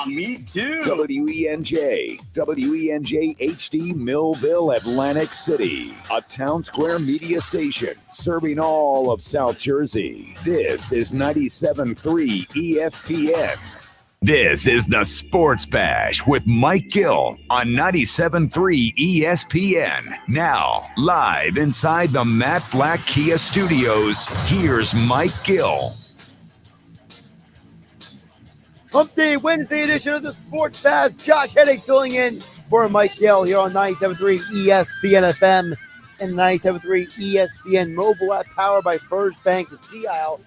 Me too. WENJ HD Millville, Atlantic City. A town square media station serving all of South Jersey. This is 97.3 ESPN. This is the Sports Bash with Mike Gill on 97.3 ESPN. Now, live inside the Matt Black Kia Studios, here's Mike Gill. Hump Day Wednesday edition of the Sports Bash. Josh Hennig filling in for Mike Gill here on 97.3 ESPN FM and 97.3 ESPN mobile app powered by First Bank of Sea Isle.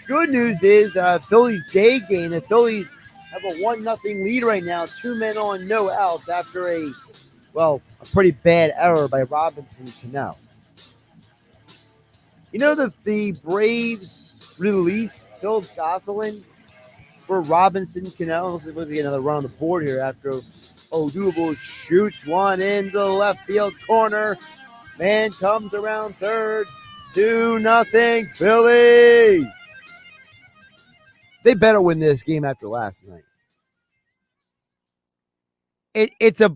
Good news is Phillies day game. The Phillies have a 1-0 lead right now. 2 men on, no outs after a pretty bad error by Robinson Cano. You know, the Braves released Phil Gosselin for Robinson Cano. Looks like we'll get another run on the board here after Odubel shoots one into the left field corner. Man comes around third. 2-0 Phillies. They better win this game after last night. It's the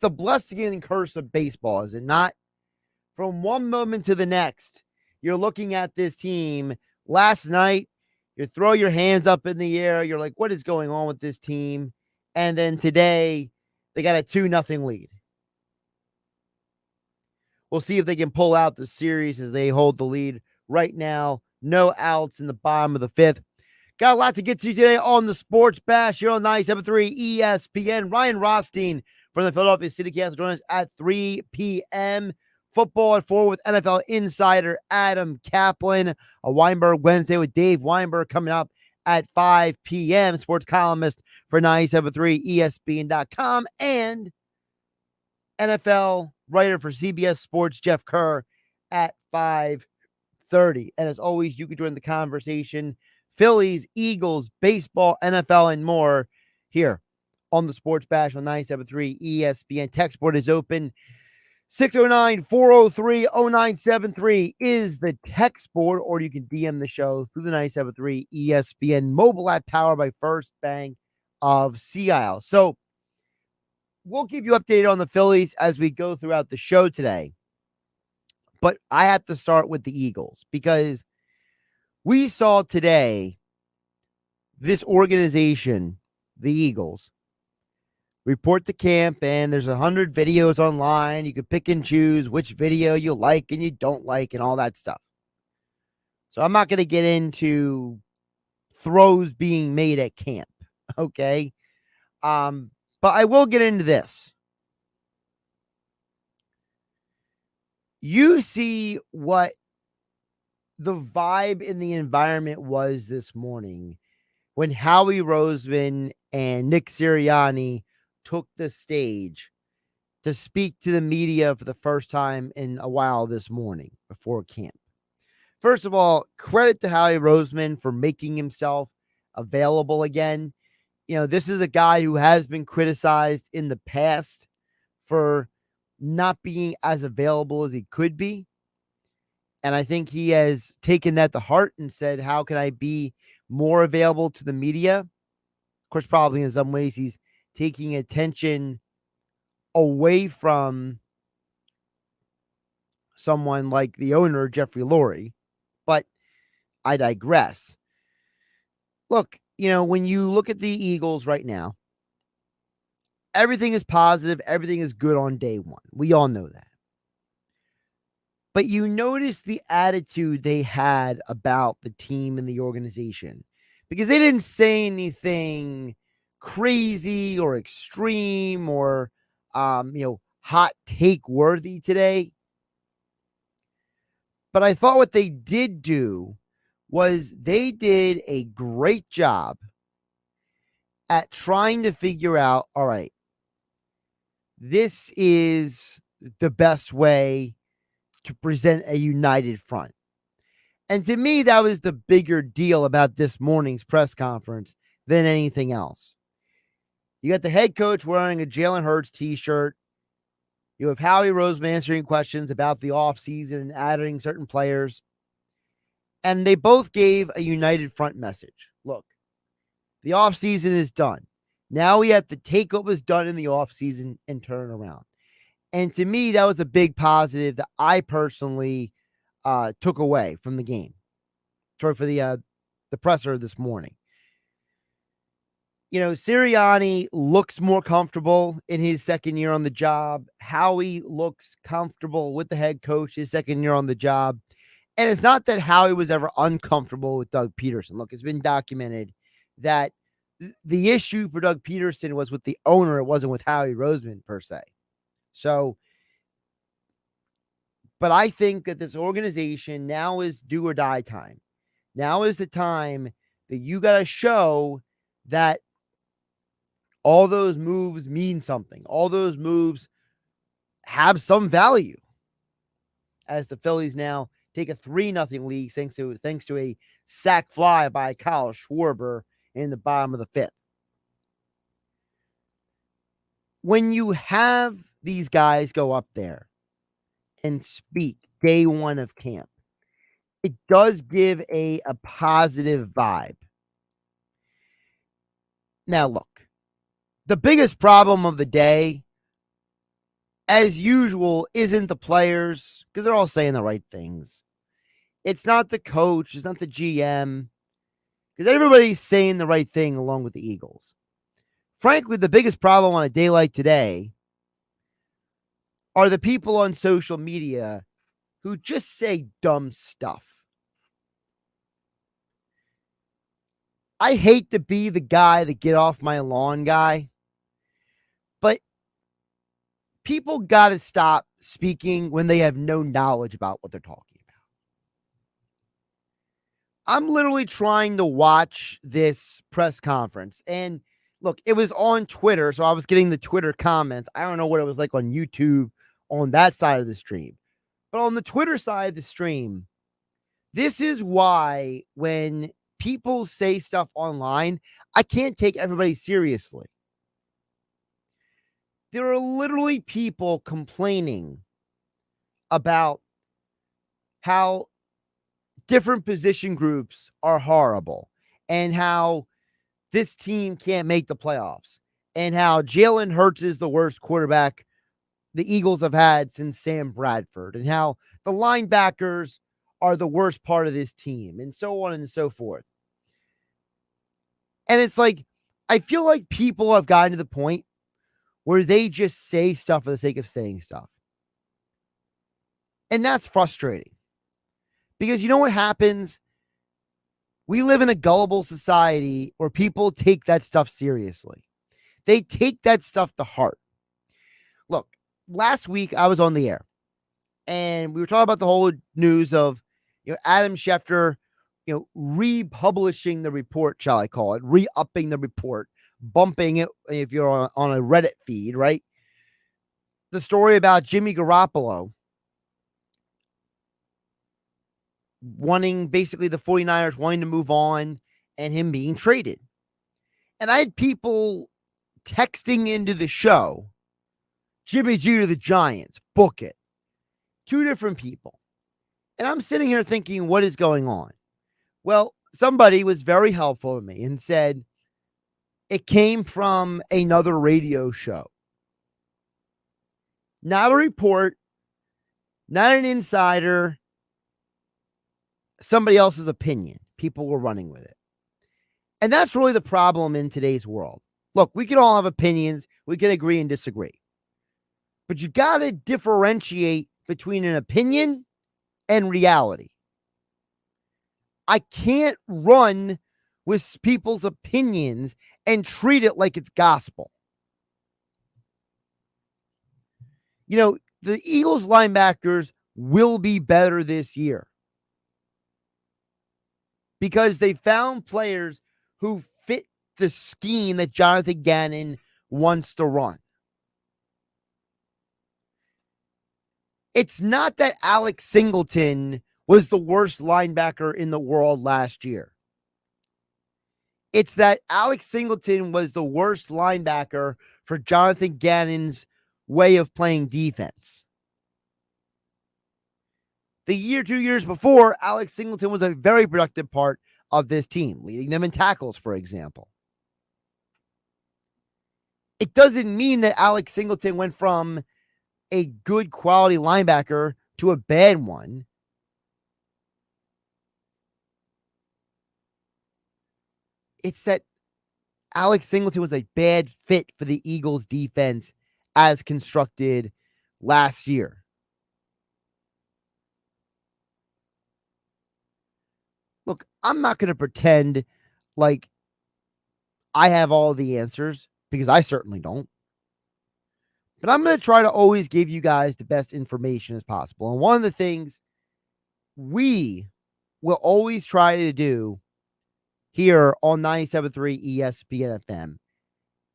blessing and curse of baseball, is it not? From one moment to the next, you're looking at this team. Last night, you throw your hands up in the air. You're like, what is going on with this team? And then today, they got a 2-0 lead. We'll see if they can pull out the series as they hold the lead right now. No outs in the bottom of the fifth. Got a lot to get to today on the Sports Bash here on 97.3 ESPN. Ryan Rothstein from the Philadelphia CityCast will join us at 3 p.m. Football at 4 with NFL insider Adam Kaplan. A Weinberg Wednesday with Dave Weinberg coming up at 5 p.m. Sports columnist for 97.3 ESPN.com and NFL writer for CBS Sports Jeff Kerr at 5:30. And as always, you can join the conversation. Phillies, Eagles, baseball, NFL, and more here on the Sports Bash on 97.3 ESPN. Text board is open. 609-403-0973 is the text board, or you can DM the show through the 97.3 ESPN mobile app powered by First Bank of Sea Isle. So we'll keep you updated on the Phillies as we go throughout the show today. But I have to start with the Eagles because we saw today this organization, the Eagles, report to camp, and there's 100 videos online. You can pick and choose which video you like and you don't like and all that stuff. So I'm not going to get into throws being made at camp, okay? But I will get into this. You see what the vibe in the environment was this morning when Howie Roseman and Nick Sirianni took the stage to speak to the media for the first time in a while this morning before camp. First of all, credit to Howie Roseman for making himself available again. You know, this is a guy who has been criticized in the past for not being as available as he could be. And I think he has taken that to heart and said, how can I be more available to the media? Of course, probably in some ways he's taking attention away from someone like the owner, Jeffrey Lurie. But I digress. Look, you know, when you look at the Eagles right now, everything is positive. Everything is good on day one. We all know that. But you notice the attitude they had about the team and the organization because they didn't say anything crazy or extreme or, hot take worthy today. But I thought what they did do was they did a great job at trying to figure out, all right, this is the best way to present a united front. And to me, that was the bigger deal about this morning's press conference than anything else. You got the head coach wearing a Jalen Hurts t-shirt. You have Howie Roseman answering questions about the offseason and adding certain players. And they both gave a united front message. Look, The offseason is done. Now we have to take what was done in the offseason and turn it around. And to me, that was a big positive that I personally took away from the game. Sorry for the presser this morning. Sirianni looks more comfortable in his second year on the job. Howie looks comfortable with the head coach his second year on the job. And it's not that Howie was ever uncomfortable with Doug Peterson. Look, it's been documented that the issue for Doug Peterson was with the owner. It wasn't with Howie Roseman per se. So, but I think that this organization now is do or die time. Now is the time that you got to show that all those moves mean something. All those moves have some value. As the Phillies now take a 3-0 lead thanks to a sac fly by Kyle Schwarber in the bottom of the 5th. When you have these guys go up there and speak day one of camp, it does give a positive vibe. Now, look, the biggest problem of the day, as usual, isn't the players, because they're all saying the right things. It's not the coach. It's not the GM, because everybody's saying the right thing along with the Eagles. Frankly, the biggest problem on a day like today are the people on social media who just say dumb stuff. I hate to be the guy, the get off my lawn guy, but people got to stop speaking when they have no knowledge about what they're talking about. I'm literally trying to watch this press conference, and look, it was on Twitter, so I was getting the Twitter comments. I don't know what it was like on YouTube on that side of the stream. But on the Twitter side of the stream, this is why when people say stuff online, I can't take everybody seriously. There are literally people complaining about how different position groups are horrible and how this team can't make the playoffs and how Jalen Hurts is the worst quarterback the Eagles have had since Sam Bradford and how the linebackers are the worst part of this team and so on and so forth. And it's like, I feel like people have gotten to the point where they just say stuff for the sake of saying stuff. And that's frustrating. Because you know what happens? We live in a gullible society where people take that stuff seriously. They take that stuff to heart. Look, last week I was on the air and we were talking about the whole news of, Adam Schefter, republishing the report, shall I call it, re-upping the report, bumping it if you're on a Reddit feed, right? The story about Jimmy Garoppolo basically the 49ers wanting to move on and him being traded. And I had people texting into the show, Jimmy G to the Giants, book it. 2 different people. And I'm sitting here thinking, what is going on? Well, somebody was very helpful to me and said it came from another radio show. Not a report, not an insider, somebody else's opinion. People were running with it. And that's really the problem in today's world. Look, we can all have opinions. We can agree and disagree. But you got to differentiate between an opinion and reality. I can't run with people's opinions and treat it like it's gospel. The Eagles linebackers will be better this year because they found players who fit the scheme that Jonathan Gannon wants to run. It's not that Alex Singleton was the worst linebacker in the world last year. It's that Alex Singleton was the worst linebacker for Jonathan Gannon's way of playing defense. The 2 years before, Alex Singleton was a very productive part of this team, leading them in tackles, for example. It doesn't mean that Alex Singleton went from a good quality linebacker to a bad one. It's that Alex Singleton was a bad fit for the Eagles defense as constructed last year. Look, I'm not going to pretend like I have all the answers because I certainly don't. But I'm going to try to always give you guys the best information as possible. And one of the things we will always try to do here on 97.3 ESPN FM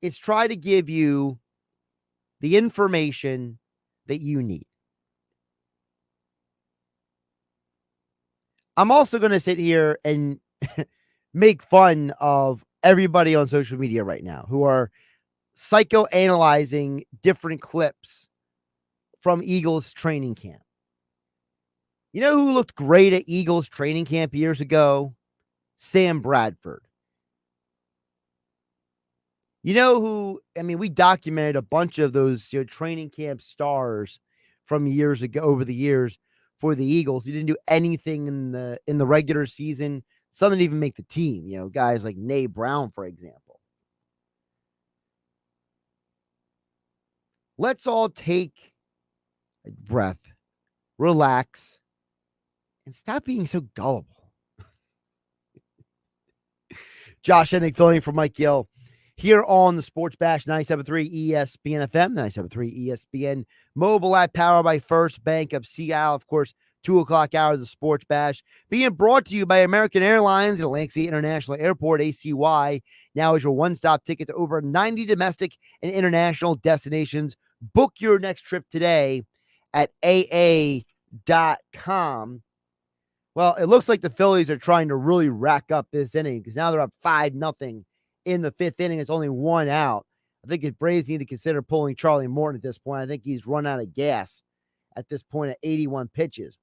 is try to give you the information that you need. I'm also going to sit here and make fun of everybody on social media right now who are psychoanalyzing different clips from Eagles training camp. You know who looked great at Eagles training camp years ago? Sam Bradford. You know who, we documented a bunch of those training camp stars from years ago, over the years for the Eagles. Who didn't do anything in the regular season. Some didn't even make the team, guys like Nay Brown, for example. Let's all take a breath, relax, and stop being so gullible. Josh Hennig filling for Mike Gill here on the Sports Bash 97.3 ESPN FM, 97.3 ESPN mobile app powered by First Bank of Seattle. Of course, 2 o'clock hour of the Sports Bash being brought to you by American Airlines at Atlantic City International Airport. ACY now is your one-stop ticket to over 90 domestic and international destinations. Book your next trip today at AA.com. Well, it looks like the Phillies are trying to really rack up this inning because now they're up 5-0 in the 5th inning. It's only 1 out. I think the Braves need to consider pulling Charlie Morton at this point. I think he's run out of gas at this point at 81 pitches.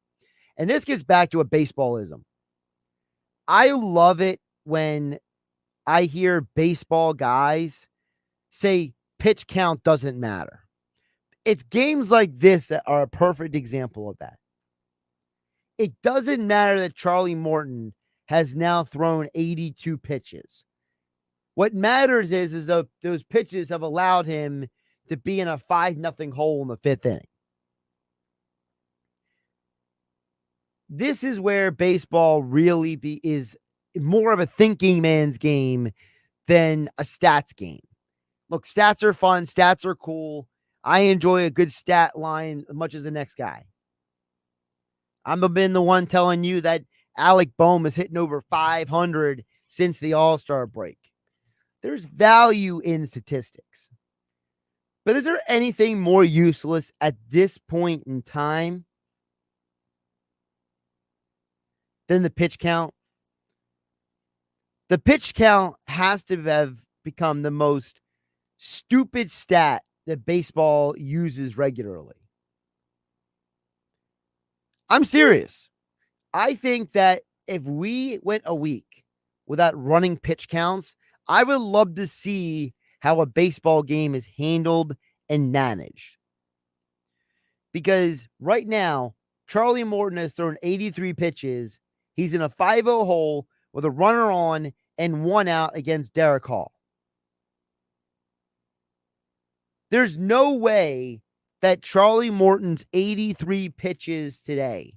And this gets back to a baseballism. I love it when I hear baseball guys say pitch count doesn't matter. It's games like this that are a perfect example of that. It doesn't matter that Charlie Morton has now thrown 82 pitches. What matters is that those pitches have allowed him to be in a 5-0 hole in the 5th inning. This is where baseball really is more of a thinking man's game than a stats game. Look, stats are fun. Stats are cool. I enjoy a good stat line as much as the next guy. I'm been the one telling you that Alec Boehm is hitting over 500 since the All-Star break. There's value in statistics. But is there anything more useless at this point in time than the pitch count? The pitch count has to have become the most stupid stat that baseball uses regularly. I'm serious. I think that if we went a week without running pitch counts, I would love to see how a baseball game is handled and managed. Because right now, Charlie Morton has thrown 83 pitches. He's in a 5-0 hole with a runner on and 1 out against Derek Hall. There's no way that Charlie Morton's 83 pitches today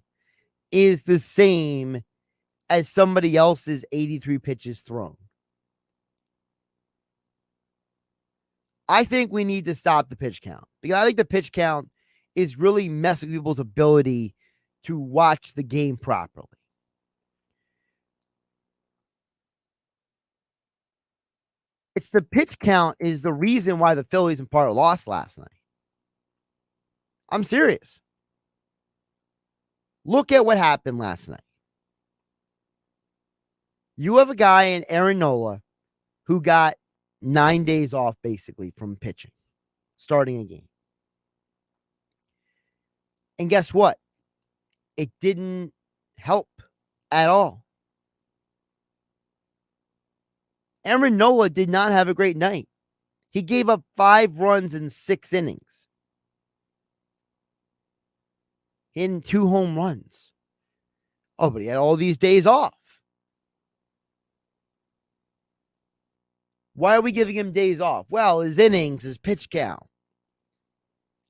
is the same as somebody else's 83 pitches thrown. I think we need to stop the pitch count because I think the pitch count is really messing with people's ability to watch the game properly. It's the pitch count is the reason why the Phillies in part lost last night. I'm serious. Look at what happened last night. You have a guy in Aaron Nola who got 9 days off basically from pitching, starting a game. And guess what? It didn't help at all. Aaron Nola did not have a great night. He gave up 5 runs in 6 innings. He had 2 home runs. Oh, but he had all these days off. Why are we giving him days off? Well, his innings, his pitch count.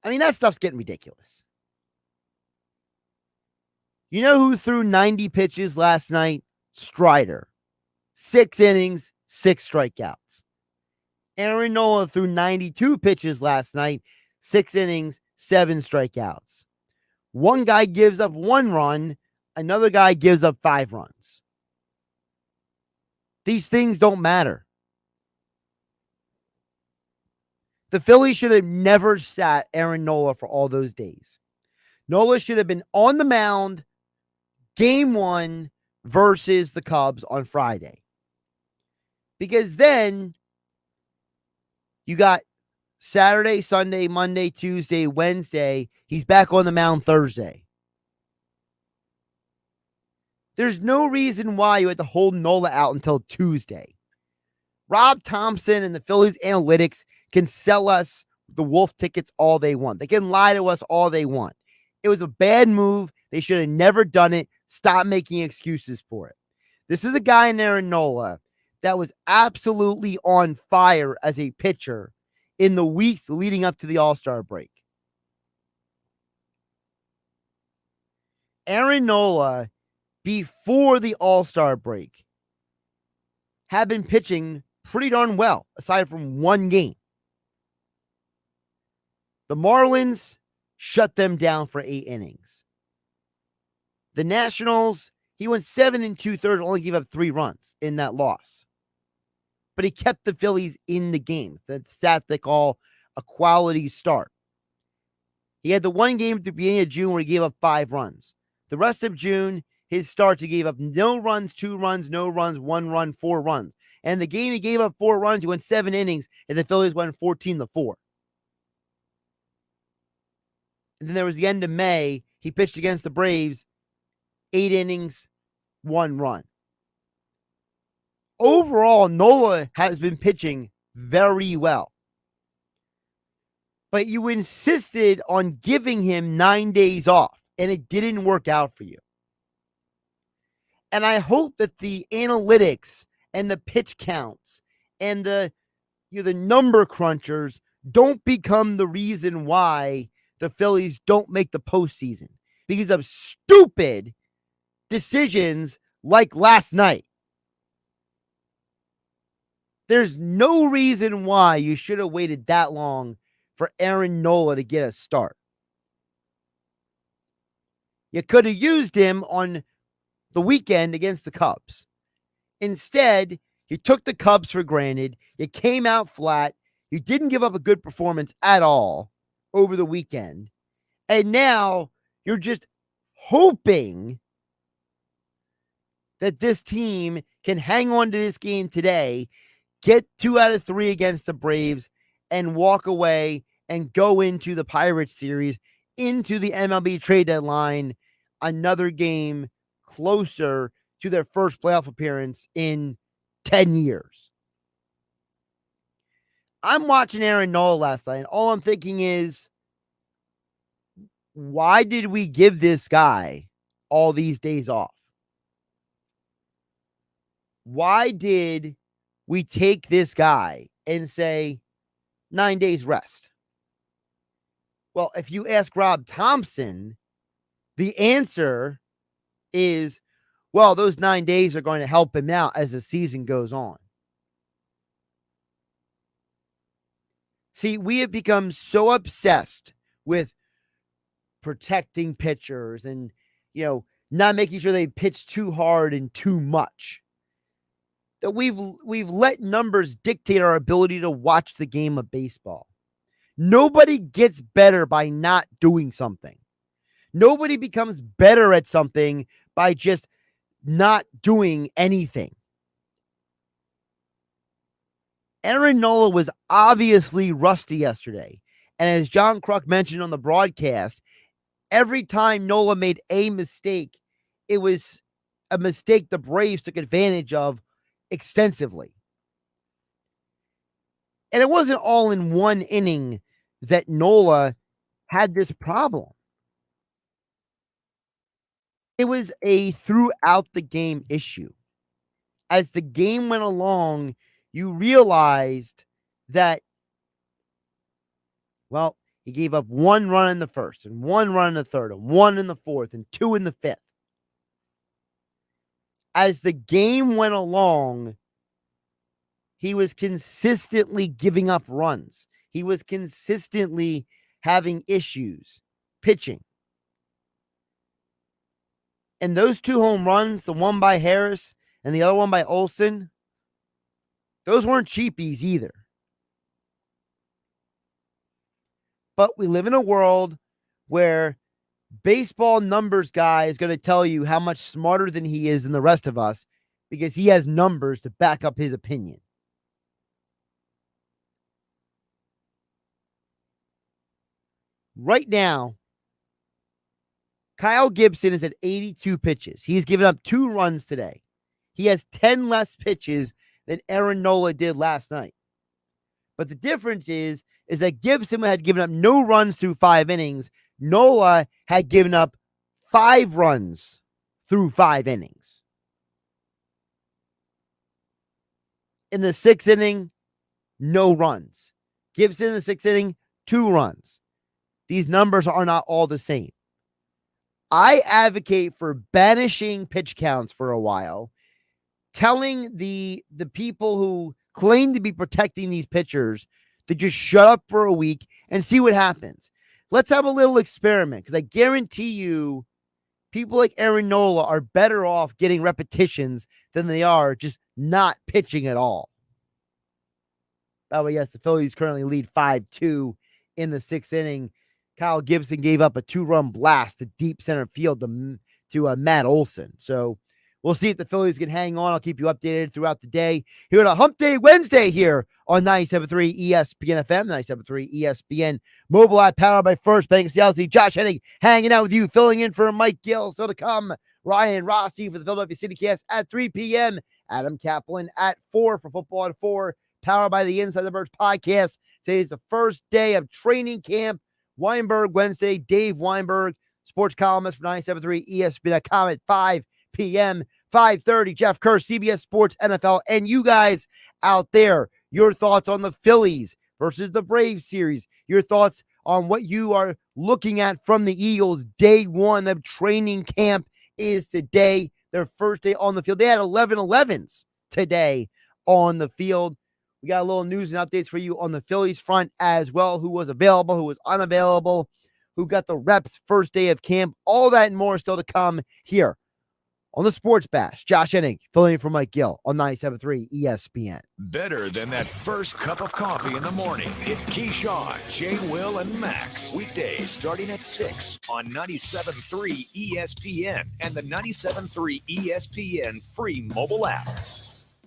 I mean, that stuff's getting ridiculous. You know who threw 90 pitches last night? Strider. 6 innings, 6 strikeouts. Aaron Nola threw 92 pitches last night, 6 innings, 7 strikeouts. One guy gives up 1 run, another guy gives up 5 runs. These things don't matter. The Phillies should have never sat Aaron Nola for all those days. Nola should have been on the mound game 1 versus the Cubs on Friday. Because then you got Saturday, Sunday, Monday, Tuesday, Wednesday. He's back on the mound Thursday. There's no reason why you had to hold Nola out until Tuesday. Rob Thompson and the Phillies analytics can sell us the Wolf tickets all they want. They can lie to us all they want. It was a bad move. They should have never done it. Stop making excuses for it. This is a guy in Aaron Nola that was absolutely on fire as a pitcher in the weeks leading up to the All-Star break. Aaron Nola, before the All-Star break, had been pitching pretty darn well, aside from 1 game. The Marlins shut them down for 8 innings. The Nationals, he went 7 2/3, only gave up 3 runs in that loss. But he kept the Phillies in the game. That's stats they call a quality start. He had the 1 game at the beginning of June where he gave up 5 runs. The rest of June, his starts, he gave up no runs, 2 runs, no runs, 1 run, 4 runs. And the game he gave up 4 runs, he went 7 innings, and the Phillies went 14-4. And then there was the end of May. He pitched against the Braves, 8 innings, 1 run. Overall, Nola has been pitching very well. But you insisted on giving him 9 days off, and it didn't work out for you. And I hope that the analytics and the pitch counts and the number crunchers don't become the reason why the Phillies don't make the postseason because of stupid decisions like last night. There's no reason why you should have waited that long for Aaron Nola to get a start. You could have used him on the weekend against the Cubs. Instead, you took the Cubs for granted. You came out flat. You didn't give up a good performance at all over the weekend. And now you're just hoping that this team can hang on to this game today, get 2 out of 3 against the Braves, and walk away and go into the Pirates series, into the MLB trade deadline, another game closer to their first playoff appearance in 10 years. I'm watching Aaron Nola last night, and all I'm thinking is, why did we give this guy all these days off? Why did we take this guy and say 9 days rest? Well, if you ask Rob Thompson, the answer is, well, those 9 days are going to help him out as the season goes on. See, we have become so obsessed with protecting pitchers and, not making sure they pitch too hard and too much, that we've let numbers dictate our ability to watch the game of baseball. Nobody gets better by not doing something. Nobody becomes better at something by just not doing anything. Aaron Nola was obviously rusty yesterday. And as John Kruk mentioned on the broadcast, every time Nola made a mistake, it was a mistake the Braves took advantage of extensively. And it wasn't all in one inning that Nola had this problem. It was a throughout the game issue. As the game went along, you realized that, well, he gave up 1 run in the first and 1 run in the third and 1 in the fourth and 2 in the fifth. As the game went along, he was consistently giving up runs. He was consistently having issues pitching. And those 2 home runs, the one by Harris and the other one by Olsen, those weren't cheapies either. But we live in a world where baseball numbers guy is going to tell you how much smarter than he is than the rest of us because he has numbers to back up his opinion. Right now, Kyle Gibson is at 82 pitches. He's given up 2 runs today. He has 10 less pitches than Aaron Nola did last night. But the difference is that Gibson had given up no runs through 5 innings. Nola had given up 5 runs through 5 innings. In the 6th inning, no runs. Gibson in the 6th inning, 2 runs. These numbers are not all the same. I advocate for banishing pitch counts for a while, telling the people who claim to be protecting these pitchers to just shut up for a week and see what happens. Let's have a little experiment, because I guarantee you people like Aaron Nola are better off getting repetitions than they are just not pitching at all. By the way, yes, the Phillies currently lead 5-2 in the 6th inning. Kyle Gibson gave up a 2-run blast to deep center field to Matt Olson. So we'll see if the Phillies can hang on. I'll keep you updated throughout the day here on a Hump Day Wednesday here on 97.3 ESPN FM, 97.3 ESPN mobile app, powered by First Bank CLC. Josh Hennig hanging out with you, filling in for Mike Gill. Still to come, Ryan Rothstein for the Philadelphia CityCast at 3 p.m. Adam Kaplan at 4 for Football at 4, powered by the Inside the Birds podcast. Today is the first day of training camp. Weinberg Wednesday, Dave Weinberg, sports columnist for 97.3 ESPN.com at 5 p.m. 5:30, Jeff Kerr, CBS Sports NFL. And you guys out there, your thoughts on the Phillies versus the Braves series, your thoughts on what you are looking at from the Eagles. Day 1 of training camp is today, their first day on the field. They had 11-11s today on the field. We got a little news and updates for you on the Phillies front as well. Who was available, who was unavailable, who got the reps first day of camp. All that and more still to come here on the Sports Bash. Josh Hennig filling in for Mike Gill on 97.3 ESPN. Better than that first cup of coffee in the morning. It's Keyshawn, J. Will, and Max. Weekdays starting at 6 on 97.3 ESPN and the 97.3 ESPN free mobile app.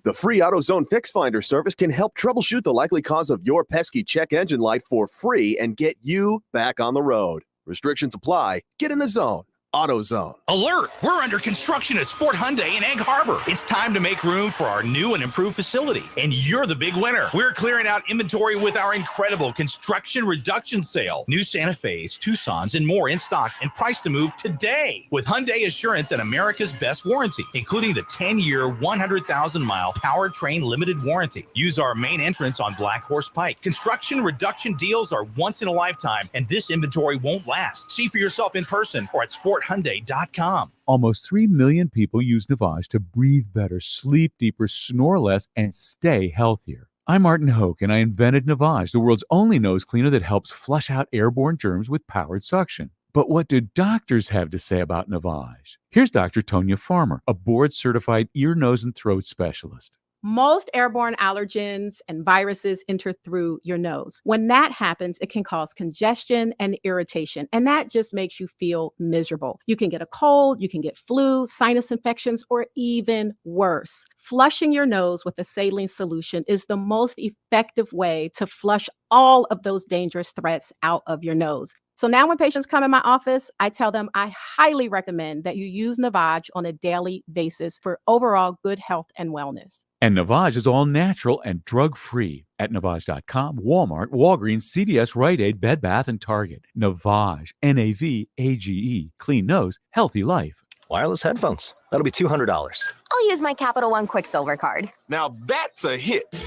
The free AutoZone Fix Finder service can help troubleshoot the likely cause of your pesky check engine light for free and get you back on the road. Restrictions apply. Get in the zone. AutoZone. Alert! We're under construction at Sport Hyundai in Egg Harbor. It's time to make room for our new and improved facility, and you're the big winner. We're clearing out inventory with our incredible construction reduction sale. New Santa Fe's, Tucson's, and more in stock and priced to move today. With Hyundai Assurance and America's best warranty, including the 10-year, 100,000-mile powertrain limited warranty. Use our main entrance on Black Horse Pike. Construction reduction deals are once in a lifetime, and this inventory won't last. See for yourself in person or at sporthyundai.com. Almost 3 million people use Navage to breathe better, sleep deeper, snore less, and stay healthier. I'm Martin Hoke, and I invented Navage, the world's only nose cleaner that helps flush out airborne germs with powered suction. But what do doctors have to say about Navage? Here's Dr. Tonya Farmer, a board-certified ear, nose, and throat specialist. Most airborne allergens and viruses enter through your nose. When that happens, it can cause congestion and irritation, and that just makes you feel miserable. You can get a cold, you can get flu, sinus infections, or even worse. Flushing your nose with a saline solution is the most effective way to flush all of those dangerous threats out of your nose. So now when patients come in my office, I tell them I highly recommend that you use Navage on a daily basis for overall good health and wellness. And Navage is all natural and drug-free at Navage.com, Walmart, Walgreens, CVS, Rite Aid, Bed Bath, and Target. Navage, N-A-V-A-G-E, clean nose, healthy life. Wireless headphones. That'll be $200. I'll use my Capital One Quicksilver card. Now that's a hit.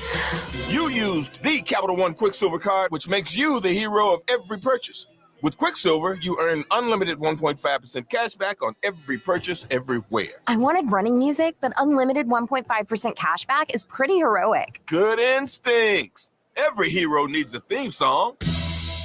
You used the Capital One Quicksilver card, which makes you the hero of every purchase. With Quicksilver, you earn unlimited 1.5% cash back on every purchase everywhere. I wanted running music, but unlimited 1.5% cash back is pretty heroic. Good instincts. Every hero needs a theme song.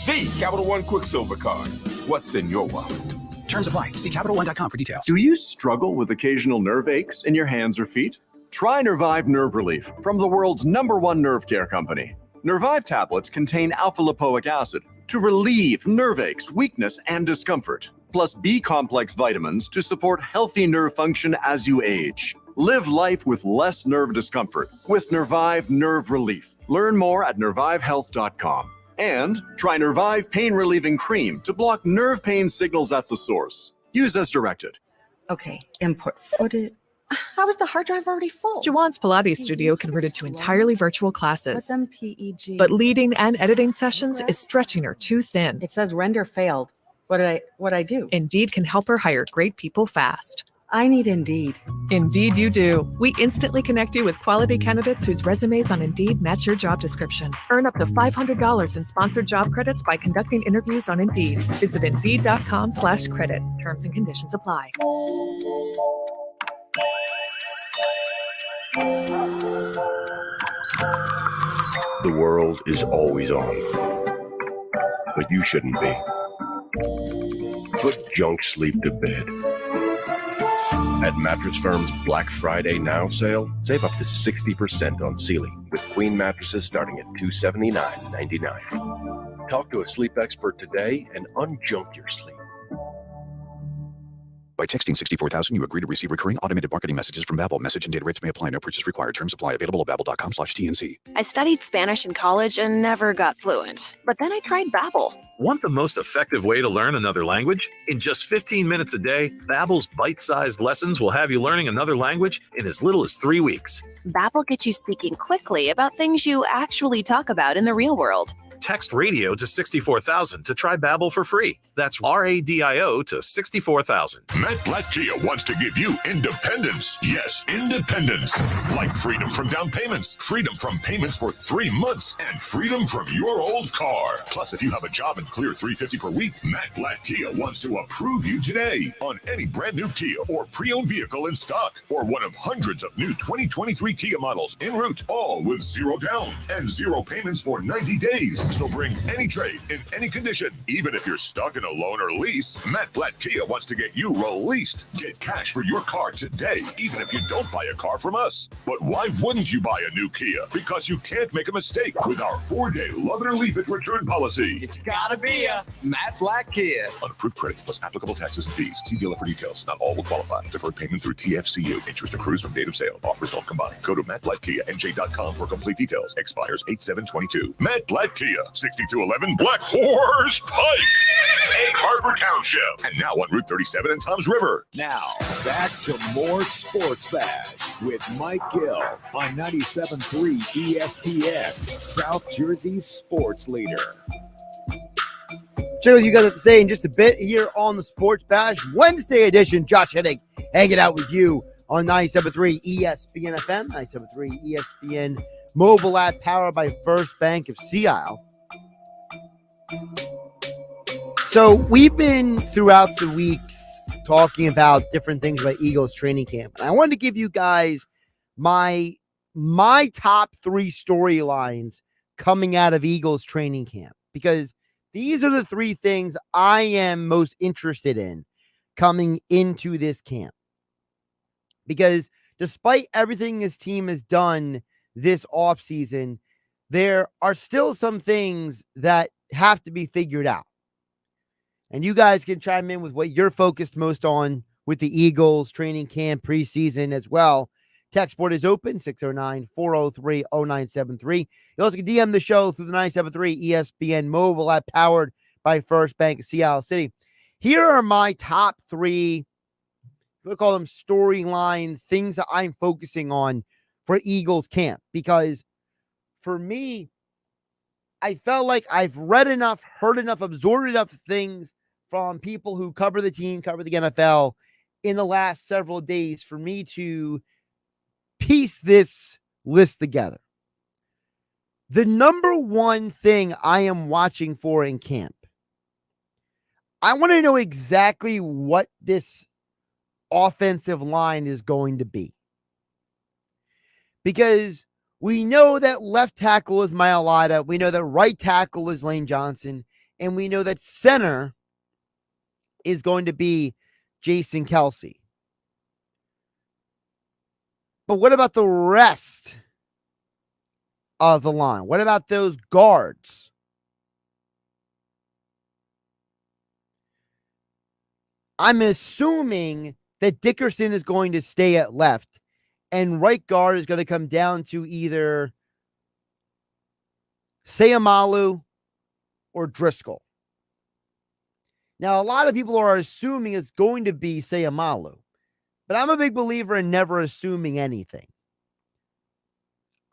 The Capital One Quicksilver card. What's in your wallet? Terms apply. See CapitalOne.com for details. Do you struggle with occasional nerve aches in your hands or feet? Try Nervive Nerve Relief from the world's #1 nerve care company. Nervive tablets contain alpha-lipoic acid to relieve nerve aches, weakness, and discomfort, plus B-complex vitamins to support healthy nerve function as you age. Live life with less nerve discomfort with Nervive Nerve Relief. Learn more at nervivehealth.com. And try Nervive Pain Relieving Cream to block nerve pain signals at the source. Use as directed. Okay, import footage. How is the hard drive already full? Jawan's Pilates studio converted to entirely virtual classes. MPEG. But leading and editing sessions is stretching her too thin. It says render failed. What I do? Indeed can help her hire great people fast. I need Indeed. Indeed you do. We instantly connect you with quality candidates whose resumes on Indeed match your job description. Earn up to $500 in sponsored job credits by conducting interviews on Indeed. Visit Indeed.com/credit. Terms and conditions apply. The world is always on, but you shouldn't be. Put junk sleep to bed. At Mattress Firm's Black Friday Now sale, save up to 60% on Sealy, with queen mattresses starting at $279.99. Talk to a sleep expert today and unjunk your sleep. By texting 64,000, you agree to receive recurring automated marketing messages from Babbel. Message and data rates may apply. No purchase required. Terms apply. Available at babbel.com/TNC. I studied Spanish in college and never got fluent. But then I tried Babbel. Want the most effective way to learn another language? In just 15 minutes a day, Babbel's bite-sized lessons will have you learning another language in as little as 3 weeks. Babbel gets you speaking quickly about things you actually talk about in the real world. Text radio to 64,000 to try Babbel for free. That's RADIO to 64,000. Matt Blatt Kia wants to give you independence. Yes, independence. Like freedom from down payments, freedom from payments for 3 months, and freedom from your old car. Plus, if you have a job and clear $350 per week, Matt Blatt Kia wants to approve you today on any brand new Kia or pre-owned vehicle in stock, or one of hundreds of new 2023 Kia models en route, all with 0 down and 0 payments for 90 days. So bring any trade in any condition, even if you're stuck in a loan or lease. Matt Blatt Kia wants to get you released. Get cash for your car today, even if you don't buy a car from us. But why wouldn't you buy a new Kia? Because you can't make a mistake with our 4-day love it or leave it return policy. It's gotta be a Matt Blatt Kia. Unapproved credit plus applicable taxes and fees. See dealer for details. Not all will qualify. Deferred payment through TFCU. Interest accrues from date of sale. Offers don't combine. Go to MattBlattKiaNJ.com for complete details. Expires 8/7/22. Matt Blatt Kia, 6211 Black Horse Pike, Egg Harbor Township, and now on Route 37 and Toms River. Now, back to more Sports Bash with Mike Gill on 97.3 ESPN, South Jersey's sports leader. Check what you guys have to say in just a bit here on the Sports Bash Wednesday edition. Josh Hennig hanging out with you on 97.3 ESPN FM, 97.3 ESPN mobile app powered by First Bank of Sea Isle. So we've been throughout the weeks talking about different things about Eagles training camp. And I wanted to give you guys my top 3 storylines coming out of Eagles training camp, because these are the 3 things I am most interested in coming into this camp. Because despite everything this team has done this offseason, there are still some things that have to be figured out. And you guys can chime in with what you're focused most on with the Eagles training camp preseason as well. Text board is open, 609-403-0973. You also can DM the show through the 973 ESPN mobile app powered by First Bank of Seattle City. Here are my top three, we'll call them storyline things that I'm focusing on for Eagles camp. Because for me, I felt like I've read enough, heard enough, absorbed enough things from people who cover the team, cover the NFL in the last several days for me to piece this list together. The number one thing I am watching for in camp, I want to know exactly what this offensive line is going to be. Because we know that left tackle is Mailata, we know that right tackle is Lane Johnson, and we know that center is going to be Jason Kelce. But what about the rest of the line? What about those guards? I'm assuming that Dickerson is going to stay at left, and right guard is going to come down to either Sayamalu or Driscoll. Now, a lot of people are assuming it's going to be Sayamalu, but I'm a big believer in never assuming anything.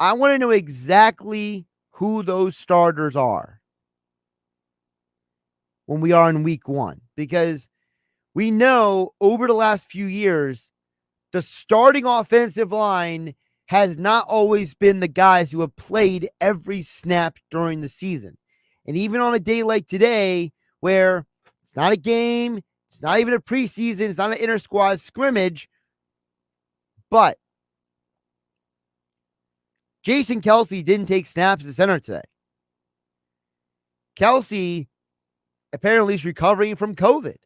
I want to know exactly who those starters are when we are in week one, because we know over the last few years, the starting offensive line has not always been the guys who have played every snap during the season. And even on a day like today, where it's not a game, it's not even a preseason, it's not an inter-squad scrimmage, but Jason Kelce didn't take snaps at center today. Kelce apparently is recovering from COVID.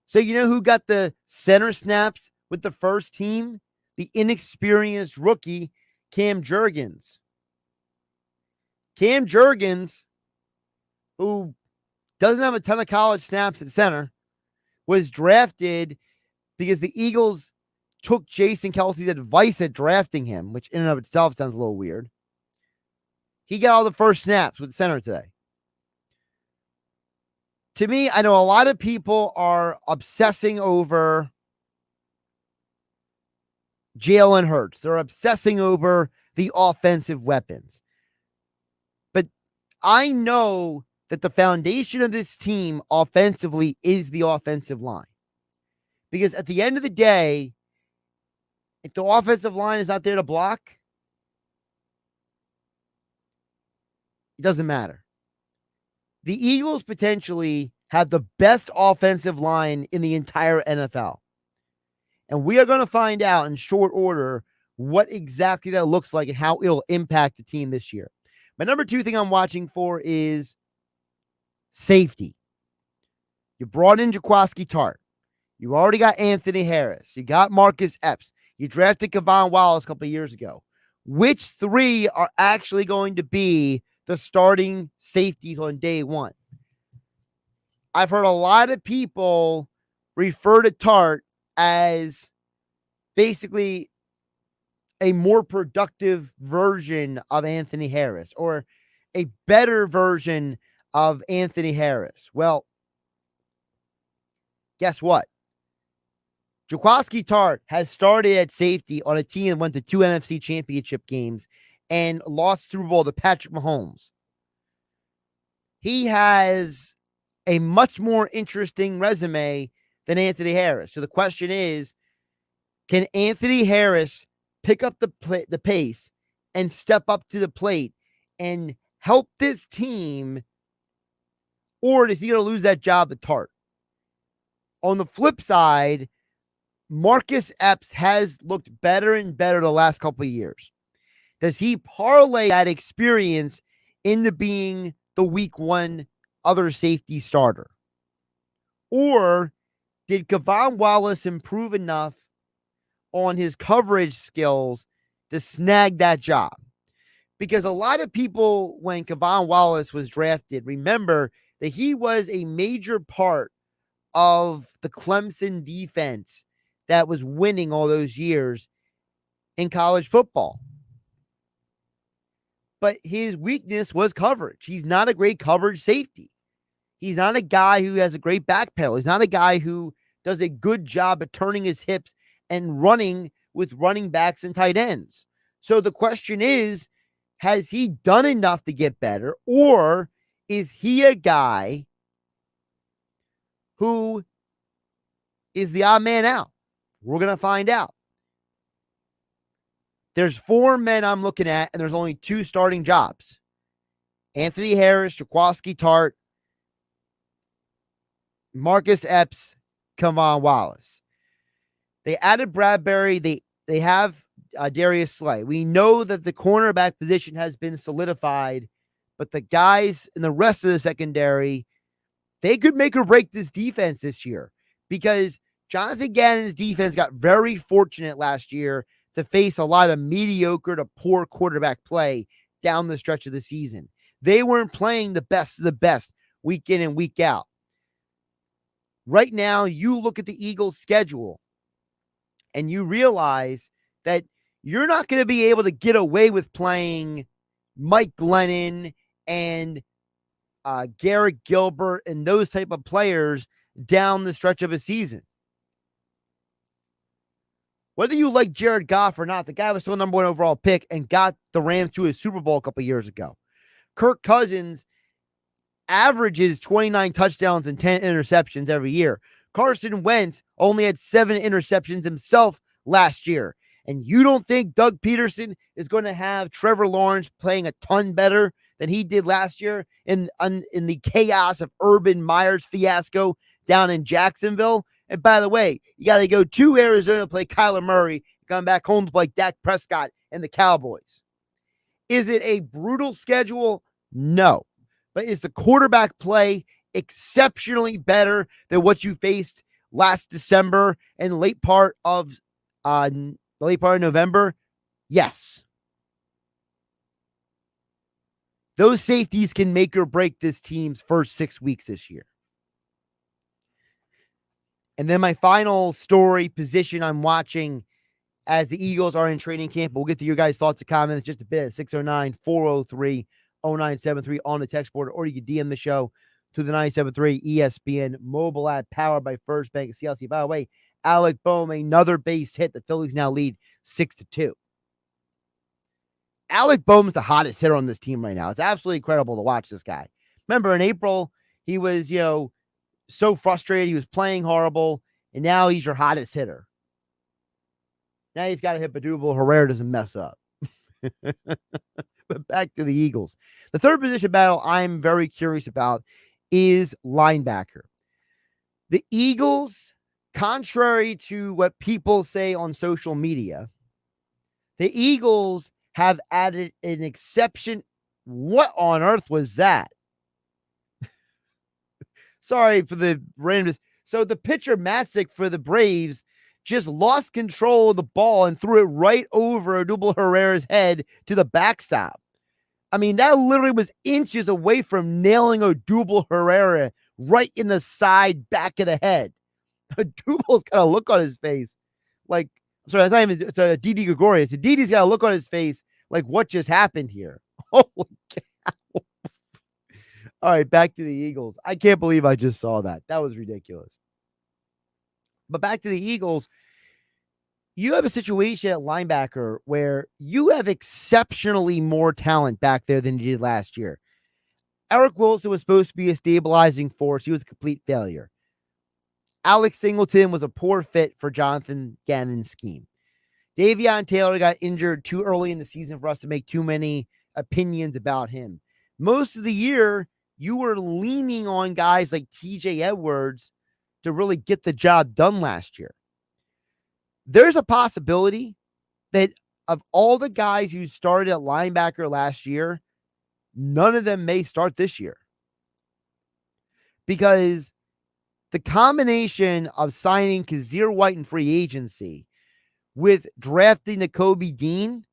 So you know who got the center snaps with the first team? The inexperienced rookie, Cam Jurgens. Cam Jurgens, who doesn't have a ton of college snaps at center, was drafted because the Eagles took Jason Kelce's advice at drafting him, which in and of itself sounds a little weird. He got all the first snaps with center today. To me, I know a lot of people are obsessing over Jalen Hurts. They're obsessing over the offensive weapons. But I know that the foundation of this team offensively is the offensive line. Because at the end of the day, if the offensive line is not there to block, it doesn't matter. The Eagles potentially have the best offensive line in the entire NFL. And we are going to find out in short order what exactly that looks like and how it'll impact the team this year. My number two thing I'm watching for is safety. You brought in Jaquiski Tart. You already got Anthony Harris. You got Marcus Epps. You drafted Kevon Wallace a couple of years ago. Which three are actually going to be the starting safeties on day one? I've heard a lot of people refer to Tart as basically a more productive version of Anthony Harris or a better version of Anthony Harris. Well, guess what? Jaquiski Tart has started at safety on a team that went to 2 NFC championship games and lost Super Bowl to Patrick Mahomes. He has a much more interesting resume than Anthony Harris. So the question is, can Anthony Harris pick up the pace and step up to the plate and help this team, or is he going to lose that job to Tart? On the flip side, Marcus Epps has looked better and better the last couple of years. Does he parlay that experience into being the week one other safety starter? Or did Kevon Wallace improve enough on his coverage skills to snag that job? Because a lot of people, when Kevon Wallace was drafted, remember that he was a major part of the Clemson defense that was winning all those years in college football. But his weakness was coverage. He's not a great coverage safety. He's not a guy who has a great back pedal. He's not a guy who does a good job at turning his hips and running with running backs and tight ends. So the question is, has he done enough to get better, or is he a guy who is the odd man out? We're going to find out. There's 4 men I'm looking at, and there's only 2 starting jobs. Anthony Harris, Jaquaski Tart, Marcus Epps, Kevon Wallace. They added Bradbury. They have Darius Slay. We know that the cornerback position has been solidified, but the guys in the rest of the secondary, they could make or break this defense this year, because Jonathan Gannon's defense got very fortunate last year to face a lot of mediocre to poor quarterback play down the stretch of the season. They weren't playing the best of the best week in and week out. Right now, you look at the Eagles' schedule and you realize that you're not going to be able to get away with playing Mike Glennon and Garrett Gilbert and those type of players down the stretch of a season. Whether you like Jared Goff or not, the guy was still number 1 overall pick and got the Rams to a Super Bowl a couple years ago. Kirk Cousins averages 29 touchdowns and 10 interceptions every year. Carson Wentz only had 7 interceptions himself last year. And you don't think Doug Peterson is going to have Trevor Lawrence playing a ton better than he did last year in the chaos of Urban Meyer's fiasco down in Jacksonville? And by the way, you got to go to Arizona to play Kyler Murray, come back home to play Dak Prescott and the Cowboys. Is it a brutal schedule? No. But is the quarterback play exceptionally better than what you faced last December and the late part of November? Yes. Those safeties can make or break this team's first 6 weeks this year. And then my final story position I'm watching as the Eagles are in training camp. We'll get to your guys' thoughts and comments just a bit at 609-403-0973 on the text board, or you can DM the show to the 973 ESPN mobile app powered by First Bank of CLC. By the way, Alec Boehm, another base hit. The Phillies now lead 6-2. Alec Boehm's the hottest hitter on this team right now. It's absolutely incredible to watch this guy. Remember, in April, he was, so frustrated. He was playing horrible, and now he's your hottest hitter. Now he's got to hit Badubal. Herrera doesn't mess up. But back to the Eagles. The third position battle I'm very curious about is linebacker. The Eagles, contrary to what people say on social media, the Eagles have added an exception. What on earth was that? Sorry for the randomness. So the pitcher, Matzik, for the Braves just lost control of the ball and threw it right over Odubel Herrera's head to the backstop. I mean, that literally was inches away from nailing Odubel Herrera right in the side back of the head. Odubel's got a look on his face like, sorry, that's not even, it's a Didi Gregorius. Didi's got a look on his face like, what just happened here? Holy cow. All right, back to the Eagles. I can't believe I just saw that. That was ridiculous. But back to the Eagles, you have a situation at linebacker where you have exceptionally more talent back there than you did last year. Eric Wilson was supposed to be a stabilizing force. He was a complete failure. Alex Singleton was a poor fit for Jonathan Gannon's scheme. Davion Taylor got injured too early in the season for us to make too many opinions about him. Most of the year, you were leaning on guys like TJ Edwards to really get the job done last year. There's a possibility that of all the guys who started at linebacker last year, none of them may start this year. Because the combination of signing Kazir White in free agency with drafting Nakobe Dean,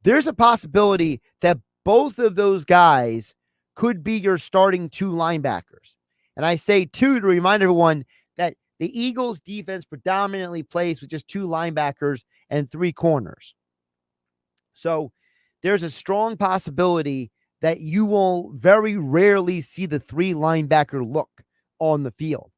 there's a possibility that both of those guys could be your starting 2 linebackers. And I say 2 to remind everyone that the Eagles defense predominantly plays with just 2 linebackers and 3 corners. So there's a strong possibility that you will very rarely see the 3 linebacker look on the field.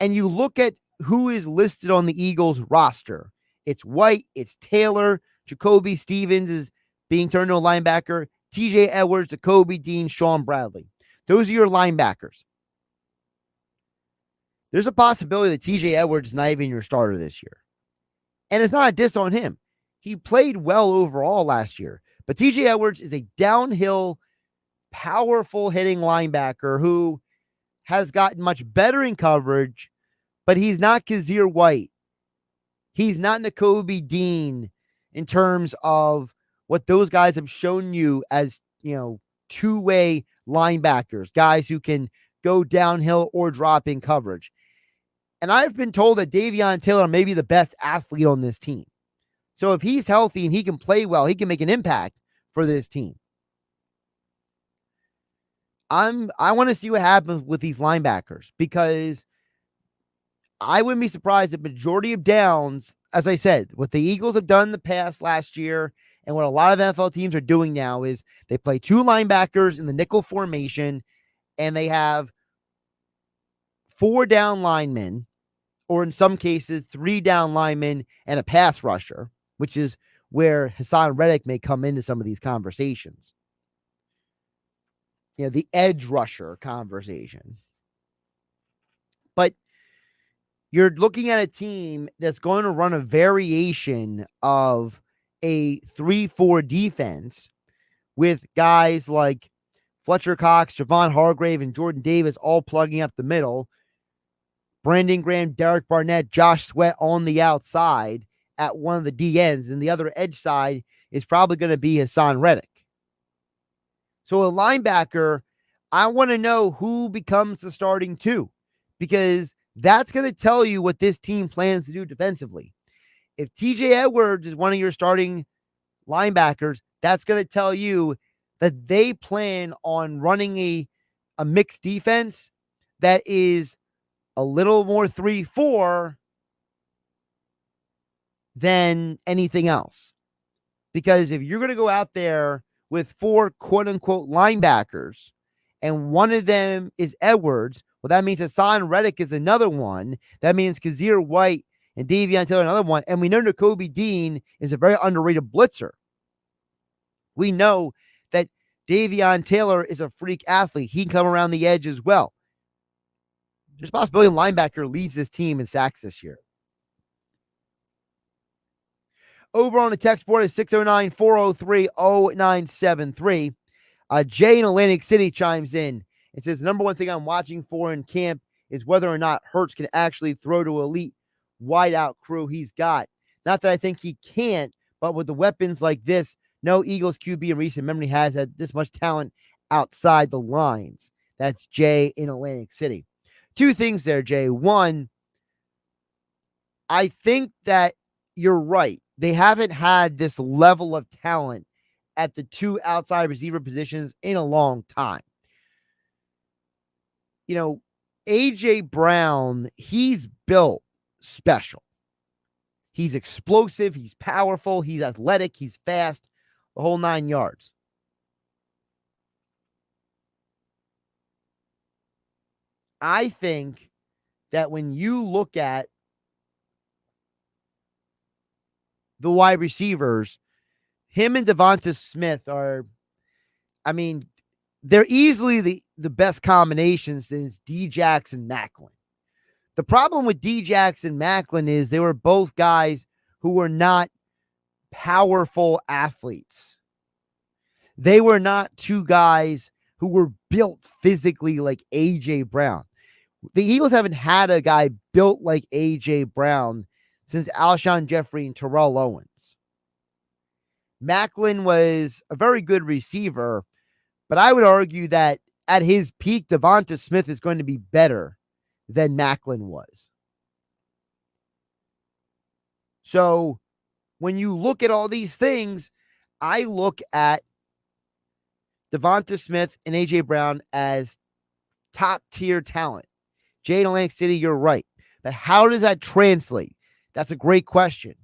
And you look at who is listed on the Eagles roster. It's White, it's Taylor, Jacoby Stevens is being turned into a linebacker, TJ Edwards, Jacoby Dean, Sean Bradley. Those are your linebackers. There's a possibility that TJ Edwards is not even your starter this year. And it's not a diss on him. He played well overall last year. But TJ Edwards is a downhill, powerful hitting linebacker who has gotten much better in coverage, but he's not Kazir White. He's not Nakobe Dean in terms of what those guys have shown you as, two-way linebackers, guys who can go downhill or drop in coverage. And I've been told that Davion Taylor may be the best athlete on this team. So if he's healthy and he can play well, he can make an impact for this team. I want to see what happens with these linebackers, because I wouldn't be surprised if majority of downs, as I said, what the Eagles have done in the past last year and what a lot of NFL teams are doing now is they play 2 linebackers in the nickel formation and they have 4 down linemen, or in some cases 3 down linemen and a pass rusher, which is where Hassan Reddick may come into some of these conversations. The edge rusher conversation. But you're looking at a team that's going to run a variation of a 3-4 defense with guys like Fletcher Cox, Javon Hargrave, and Jordan Davis all plugging up the middle. Brandon Graham, Derek Barnett, Josh Sweat on the outside at one of the DNs, and the other edge side is probably going to be Hassan Reddick. So a linebacker, I want to know who becomes the starting 2, because that's going to tell you what this team plans to do defensively. If TJ Edwards is one of your starting linebackers, that's going to tell you that they plan on running a mixed defense that is a little more 3-4 than anything else. Because if you're going to go out there with 4 quote-unquote linebackers and one of them is Edwards, well, that means Hassan Reddick is another one. That means Kazir White and Davion Taylor another one. And we know Nakobe Dean is a very underrated blitzer. We know that Davion Taylor is a freak athlete. He can come around the edge as well. There's a possibility linebacker leads this team in sacks this year. Over on the text board is 609-403-0973. Jay in Atlantic City chimes in and says, the number one thing I'm watching for in camp is whether or not Hurts can actually throw to elite wideout crew he's got. Not that I think he can't, but with the weapons like this, no Eagles QB in recent memory has had this much talent outside the lines. That's Jay in Atlantic City. 2 things there, Jay. One, I think that you're right. They haven't had this level of talent at the 2 outside receiver positions in a long time. A.J. Brown, he's built special. He's explosive. He's powerful. He's athletic. He's fast. The whole 9 yards. I think that when you look at the wide receivers, him and Devonta Smith are, they're easily the best combinations since D-Jax and Macklin. The problem with D-Jax and Macklin is they were both guys who were not powerful athletes. They were not 2 guys who were built physically like A.J. Brown. The Eagles haven't had a guy built like A.J. Brown since Alshon Jeffrey and Terrell Owens. Macklin was a very good receiver, but I would argue that at his peak, Devonta Smith is going to be better than Macklin was. So when you look at all these things, I look at Devonta Smith and A.J. Brown as top-tier talent. Jay in Atlantic City, you're right. But how does that translate? That's a great question.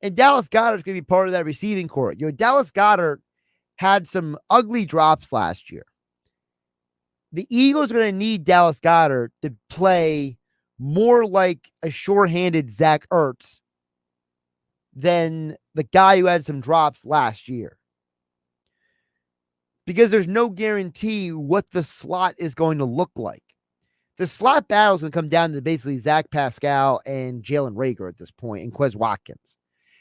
And Dallas Goedert is going to be part of that receiving corps. Dallas Goedert had some ugly drops last year. The Eagles are going to need Dallas Goedert to play more like a sure-handed Zach Ertz than the guy who had some drops last year. Because there's no guarantee what the slot is going to look like. The slot battle is going to come down to basically Zach Pascal and Jalen Reagor at this point, and Quez Watkins.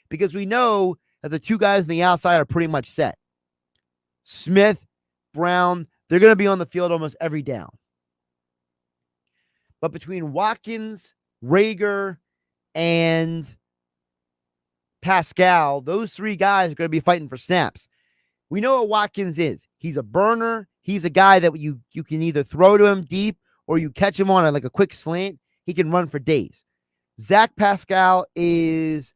Because we know that the two guys on the outside are pretty much set. Smith, Brown, they're going to be on the field almost every down. But between Watkins, Reagor, and Pascal, those three guys are going to be fighting for snaps. We know what Watkins is. He's a burner. He's a guy that you can either throw to him deep or you catch him on a quick slant. He can run for days. Zach Pascal is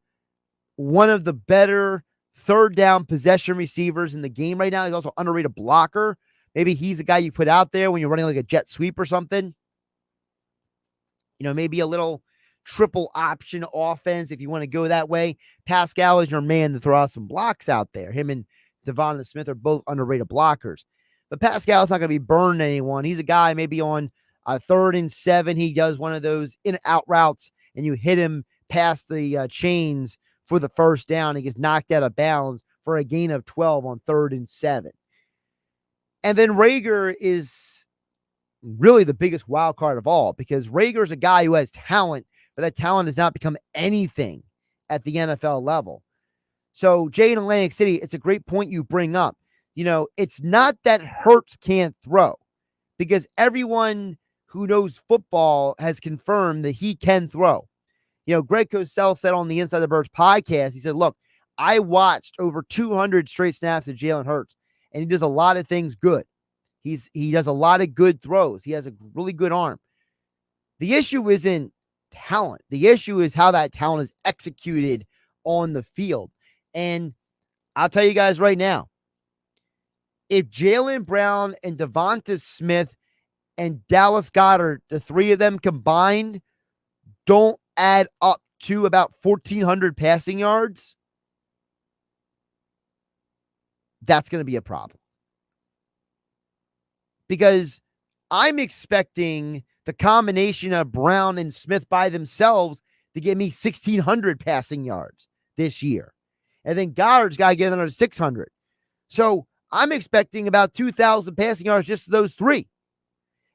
one of the better third down possession receivers in the game right now. He's also an underrated blocker. Maybe he's the guy you put out there when you're running like a jet sweep or something. Maybe a little triple option offense if you want to go that way. Pascal is your man to throw out some blocks out there. Him and Devonta Smith are both underrated blockers. But Pascal's not going to be burning anyone. He's a guy maybe on a 3rd and 7. He does one of those in-out routes, and you hit him past the chains for the first down. He gets knocked out of bounds for a gain of 12 on 3rd and 7. And then Reagor is really the biggest wild card of all, because Reagor is a guy who has talent, but that talent has not become anything at the NFL level. So, Jay in Atlantic City, it's a great point you bring up. It's not that Hurts can't throw, because everyone who knows football has confirmed that he can throw. Greg Cosell said on the Inside the Birds podcast, he said, look, I watched over 200 straight snaps of Jalen Hurts, and he does a lot of things good. He does a lot of good throws. He has a really good arm. The issue isn't talent. The issue is how that talent is executed on the field. And I'll tell you guys right now, if Jaylen Brown and Devonta Smith and Dallas Goedert, the three of them combined, don't add up to about 1,400 passing yards, that's going to be a problem. Because I'm expecting the combination of Brown and Smith by themselves to give me 1,600 passing yards this year. And then Goddard's got to get another 600. So I'm expecting about 2,000 passing yards just to those three.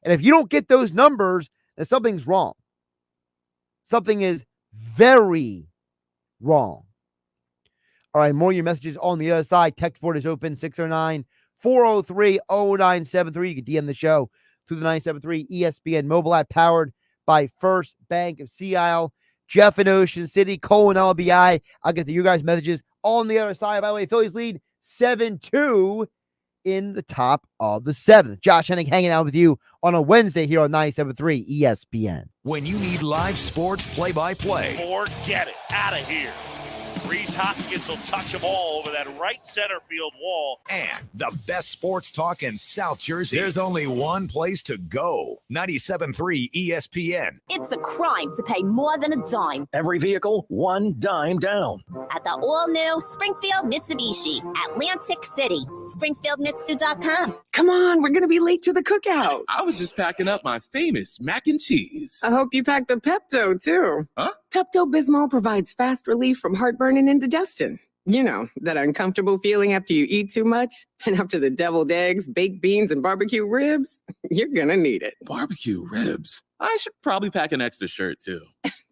And if you don't get those numbers, then something's wrong. Something is very wrong. All right, more of your messages on the other side. Text board is open, 609-403-0973. You can DM the show through the 973 ESPN mobile app, powered by First Bank of Sea Isle. Jeff in Ocean City, Cole in LBI. I'll get to you guys' messages on the other side. By the way, Phillies lead 7-2 in the top of the 7th. Josh Hennig hanging out with you on a Wednesday here on 97.3 ESPN. When you need live sports play-by-play. Forget it. Out of here. Rhys Hoskins will touch them all over that right center field wall. And the best sports talk in South Jersey. There's only one place to go. 97.3 ESPN. It's a crime to pay more than a dime. Every vehicle, one dime down. At the all-new Springfield Mitsubishi, Atlantic City. SpringfieldMitsu.com. Come on, we're going to be late to the cookout. I was just packing up my famous mac and cheese. I hope you packed the Pepto, too. Huh? Pepto-Bismol provides fast relief from heartburn and indigestion. You know, that uncomfortable feeling after you eat too much, and after the deviled eggs, baked beans, and barbecue ribs. You're gonna need it. Barbecue ribs? I should probably pack an extra shirt, too.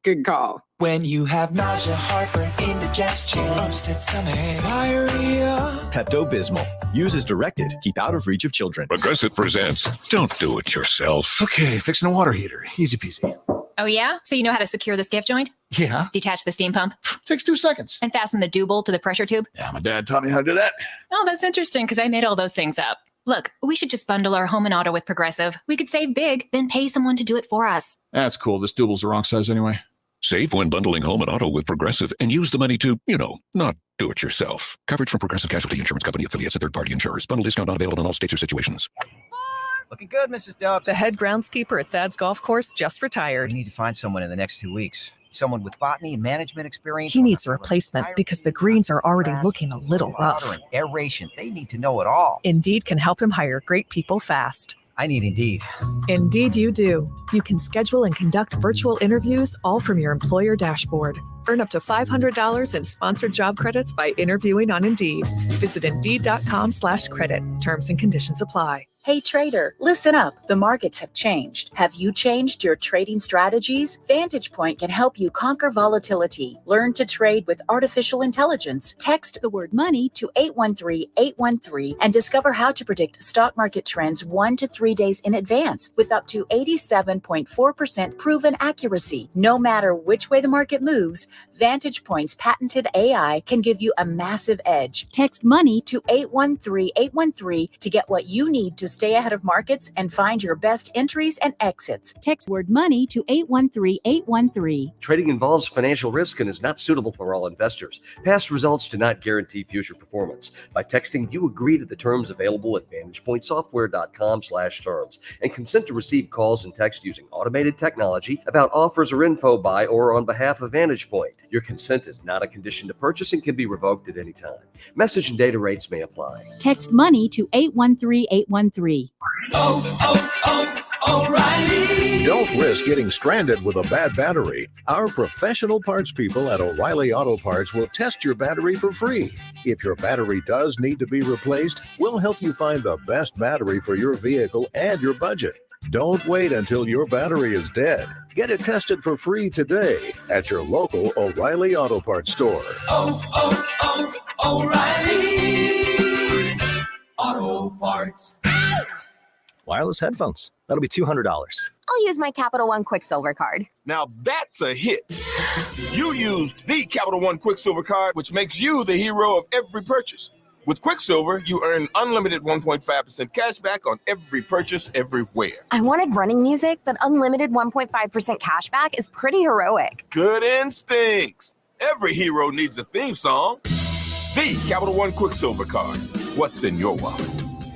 Good call. When you have nausea, heartburn, indigestion, upset stomach, diarrhea. Pepto-Bismol. Use as directed. Keep out of reach of children. Progressive presents Don't Do It Yourself. Okay, fixing a water heater. Easy peasy. Oh, yeah? So you know how to secure the skiff joint? Yeah. Detach the steam pump? Takes 2 seconds. And fasten the dew bolt to the pressure tube? Yeah, my dad taught me how to do that. Oh, that's interesting, because I made all those things up. Look, we should just bundle our home and auto with Progressive. We could save big, then pay someone to do it for us. That's cool. This double's the wrong size anyway. Save when bundling home and auto with Progressive and use the money to, not do it yourself. Coverage from Progressive Casualty Insurance Company affiliates and third-party insurers. Bundle discount not available in all states or situations. Looking good, Mrs. Dubs. The head groundskeeper at Thad's golf course just retired. We need to find someone in the next 2 weeks. Someone with botany and management experience. He needs a replacement because the greens are already looking a little rough. Aeration. They need to know it all. Indeed can help him hire great people fast. I need Indeed. Indeed you do. You can schedule and conduct virtual interviews all from your employer dashboard. Earn up to $500 in sponsored job credits by interviewing on Indeed. Visit Indeed.com/credit. Terms and conditions apply. Hey trader, listen up. The markets have changed. Have you changed your trading strategies? Vantage Point can help you conquer volatility. Learn to trade with artificial intelligence. Text the word money to 813-813 and discover how to predict stock market trends 1 to 3 days in advance with up to 87.4% proven accuracy. No matter which way the market moves, Vantage Point's patented AI can give you a massive edge. Text money to 813-813 to get what you need to stay ahead of markets and find your best entries and exits. Text word money to 813-813. Trading involves financial risk and is not suitable for all investors. Past results do not guarantee future performance. By texting, you agree to the terms available at VantagePointSoftware.com/terms and consent to receive calls and text using automated technology about offers or info by or on behalf of Vantage Point. Your consent is not a condition to purchase and can be revoked at any time. Message and data rates may apply. Text money to 813-813. O'Reilly. Don't risk getting stranded with a bad battery. Our professional parts people at O'Reilly Auto Parts will test your battery for free. If your battery does need to be replaced, we'll help you find the best battery for your vehicle and your budget. Don't wait until your battery is dead. Get it tested for free today at your local O'Reilly Auto Parts store. O'Reilly Auto Parts. Wireless headphones. That'll be $200. I'll use my Capital One Quicksilver card. Now that's a hit. You used the Capital One Quicksilver card, which makes you the hero of every purchase. With Quicksilver, you earn unlimited 1.5% cash back on every purchase everywhere. I wanted running music, but unlimited 1.5% cash back is pretty heroic. Good instincts. Every hero needs a theme song. The Capital One Quicksilver card. What's in your wallet?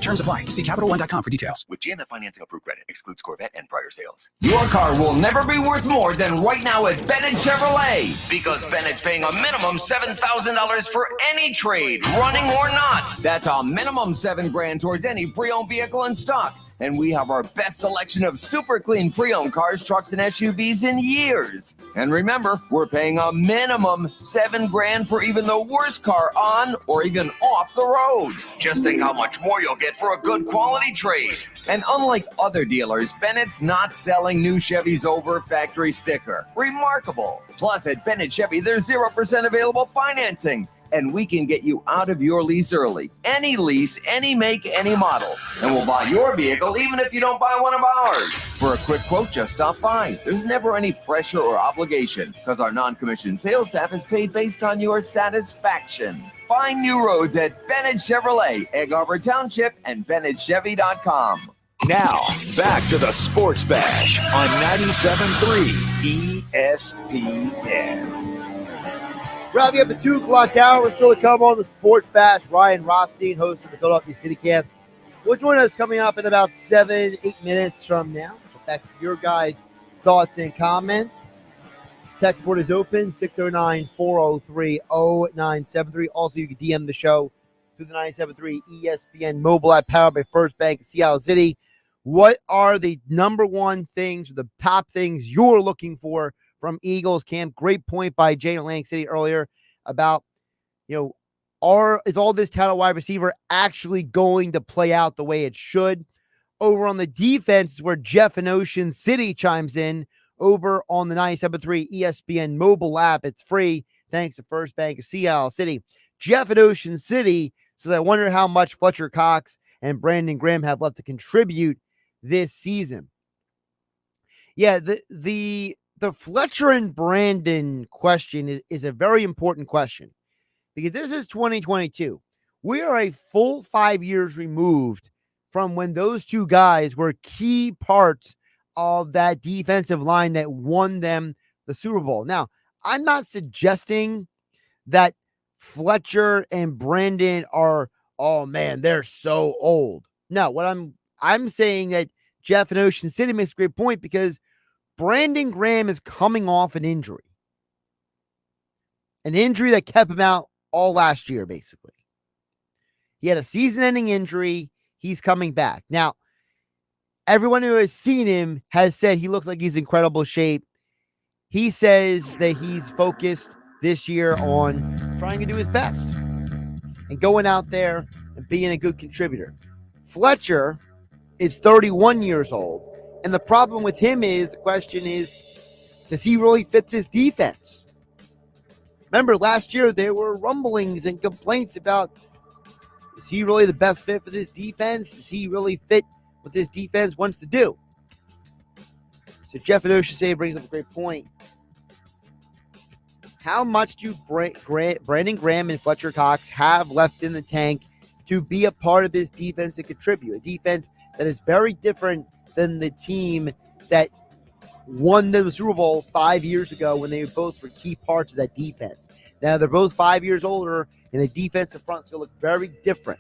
Terms apply. See CapitalOne.com for details. With GMF financing approved credit. Excludes Corvette and prior sales. Your car will never be worth more than right now at Bennett Chevrolet. Because Bennett's paying a minimum $7,000 for any trade, running or not. That's a minimum $7,000 towards any pre-owned vehicle in stock. And we have our best selection of super clean pre-owned cars, trucks, and SUVs in years. And remember, we're paying a minimum $7,000 for even the worst car on or even off the road. Just think how much more you'll get for a good quality trade. And unlike other dealers, Bennett's not selling new Chevys over factory sticker. Remarkable. Plus, at Bennett Chevy, there's 0% available financing. And we can get you out of your lease early. Any lease, any make, any model. And we'll buy your vehicle even if you don't buy one of ours. For a quick quote, just stop by. There's never any pressure or obligation because our non-commissioned sales staff is paid based on your satisfaction. Find new roads at Bennett Chevrolet, Egg Harbor Township, and BennettChevy.com. Now, back to the Sports Bash on 97.3 ESPN. Wrapping up the 2 o'clock hour, we're still to come on the Sports Bash. Ryan Rothstein, host of the Philadelphia CityCast, will join us coming up in about 7-8 minutes from now. Back to your guys' thoughts and comments. Text board is open, 609-403-0973. Also, you can DM the show through the 97.3 ESPN mobile app powered by First Bank of Seattle City. What are the number one things, or the top things you're looking for from Eagles camp? Great point by Jay in Atlantic City earlier about, is all this talent wide receiver actually going to play out the way it should? Over on the defense is where Jeff in Ocean City chimes in over on the 97.3 ESPN mobile app. It's free thanks to First Bank of Seattle City. Jeff in Ocean City says, I wonder how much Fletcher Cox and Brandon Graham have left to contribute this season. Yeah, the Fletcher and Brandon question is a very important question because this is 2022. We are a full 5 years removed from when those two guys were key parts of that defensive line that won them the Super Bowl. Now, I'm not suggesting that Fletcher and Brandon are, oh man, they're so old. No, what I'm I'm saying that Jeff in Ocean City makes a great point because Brandon Graham is coming off an injury. An injury that kept him out all last year, basically. He had a season-ending injury. He's coming back. Now, everyone who has seen him has said he looks like he's in incredible shape. He says that he's focused this year on trying to do his best and going out there and being a good contributor. Fletcher is 31 years old. And the problem with him is, the question is, does he really fit this defense? Remember, last year there were rumblings and complaints about, is he really the best fit for this defense? Does he really fit what this defense wants to do? So Jeff and Oshie brings up a great point. How much do Brandon Graham and Fletcher Cox have left in the tank to be a part of this defense and contribute? A defense that is very different than the team that won the Super Bowl 5 years ago when they both were key parts of that defense. Now they're both 5 years older, and the defensive front's going to look very different.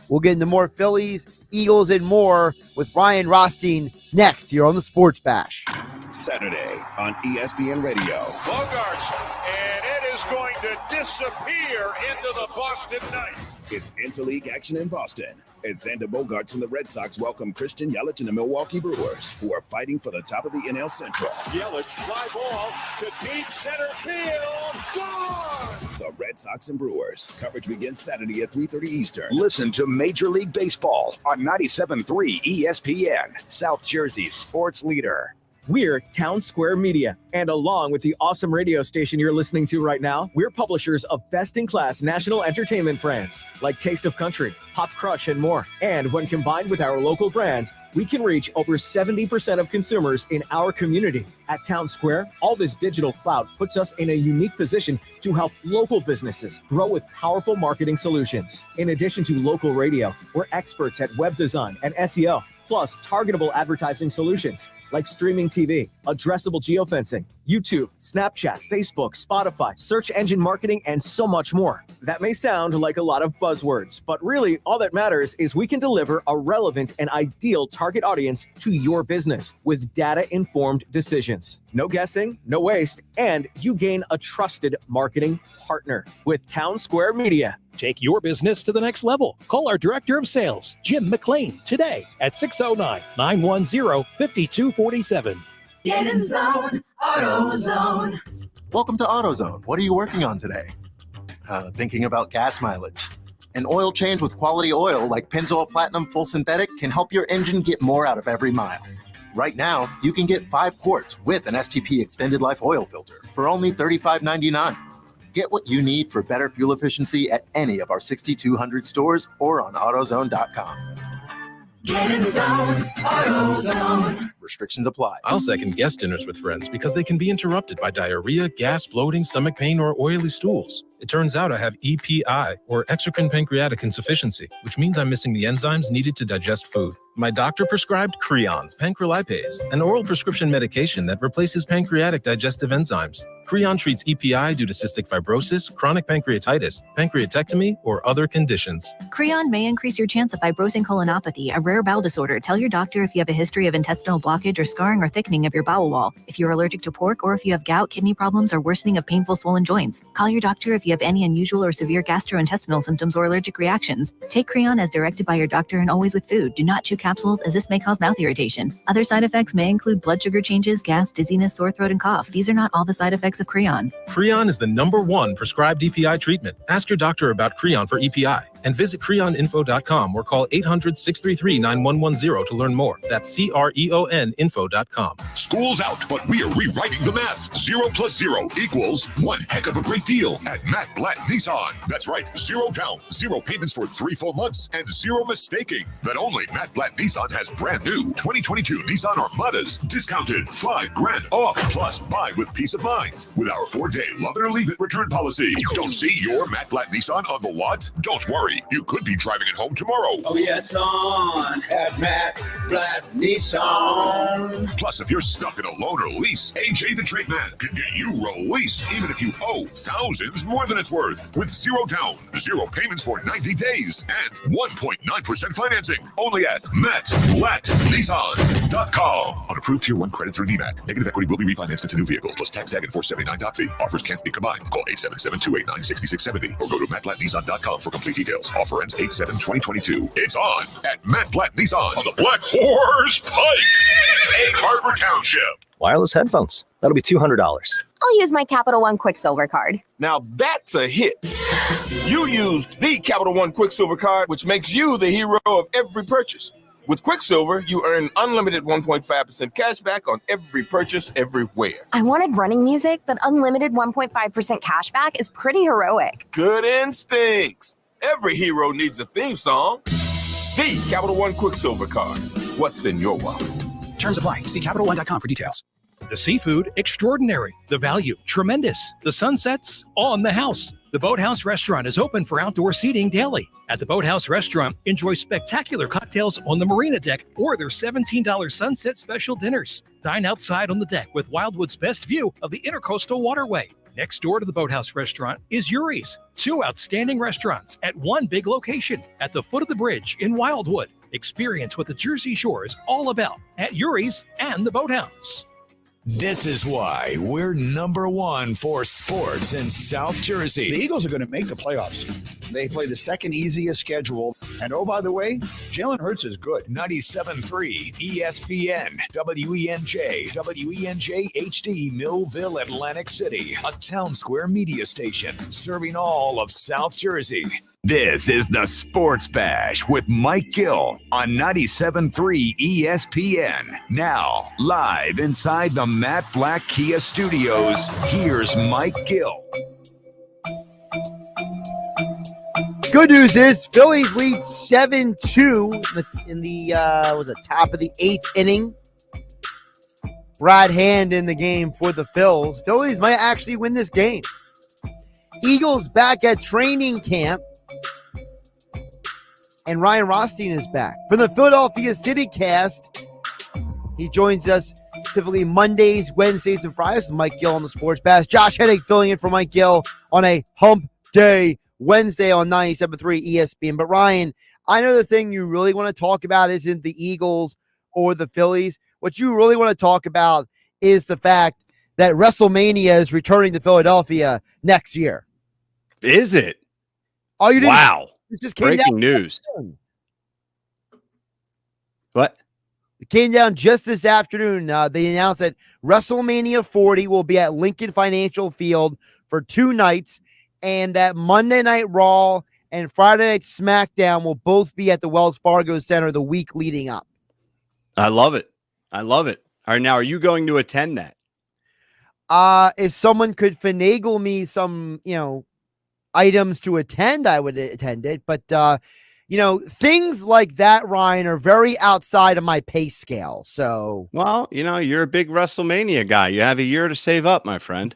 We'll get into more Phillies, Eagles, and more with Ryan Rothstein next here on the Sports Bash. Saturday on ESPN Radio. Bogarts, and it is going to disappear into the Boston night. It's interleague action in Boston as Xander Bogaerts and the Red Sox welcome Christian Yelich and the Milwaukee Brewers, who are fighting for the top of the NL Central. Yelich, fly ball to deep center field. Gone! The Red Sox and Brewers. Coverage begins Saturday at 3:30 Eastern. Listen to Major League Baseball on 97.3 ESPN, South Jersey's sports leader. We're Town Square Media, and along with the awesome radio station you're listening to right now, we're publishers of best-in-class national entertainment brands like Taste of Country, Pop Crush, and more. And when combined with our local brands, we can reach over 70% of consumers in our community. At Town Square, all this digital clout puts us in a unique position to help local businesses grow with powerful marketing solutions. In addition to local radio, we're experts at web design and SEO, plus targetable advertising solutions like streaming TV, addressable geofencing, YouTube, Snapchat, Facebook, Spotify, search engine marketing, and so much more. That may sound like a lot of buzzwords, but really all that matters is we can deliver a relevant and ideal target audience to your business with data-informed decisions. No guessing, no waste, and you gain a trusted marketing partner with Town Square Media. Take your business to the next level. Call our Director of Sales, Jim McLean, today at 609-910-5247. Get in zone, AutoZone. Welcome to AutoZone. What are you working on today? Thinking about gas mileage. An oil change with quality oil like Pennzoil Platinum Full Synthetic can help your engine get more out of every mile. Right now, you can get 5 quarts with an STP Extended Life Oil Filter for only $35.99. Get what you need for better fuel efficiency at any of our 6,200 stores or on AutoZone.com. Get in zone, AutoZone. Restrictions apply. I'll second guest dinners with friends because they can be interrupted by diarrhea, gas, bloating, stomach pain, or oily stools. It turns out I have EPI, or exocrine pancreatic insufficiency, which means I'm missing the enzymes needed to digest food. My doctor prescribed Creon, pancrelipase, an oral prescription medication that replaces pancreatic digestive enzymes. Creon treats EPI due to cystic fibrosis, chronic pancreatitis, pancreatectomy, or other conditions. Creon may increase your chance of fibrosing colonopathy, a rare bowel disorder. Tell your doctor if you have a history of intestinal blockage or scarring or thickening of your bowel wall, if you're allergic to pork, or if you have gout, kidney problems, or worsening of painful swollen joints. Call your doctor if you have any unusual or severe gastrointestinal symptoms or allergic reactions. Take Creon as directed by your doctor and always with food. Do not chew capsules, as this may cause mouth irritation. Other side effects may include blood sugar changes, gas, dizziness, sore throat, and cough. These are not all the side effects of Creon. Creon is the #1 prescribed EPI treatment. Ask your doctor about Creon for EPI and visit creoninfo.com or call 800-633-9110 to learn more. That's CREONinfo.com. School's out, but we are rewriting the math. 0 + 0 = 1 heck of a great deal at Matt Blatt Nissan. That's right, 0 down, 0 payments for 3 full months, and 0 mistaking. That only Matt Blatt Nissan has brand new 2022 Nissan Armadas discounted $5,000 off, plus buy with peace of mind with our 4-day love it or leave it return policy. Don't see your Matt Blatt Nissan on the lot? Don't worry. hurry. You could be driving it home tomorrow. Oh, yeah, it's on at Matt Blatt Nissan. Plus, if you're stuck in a loan or lease, AJ the Trade Man can get you released even if you owe thousands more than it's worth. With 0 down, 0 payments for 90 days, and 1.9% financing. Only at MattBlattNissan.com. On approved Tier 1 credit through DMAC. Negative equity will be refinanced into new vehicle plus tax tag and $479 doc fee. Offers can't be combined. Call 877-289-6670 or go to MattBlattNissan.com for complete details. Offer ends 8/7/2022. It's on at Matt Blatt Nissan on the Black Horse Pike, Egg Harbor Township. Wireless headphones. That'll be $200. I'll use my Capital One Quicksilver card. Now that's a hit. You used the Capital One Quicksilver card, which makes you the hero of every purchase. With Quicksilver, you earn unlimited 1.5% cash back on every purchase everywhere. I wanted running music, but unlimited 1.5% cash back is pretty heroic. Good instincts. Every hero needs a theme song. The Capital One Quicksilver card. What's in your wallet? Terms apply. See CapitalOne.com for details. The seafood, extraordinary. The value, tremendous. The sunsets, on the house. The Boathouse Restaurant is open for outdoor seating daily. At the Boathouse Restaurant, enjoy spectacular cocktails on the marina deck or their $17 sunset special dinners. Dine outside on the deck with Wildwood's best view of the Intercoastal Waterway. Next door to the Boathouse Restaurant is Yuri's, 2 outstanding restaurants at one big location at the foot of the bridge in Wildwood. Experience what the Jersey Shore is all about at Yuri's and the Boathouse. This is why we're #1 for sports in South Jersey. The Eagles are going to make the playoffs. They play the second easiest schedule. And oh, by the way, Jalen Hurts is good. 97.3 ESPN, WENJ, WENJ HD, Millville, Atlantic City, a town square media station serving all of South Jersey. This is the Sports Bash with Mike Gill on 97.3 ESPN. Now, live inside the Matt Blatt Kia Studios, here's Mike Gill. Good news is Phillies lead 7-2 in the top of the 8th inning. Brad Hand in the game for the Phils. Phillies might actually win this game. Eagles back at training camp. And Ryan Rothstein is back. From the Philadelphia CityCast, he joins us typically Mondays, Wednesdays, and Fridays with Mike Gill on the Sports Bash. Josh Hennig filling in for Mike Gill on a hump day Wednesday on 97.3 ESPN. But Ryan, I know the thing you really want to talk about isn't the Eagles or the Phillies. What you really want to talk about is the fact that WrestleMania is returning to Philadelphia next year. Is it? Oh, you didn't? Wow. It just came Breaking down news. What? It came down just this afternoon. They announced that WrestleMania 40 will be at Lincoln Financial Field for 2 nights, and that Monday Night Raw and Friday Night SmackDown will both be at the Wells Fargo Center the week leading up. I love it. I love it. All right, now, are you going to attend that? If someone could finagle me some, items to attend, I would attend it. But, things like that, Ryan, are very outside of my pay scale. So, well, you're a big WrestleMania guy. You have a year to save up, my friend.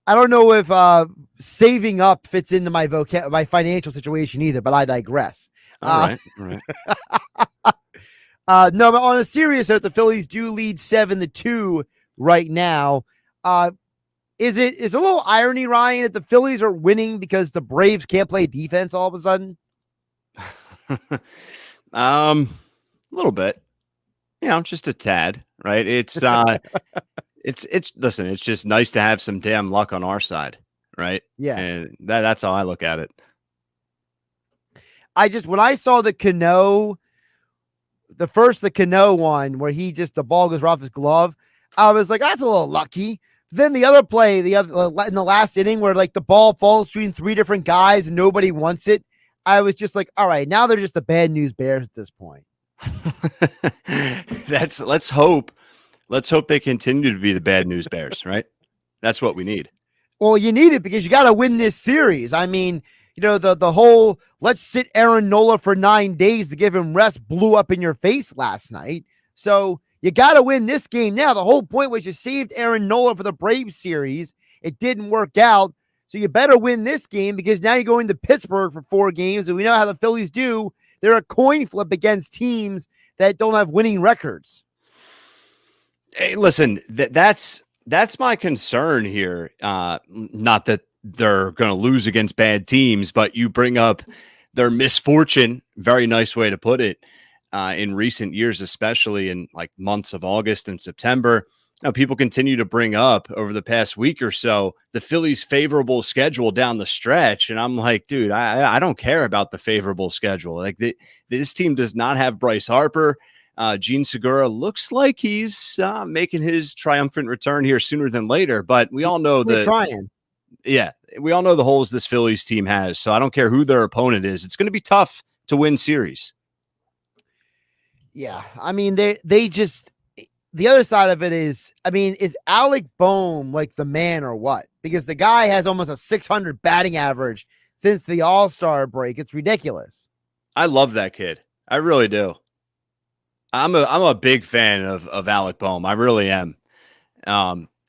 I don't know if saving up fits into my financial situation either, but I digress. All right. No, but on a serious note, the Phillies do lead 7-2 right now. Is it a little irony, Ryan, that the Phillies are winning because the Braves can't play defense all of a sudden? A little bit, just a tad, right? It's listen, it's just nice to have some damn luck on our side, right? Yeah. And that's how I look at it. When I saw the Cano one where the ball goes off his glove, I was like, that's a little lucky. Then the other play, in the last inning where the ball falls between 3 different guys and nobody wants it, I was just like, all right, now they're just the bad news Bears at this point. Let's hope they continue to be the bad news Bears, right? That's what we need. Well, you need it because you got to win this series. I mean, the whole let's sit Aaron Nola for 9 days to give him rest blew up in your face last night. So you got to win this game now. The whole point was you saved Aaron Nola for the Braves series. It didn't work out. So you better win this game because now you're going to Pittsburgh for 4 games, and we know how the Phillies do. They're a coin flip against teams that don't have winning records. Hey, listen, that's my concern here. Not that they're going to lose against bad teams, but you bring up their misfortune. Very nice way to put it. In recent years, especially in like months of August and September. Now, people continue to bring up over the past week or so the Phillies' favorable schedule down the stretch. And I'm like, dude, I don't care about the favorable schedule. Like this team does not have Bryce Harper. Gene Segura looks like he's making his triumphant return here sooner than later. But we all know we all know the holes this Phillies team has. So I don't care who their opponent is. It's going to be tough to win series. Yeah, I mean, they just. The other side of it is, I mean, is Alec Boehm like the man or what? Because the guy has almost a 600 batting average since the All-Star break. It's ridiculous. I love that kid. I really do. I'm a big fan of Alec Boehm. I really am.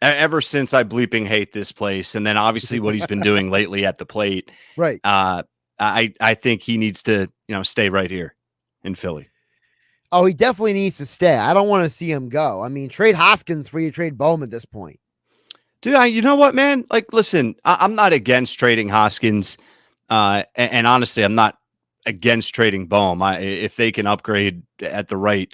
Ever since I bleeping hate this place, and then obviously what he's been doing lately at the plate. Right. I think he needs to, stay right here in Philly. Oh, he definitely needs to stay. I don't want to see him go. I mean, trade Hoskins for you trade Boehm at this point. Dude, you know what, man? Like, listen, I'm not against trading Hoskins. And honestly, I'm not against trading Boehm. If they can upgrade at the right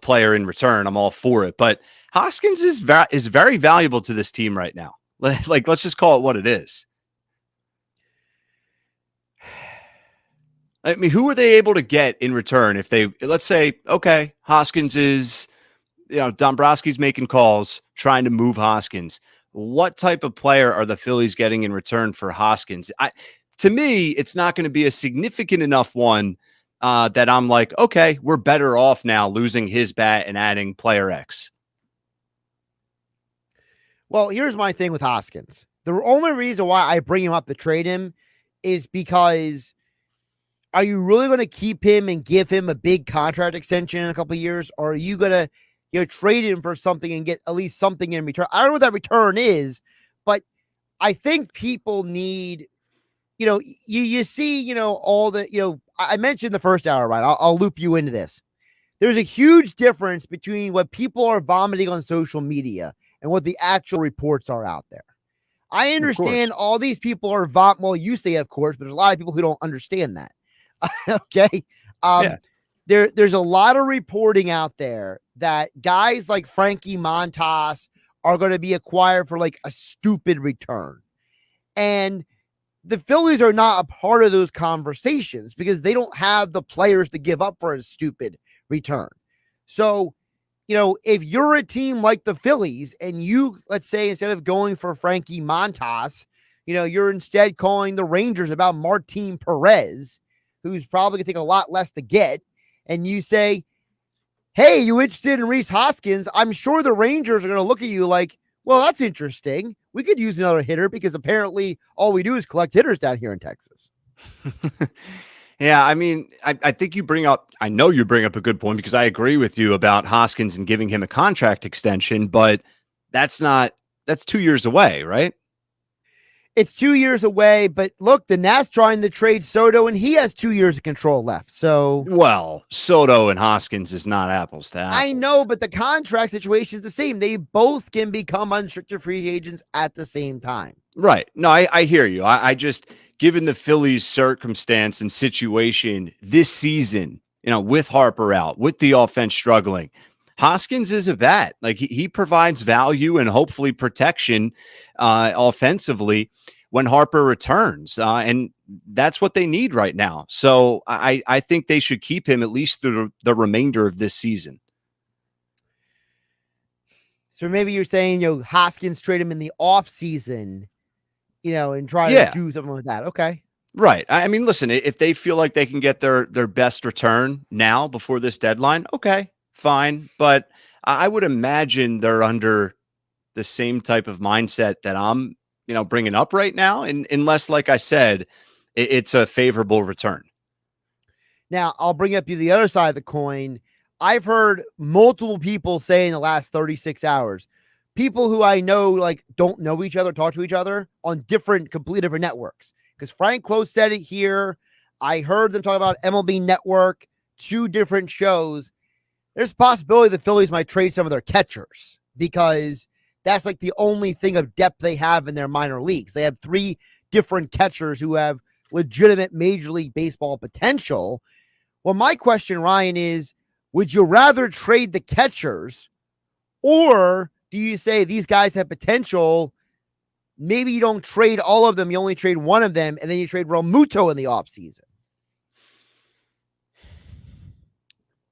player in return, I'm all for it. But Hoskins is very valuable to this team right now. Like, let's just call it what it is. I mean, who are they able to get in return if they, let's say, okay, Hoskins is, Dombrowski's making calls, trying to move Hoskins. What type of player are the Phillies getting in return for Hoskins? To me, it's not going to be a significant enough one that I'm like, okay, we're better off now losing his bat and adding player X. Well, here's my thing with Hoskins. The only reason why I bring him up to trade him is because are you really going to keep him and give him a big contract extension in a couple of years? Or are you going to trade him for something and get at least something in return? I don't know what that return is, but I think people need, you see, all the, I mentioned the first hour, right? I'll loop you into this. There's a huge difference between what people are vomiting on social media and what the actual reports are out there. I understand all these people are well, you say, of course, but there's a lot of people who don't understand that. Okay. There's a lot of reporting out there that guys like Frankie Montas are going to be acquired for like a stupid return. And the Phillies are not a part of those conversations because they don't have the players to give up for a stupid return. So, if you're a team like the Phillies and you, let's say, instead of going for Frankie Montas, you're instead calling the Rangers about Martin Perez, who's probably going to take a lot less to get, and you say, hey, you interested in Rhys Hoskins? I'm sure the Rangers are going to look at you like, well, that's interesting. We could use another hitter because apparently all we do is collect hitters down here in Texas. Yeah, I mean, I think I know you bring up a good point because I agree with you about Hoskins and giving him a contract extension, but that's 2 years away, right? It's 2 years away, but look, the Nats trying to trade Soto, and he has 2 years of control left. So, well, Soto and Hoskins is not apples to apples. I know, but the contract situation is the same. They both can become unrestricted free agents at the same time. Right. No, I hear you. I just, given the Phillies' circumstance and situation this season, with Harper out, with the offense struggling, Hoskins is a bat. Like he provides value and hopefully protection offensively when Harper returns. And that's what they need right now. So I think they should keep him at least through the remainder of this season. So maybe you're saying, Hoskins trade him in the off season, and try to do something like that. Okay. Right. I mean, listen, if they feel like they can get their best return now before this deadline, okay, fine. But I would imagine they're under the same type of mindset that I'm, bringing up right now. And unless, like I said, it's a favorable return. Now, I'll bring up the other side of the coin. I've heard multiple people say in the last 36 hours, people who I know like don't know each other, talk to each other on completely different networks. Because Frank Close said it here. I heard them talk about MLB Network, 2 different shows. There's a possibility the Phillies might trade some of their catchers because that's like the only thing of depth they have in their minor leagues. They have 3 different catchers who have legitimate Major League Baseball potential. Well, my question, Ryan, is would you rather trade the catchers, or do you say these guys have potential? Maybe you don't trade all of them. You only trade one of them, and then you trade Realmuto in the offseason.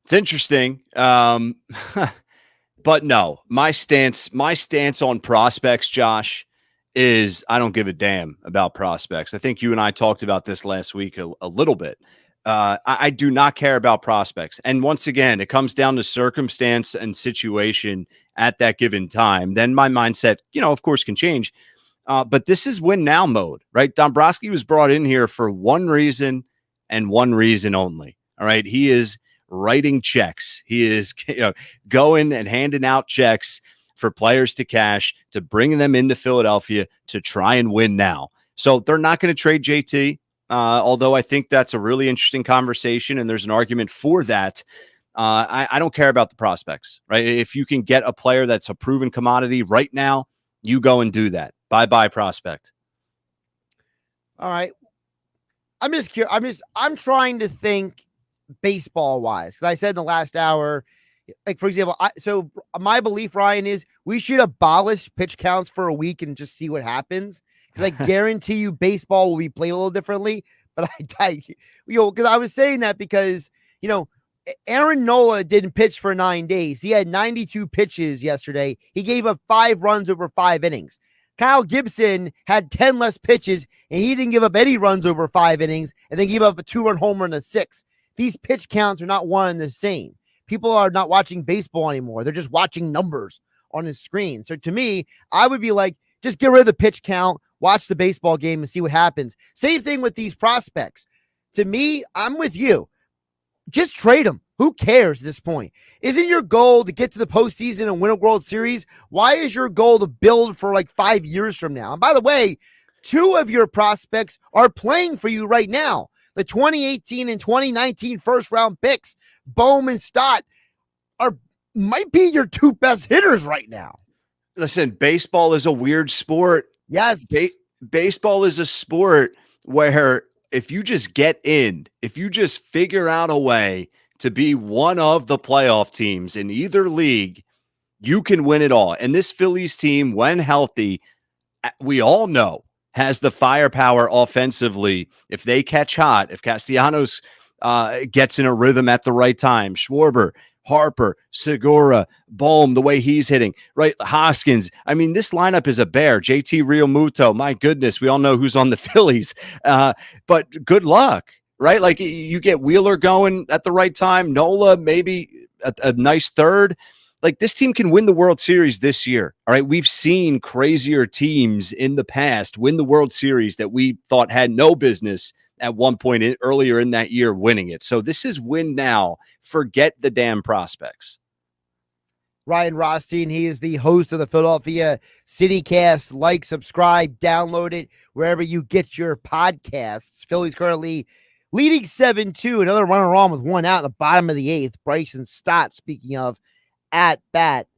It's interesting. But no, my stance on prospects, Josh, is I don't give a damn about prospects. I think you and I talked about this last week a little bit. I do not care about prospects. And once again, it comes down to circumstance and situation at that given time. Then my mindset, of course, can change. But this is win now mode, right? Dombrowski was brought in here for one reason and one reason only. All right. He is writing checks. He is going and handing out checks for players to cash, to bring them into Philadelphia to try and win now. So they're not going to trade JT, although I think that's a really interesting conversation, and there's an argument for that. I don't care about the prospects, right? If you can get a player that's a proven commodity right now, you go and do that. Bye-bye prospect. All right. I'm just curious. I'm trying to think baseball-wise, because I said in the last hour, like, for example, so my belief, Ryan, is we should abolish pitch counts for a week and just see what happens, because I guarantee you baseball will be played a little differently. But because I was saying that because, Aaron Nola didn't pitch for 9 days. He had 92 pitches yesterday. He gave up 5 runs over 5 innings. Kyle Gibson had 10 less pitches, and he didn't give up any runs over 5 innings, and then gave up a 2-run homer in a 6. These pitch counts are not one and the same. People are not watching baseball anymore. They're just watching numbers on his screen. So to me, I would be like, just get rid of the pitch count, watch the baseball game and see what happens. Same thing with these prospects. To me, I'm with you. Just trade them. Who cares at this point? Isn't your goal to get to the postseason and win a World Series? Why is your goal to build for like 5 years from now? And by the way, 2 of your prospects are playing for you right now. The 2018 and 2019 first-round picks, Bohm and Stott, might be your 2 best hitters right now. Listen, baseball is a weird sport. Yes. Baseball is a sport where if you just get in, if you just figure out a way to be one of the playoff teams in either league, you can win it all. And this Phillies team, when healthy, we all know, has the firepower offensively. If they catch hot, if Castellanos gets in a rhythm at the right time, Schwarber, Harper, Segura, Bohm, the way he's hitting, right? Hoskins. I mean, this lineup is a bear. JT Realmuto, my goodness, we all know who's on the Phillies. But good luck, right? Like, you get Wheeler going at the right time, Nola, maybe a nice third. Like, this team can win the World Series this year. All right. We've seen crazier teams in the past win the World Series that we thought had no business at one point earlier in that year winning it. So this is win now. Forget the damn prospects. Ryan Rothstein, he is the host of the Philadelphia CityCast. Like, subscribe, download it wherever you get your podcasts. Phillies currently leading 7-2. Another runner on with 1 out in the bottom of the 8th. Bryson Stott, speaking of, at bat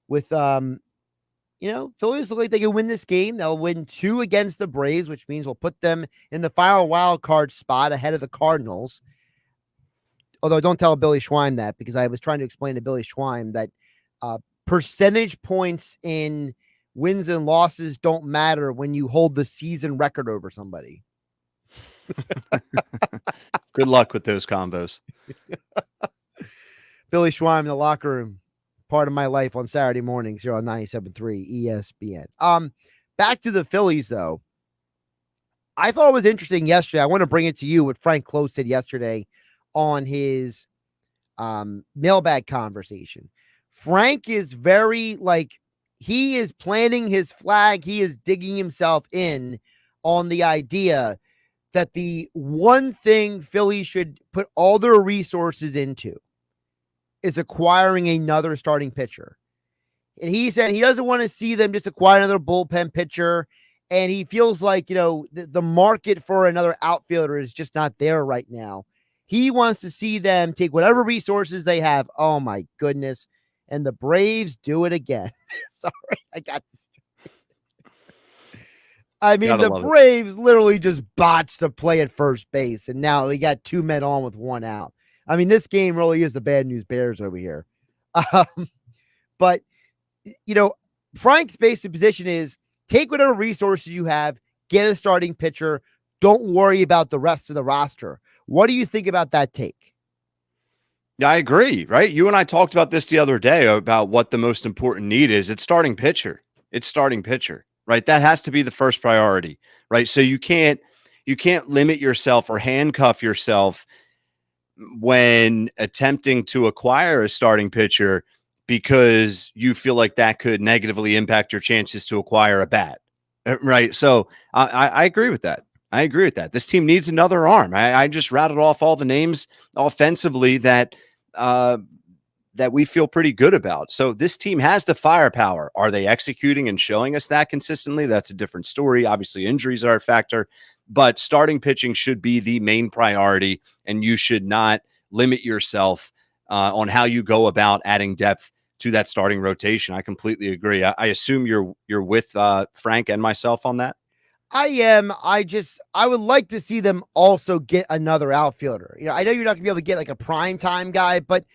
with, Phillies look like they can win this game. They'll win 2 against the Braves, which means we'll put them in the final wild card spot ahead of the Cardinals. Although don't tell Billy Schwein that, because I was trying to explain to Billy Schwein that percentage points in wins and losses don't matter when you hold the season record over somebody. Good luck with those combos. Billy Schwein in the locker room. Part of my life on Saturday mornings here on 97.3 ESPN. Back to the Phillies, though. I thought it was interesting yesterday. I want to bring it to you what Frank Close said yesterday on his mailbag conversation. Frank is very, he is planting his flag. He is digging himself in on the idea that the one thing Phillies should put all their resources into is acquiring another starting pitcher. And he said he doesn't want to see them just acquire another bullpen pitcher. And he feels like, the market for another outfielder is just not there right now. He wants to see them take whatever resources they have. Oh, my goodness. And the Braves do it again. Sorry, I got this. I mean, the Braves literally just botched a play at first base, and now we got 2 men on with 1 out. I mean, this game really is the bad news bears over here. But, Frank's basic position is take whatever resources you have, get a starting pitcher. Don't worry about the rest of the roster. What do you think about that take? Yeah, I agree, right? You and I talked about this the other day about what the most important need is. It's starting pitcher. It's starting pitcher, right? That has to be the first priority, right? So you can't limit yourself or handcuff yourself when attempting to acquire a starting pitcher because you feel like that could negatively impact your chances to acquire a bat, right? So I agree with that. I agree with that. This team needs another arm. I just rattled off all the names offensively that we feel pretty good about. So this team has the firepower. Are they executing and showing us that consistently? That's a different story. Obviously, injuries are a factor, but starting pitching should be the main priority, and you should not limit yourself on how you go about adding depth to that starting rotation. I completely agree. I assume you're with Frank and myself on that. I am. I would like to see them also get another outfielder. I know you're not gonna be able to get like a prime time guy, but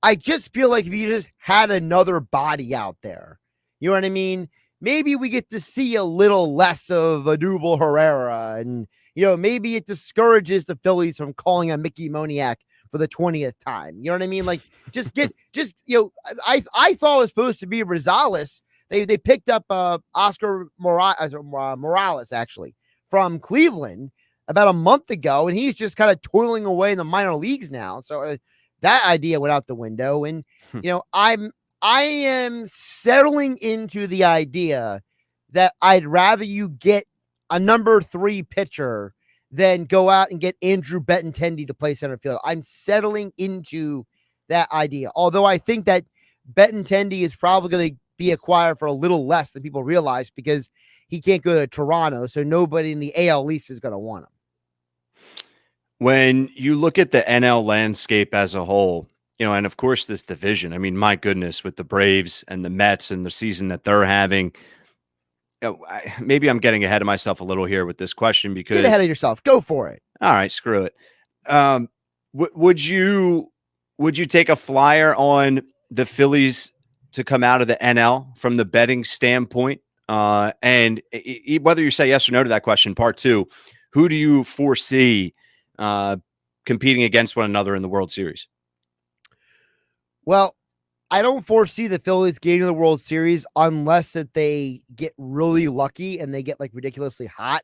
I just feel like if you just had another body out there, you know what I mean? Maybe we get to see a little less of Adubel Herrera, and maybe it discourages the Phillies from calling on Mickey Moniak for the 20th time. You know what I mean? Like I thought it was supposed to be Rosales. They picked up Oscar Morales actually from Cleveland about a month ago, and he's just kind of toiling away in the minor leagues now. So that idea went out the window, and I am settling into the idea that I'd rather you get a number 3 pitcher than go out and get Andrew Benintendi to play center field. I'm settling into that idea, although I think that Benintendi is probably going to be acquired for a little less than people realize because he can't go to Toronto, so nobody in the AL East is going to want him. When you look at the NL landscape as a whole, and of course this division, I mean, my goodness, with the Braves and the Mets and the season that they're having, maybe I'm getting ahead of myself a little here with this question because get ahead of yourself. Go for it. All right, screw it. Would you take a flyer on the Phillies to come out of the NL from the betting standpoint? And whether you say yes or no to that question, part 2, who do you foresee competing against one another in the World Series? Well, I don't foresee the Phillies getting to the World Series unless that they get really lucky and they get like ridiculously hot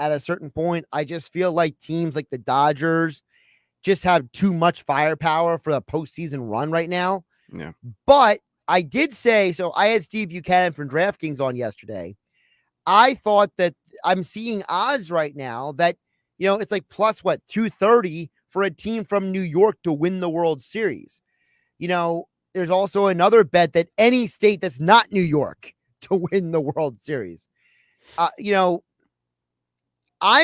at a certain point. I just feel like teams like the Dodgers just have too much firepower for a postseason run right now. Yeah. But I did say, so I had Steve Buchanan from DraftKings on yesterday. I thought that I'm seeing odds right now that, it's like plus 230 for a team from New York to win the World Series. There's also another bet that any state that's not New York to win the World Series. I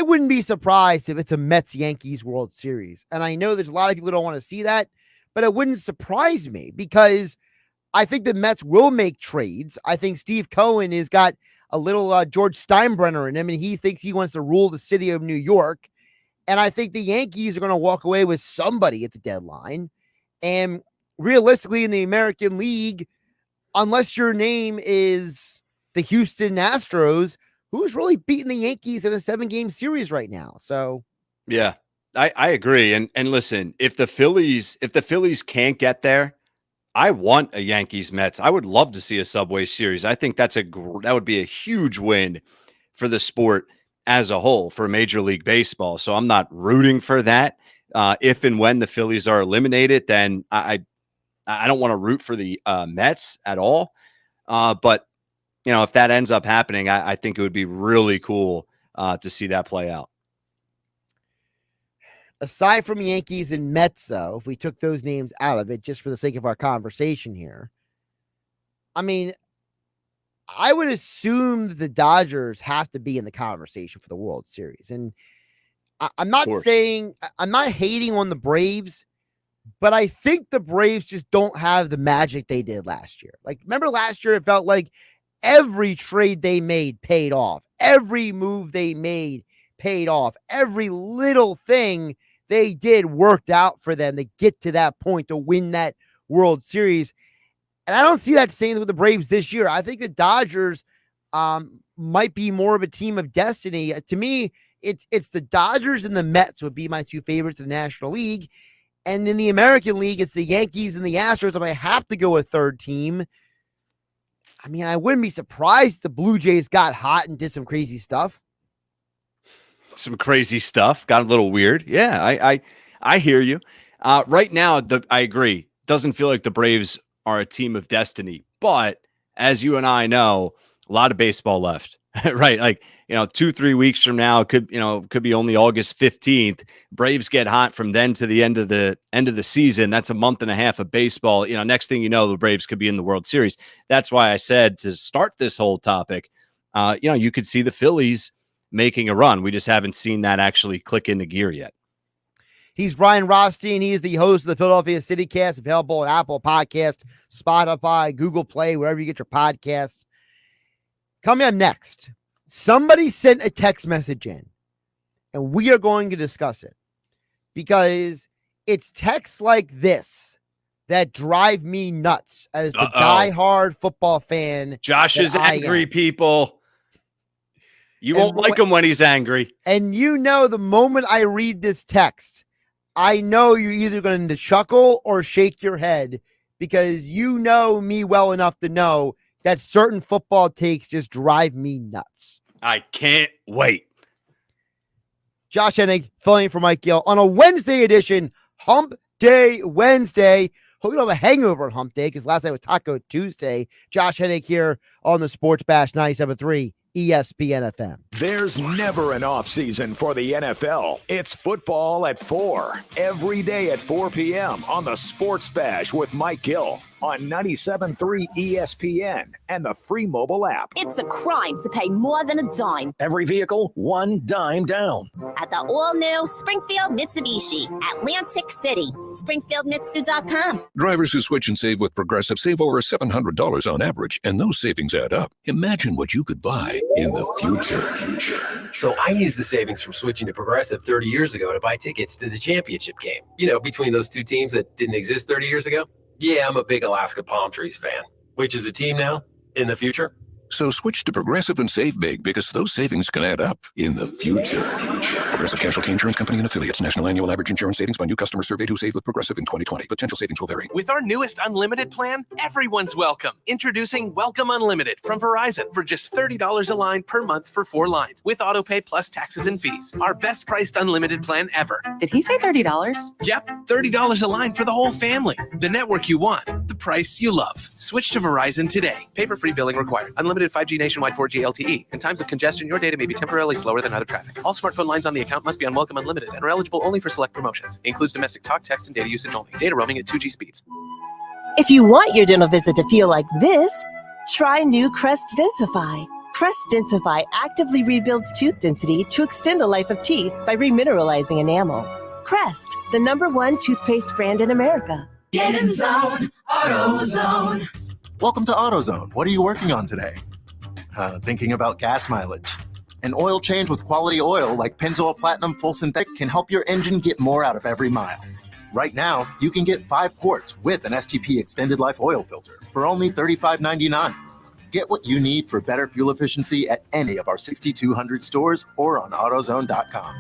wouldn't be surprised if it's a Mets-Yankees World Series. And I know there's a lot of people who don't want to see that, but it wouldn't surprise me because I think the Mets will make trades. I think Steve Cohen has got a little George Steinbrenner in him, and he thinks he wants to rule the city of New York. And I think the Yankees are going to walk away with somebody at the deadline. And realistically, in the American League, unless your name is the Houston Astros, who's really beating the Yankees in a 7-game series right now? So, yeah, I agree. And listen, if the Phillies can't get there, I want a Yankees Mets. I would love to see a Subway Series. I think that would be a huge win for the sport as a whole for Major League Baseball. So I'm not rooting for that. If and when the Phillies are eliminated, then I don't want to root for the Mets at all. But if that ends up happening, I think it would be really cool to see that play out. Aside from Yankees and Mets, though, if we took those names out of it, just for the sake of our conversation here, I mean, I would assume that the Dodgers have to be in the conversation for the World Series. And I'm not hating on the Braves, but I think the Braves just don't have the magic they did last year. Like, remember last year, it felt like every trade they made paid off. Every move they made paid off. Every little thing they did worked out for them to get to that point to win that World Series. And I don't see that same with the Braves this year. I think the Dodgers might be more of a team of destiny. To me, it's the Dodgers and the Mets would be my two favorites in the National League. And in the American League, it's the Yankees and the Astros. I might have to go a third team. I mean, I wouldn't be surprised if the Blue Jays got hot and did some crazy stuff. Some crazy stuff. Got a little weird. Yeah, I hear you. Right now, I agree. Doesn't feel like the Braves are a team of destiny. But as you and I know, a lot of baseball left. Right? Like, 2-3 weeks from now, it could be only August 15th. Braves get hot from then to the end of the season. That's a month and a half of baseball. Next thing you know, the Braves could be in the World Series. That's why I said to start this whole topic, you could see the Phillies making a run. We just haven't seen that actually click into gear yet. He's Brian Rothstein. He is the host of the Philadelphia CityCast, available on Apple Podcast, Spotify, Google Play, wherever you get your podcasts. Coming up next, somebody sent a text message in, and we are going to discuss it because it's texts like this that drive me nuts as the diehard football fan. Josh is angry, people. You won't like him when he's angry. And the moment I read this text, I know you're either going to chuckle or shake your head because you know me well enough to know that certain football takes just drive me nuts. I can't wait. Josh Hennig filling in for Mike Gill on a Wednesday edition, Hump Day Wednesday. Hope you don't have a hangover on Hump Day because last night was Taco Tuesday. Josh Hennig here on the Sports Bash 97.3 ESPN FM. There's never an off season for the NFL. It's football at 4 every day at 4 p.m. on the Sports Bash with Mike Gill on 97.3 ESPN and the free mobile app. It's a crime to pay more than a dime. Every vehicle, one dime down. At the all-new Springfield Mitsubishi, Atlantic City, SpringfieldMitsu.com. Drivers who switch and save with Progressive save over $700 on average, and those savings add up. Imagine what you could buy in the future. So I used the savings from switching to Progressive 30 years ago to buy tickets to the championship game. Between those two teams that didn't exist 30 years ago. Yeah, I'm a big Alaska Palm Trees fan. Which is a team now in the future? So switch to Progressive and save big because those savings can add up in the future. Progressive Casualty Insurance Company and Affiliates. National annual average insurance savings by new customers surveyed who saved with Progressive in 2020. Potential savings will vary. With our newest unlimited plan, everyone's welcome. Introducing Welcome Unlimited from Verizon for just $30 a line per month for 4 lines with autopay plus taxes and fees. Our best priced unlimited plan ever. Did he say $30? Yep, $30 a line for the whole family. The network you want, the price you love. Switch to Verizon today. Paper-free billing required. Unlimited 5G nationwide 4G LTE. In times of congestion, your data may be temporarily slower than other traffic. All smartphone lines on the account must be on Welcome Unlimited and are eligible only for select promotions. Includes domestic talk, text, and data usage only. Data roaming at 2G speeds. If you want your dental visit to feel like this, try new Crest Densify. Crest Densify actively rebuilds tooth density to extend the life of teeth by remineralizing enamel. Crest, the #1 toothpaste brand in America. Get in zone, AutoZone. Welcome to AutoZone. What are you working on today? Thinking about gas mileage. An oil change with quality oil like Pennzoil Platinum Full Synthetic can help your engine get more out of every mile. Right now, you can get 5 quarts with an STP Extended Life Oil Filter for only $35.99. Get what you need for better fuel efficiency at any of our 6,200 stores or on AutoZone.com.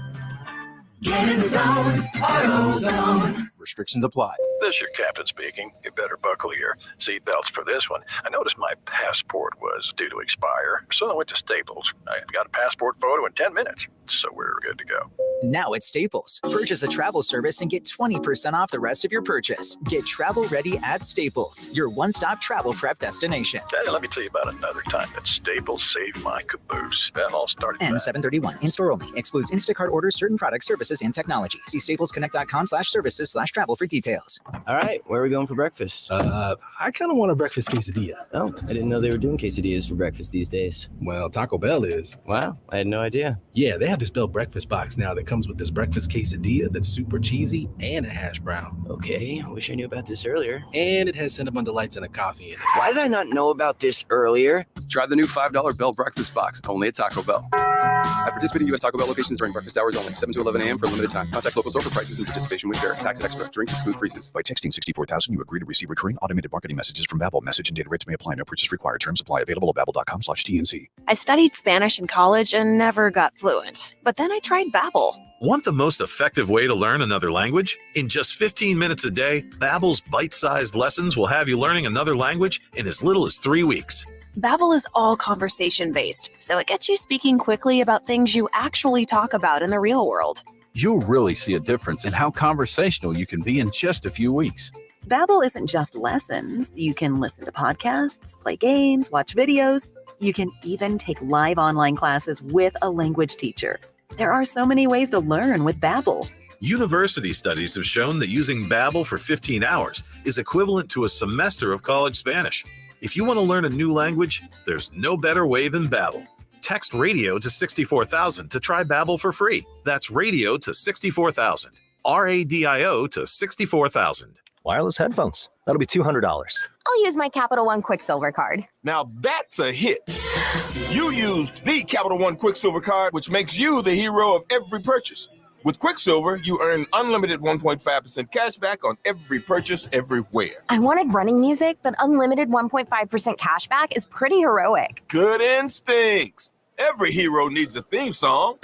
Get in zone, AutoZone. Restrictions apply. This is your captain speaking. You better buckle your seatbelts for this one. I noticed my passport was due to expire, so I went to Staples. I got a passport photo in 10 minutes, so we're good to go. Now at Staples, purchase a travel service and get 20% off the rest of your purchase. Get travel ready at Staples, your one-stop travel prep destination. Hey, let me tell you about another time that Staples saved my caboose. That all started back. N731, in-store only, excludes Instacart orders, certain products, services, and technology. See staplesconnect.com/services/caboose. travel for details. All right, where are we going for breakfast? I kind of want a breakfast quesadilla. Oh, I didn't know they were doing quesadillas for breakfast these days. Well, Taco Bell is. Wow, I had no idea. Yeah, they have this Bell breakfast box now that comes with this breakfast quesadilla that's super cheesy and a hash brown. Okay, I wish I knew about this earlier. And it has Cinnabon Delights and a coffee in it. Why did I not know about this earlier? Try the new $5 Bell breakfast box, only at Taco Bell. At participating U.S. Taco Bell locations during breakfast hours only, 7 to 11 a.m. for a limited time. Contact local store for prices and participation with Kerr. Tax extra. Drinks exclude freezes. By texting 64,000, you agree to receive recurring automated marketing messages from Babbel. Message and data rates may apply. No purchase required. Terms apply. Available at babbel.com/TNC. I studied Spanish in college and never got fluent. But then I tried Babbel. Want the most effective way to learn another language? In just 15 minutes a day, Babbel's bite-sized lessons will have you learning another language in as little as 3 weeks. Babbel is all conversation-based, so it gets you speaking quickly about things you actually talk about in the real world. You'll really see a difference in how conversational you can be in just a few weeks. Babbel isn't just lessons. You can listen to podcasts, play games, watch videos. You can even take live online classes with a language teacher. There are so many ways to learn with Babbel. University studies have shown that using Babbel for 15 hours is equivalent to a semester of college Spanish. If you want to learn a new language, there's no better way than Babbel. Text radio to 64,000 to try Babbel for free. That's radio to 64,000. RADIO to 64,000. Wireless headphones. That'll be $200. I'll use my Capital One Quicksilver card. Now that's a hit. You used the Capital One Quicksilver card, which makes you the hero of every purchase. With Quicksilver, you earn unlimited 1.5% cash back on every purchase everywhere. I wanted running music, but unlimited 1.5% cash back is pretty heroic. Good instincts. Every hero needs a theme song.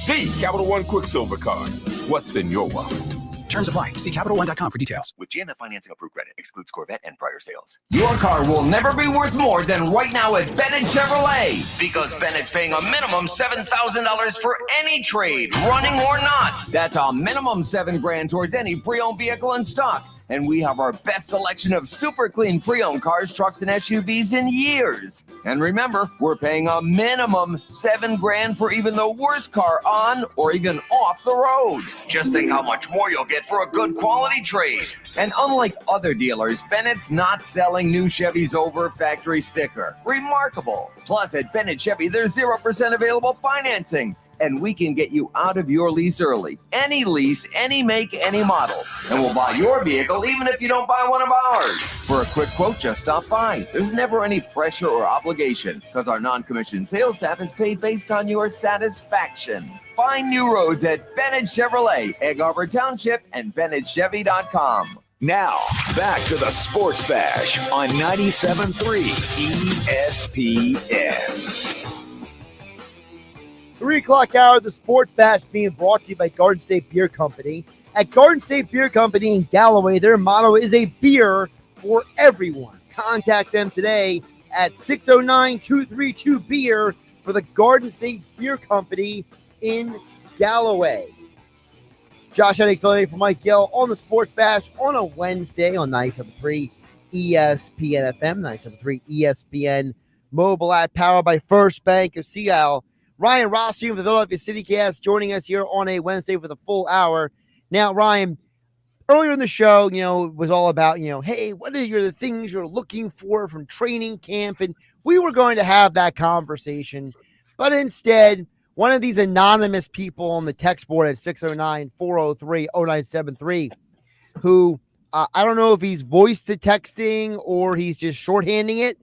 The Capital One Quicksilver card. What's in your wallet? Terms apply. See CapitalOne.com for details. With GMF financing approved credit, excludes Corvette and prior sales. Your car will never be worth more than right now at Bennett Chevrolet, because Bennett's paying a minimum $7,000 for any trade, running or not. That's a minimum $7,000 towards any pre-owned vehicle in stock. And we have our best selection of super clean pre-owned cars, trucks, and SUVs in years. And remember, we're paying a minimum $7,000 for even the worst car on or even off the road. Just think how much more you'll get for a good quality trade. And unlike other dealers, Bennett's not selling new Chevys over factory sticker. Remarkable. Plus, at Bennett Chevy, there's 0% available financing. And we can get you out of your lease early. Any lease, any make, any model. And we'll buy your vehicle even if you don't buy one of ours. For a quick quote, just stop by. There's never any pressure or obligation because our non-commissioned sales staff is paid based on your satisfaction. Find new roads at Bennett Chevrolet, Egg Harbor Township, and BennettChevy.com. Now, back to the Sports Bash on 97.3 ESPN. 3 o'clock hour, the Sports Bash being brought to you by Garden State Beer Company. At Garden State Beer Company in Galloway, their motto is a beer for everyone. Contact them today at 609-232-BEER for the Garden State Beer Company in Galloway. Josh Hennig filling in for Mike Gill on the Sports Bash on a Wednesday on 97.3 ESPN FM, 97.3 ESPN mobile app powered by First Bank of Seattle. Ryan Rothstein of the Philadelphia CityCast joining us here on a Wednesday for the full hour. Now, Ryan, earlier in the show, it was all about, hey, what are the things you're looking for from training camp? And we were going to have that conversation. But instead, one of these anonymous people on the text board at 609-403-0973, who I don't know if he's voice to texting or he's just shorthanding it,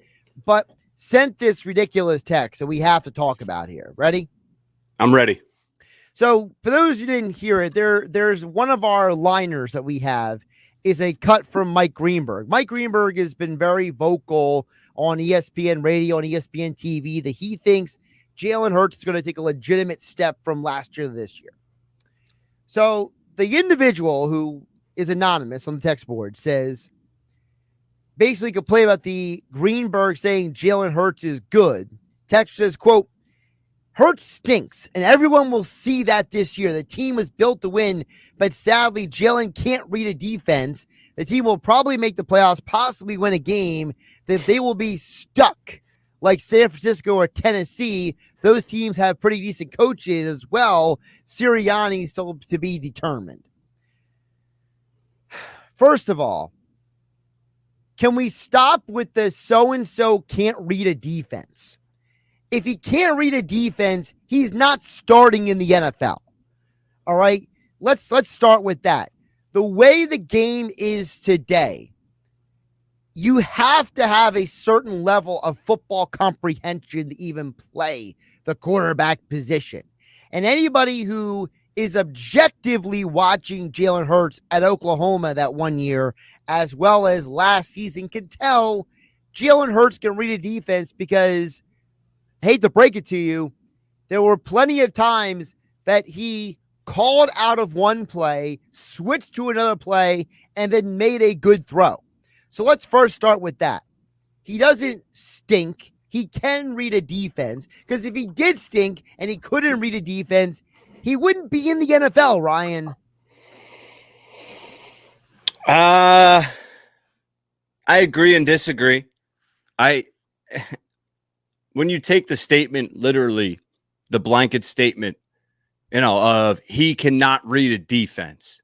but sent this ridiculous text that we have to talk about here. Ready? I'm ready. So for those who didn't hear it, there's one of our liners that we have is a cut from Mike Greenberg. Mike Greenberg has been very vocal on ESPN radio and ESPN TV that he thinks Jalen Hurts is going to take a legitimate step from last year to this year. So the individual who is anonymous on the text board says, basically complain about the Greenberg saying Jalen Hurts is good. Text says, quote, Hurts stinks, and everyone will see that this year. The team was built to win, but sadly, Jalen can't read a defense. The team will probably make the playoffs, possibly win a game, that they will be stuck like San Francisco or Tennessee. Those teams have pretty decent coaches as well. Sirianni still to be determined. First of all, can we stop with the so-and-so can't read a defense? If he can't read a defense, he's not starting in the NFL. All right? Let's start with that. The way the game is today, you have to have a certain level of football comprehension to even play the quarterback position. And anybody who is objectively watching Jalen Hurts at Oklahoma that one year, as well as last season, can tell Jalen Hurts can read a defense because, I hate to break it to you, there were plenty of times that he called out of one play, switched to another play, and then made a good throw. So let's first start with that. He doesn't stink. He can read a defense, because if he did stink and he couldn't read a defense, he wouldn't be in the NFL, Ryan. I agree and disagree. When you take the statement literally, the blanket statement, of he cannot read a defense,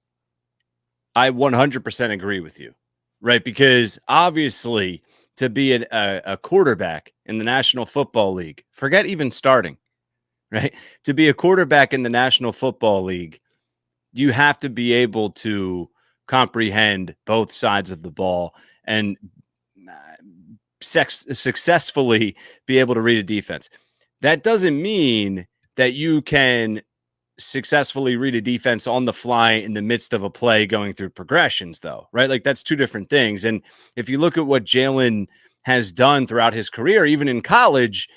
I 100% agree with you, right? Because obviously to be a quarterback in the National Football League, forget even starting, right? To be a quarterback in the National Football League, you have to be able to comprehend both sides of the ball and successfully be able to read a defense. That doesn't mean that you can successfully read a defense on the fly in the midst of a play going through progressions, though, right? Like, that's two different things. And if you look at what Jalen has done throughout his career, even in college,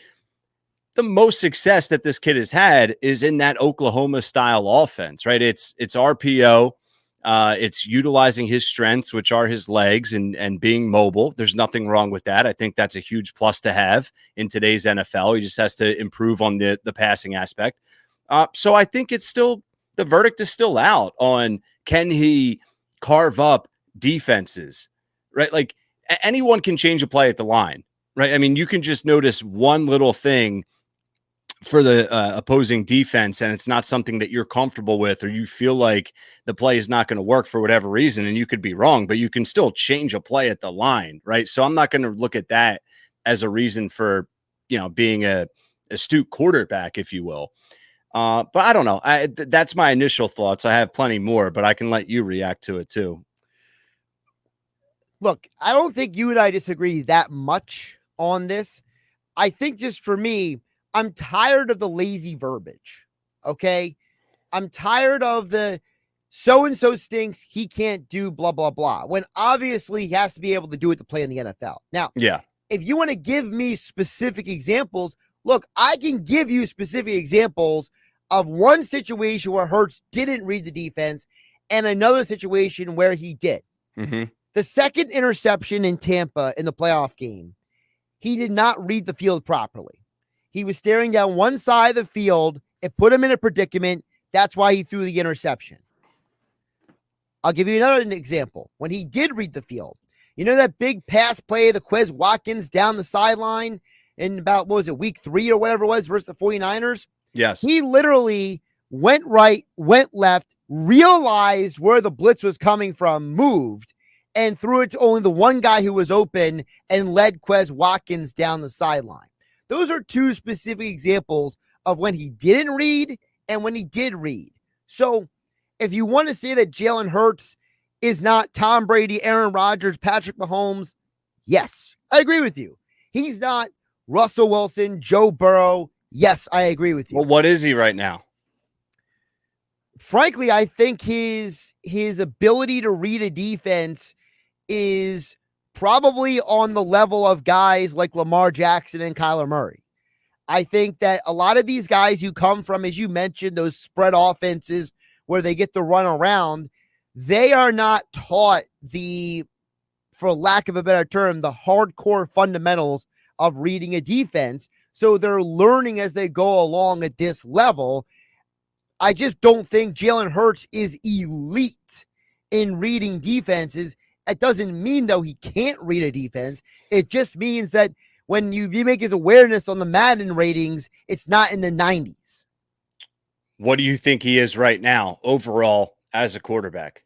the most success that this kid has had is in that Oklahoma style offense, right? It's RPO. It's utilizing his strengths, which are his legs and being mobile. There's nothing wrong with that. I think that's a huge plus to have in today's NFL. He just has to improve on the passing aspect. So I think it's still, the verdict is still out on, can he carve up defenses, right? Like, anyone can change a play at the line, right? I mean, you can just notice one little thing for the opposing defense, and it's not something that you're comfortable with, or you feel like the play is not going to work for whatever reason, and you could be wrong, but you can still change a play at the line, right? So I'm not going to look at that as a reason for, being a astute quarterback, if you will. But I don't know. That's my initial thoughts. I have plenty more, but I can let you react to it too. Look, I don't think you and I disagree that much on this. I think just for me, I'm tired of the lazy verbiage, okay? I'm tired of the so-and-so stinks, he can't do blah, blah, blah, when obviously he has to be able to do it to play in the NFL. Now, yeah, if you want to give me specific examples, look, I can give you specific examples of one situation where Hurts didn't read the defense and another situation where he did. Mm-hmm. The second interception in Tampa in the playoff game, he did not read the field properly. He was staring down one side of the field. It put him in a predicament. That's why he threw the interception. I'll give you another example. When he did read the field, you know that big pass play, the Quez Watkins down the sideline in about, week 3 or whatever it was versus the 49ers? Yes. He literally went right, went left, realized where the blitz was coming from, moved, and threw it to only the one guy who was open and led Quez Watkins down the sideline. Those are two specific examples of when he didn't read and when he did read. So if you want to say that Jalen Hurts is not Tom Brady, Aaron Rodgers, Patrick Mahomes, yes, I agree with you. He's not Russell Wilson, Joe Burrow. Yes, I agree with you. Well, what is he right now? Frankly, I think his ability to read a defense is probably on the level of guys like Lamar Jackson and Kyler Murray. I think that a lot of these guys who come from, as you mentioned, those spread offenses where they get to run around, they are not taught for lack of a better term, the hardcore fundamentals of reading a defense. So they're learning as they go along at this level. I just don't think Jalen Hurts is elite in reading defenses. It doesn't mean, though, he can't read a defense. It just means that when you make his awareness on the Madden ratings, it's not in the 90s. What do you think he is right now overall as a quarterback?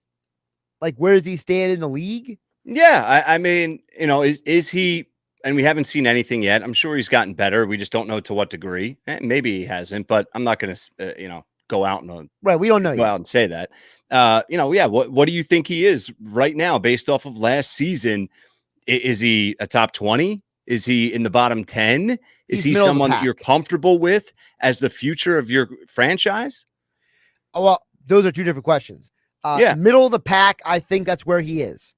Like, where does he stand in the league? Yeah, I mean, is he? And we haven't seen anything yet. I'm sure he's gotten better. We just don't know to what degree. Maybe he hasn't, but I'm not going to, go out and right. We don't know go yet. out and say that. Yeah. What do you think he is right now, based off of last season? Is he a top 20? Is he in the bottom 10? Is he someone that you're comfortable with as the future of your franchise? Oh, well, those are two different questions. Middle of the pack, I think that's where he is.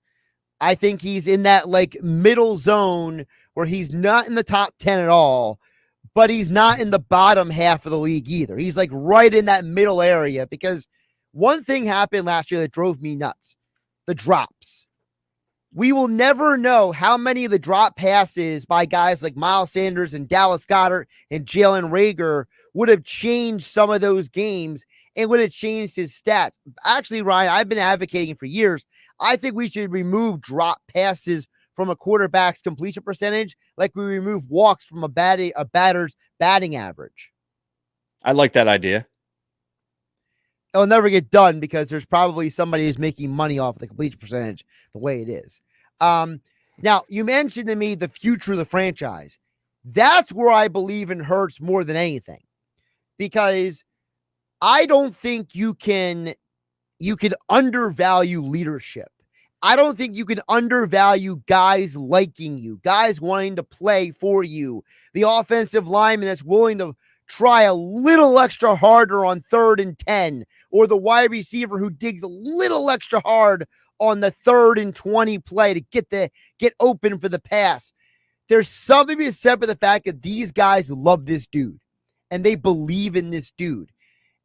I think he's in that like middle zone where he's not in the top 10 at all, but he's not in the bottom half of the league either. He's like right in that middle area, because one thing happened last year that drove me nuts: the drops. We will never know how many of the drop passes by guys like Miles Sanders and Dallas Goedert and Jalen Reagor would have changed some of those games and would have changed his stats. Actually, Ryan, I've been advocating for years. I think we should remove drop passes from a quarterback's completion percentage like we remove walks from a batter's batting average. I like that idea. It'll never get done because there's probably somebody who's making money off the completion percentage the way it is. Now, you mentioned to me the future of the franchise. That's where I believe in Hurts more than anything, because I don't think you can undervalue leadership. I don't think you can undervalue guys liking you, guys wanting to play for you, the offensive lineman that's willing to try a little extra harder on 3rd and 10, or the wide receiver who digs a little extra hard on the 3rd and 20 play to get open for the pass. There's something to be said for the fact that these guys love this dude and they believe in this dude.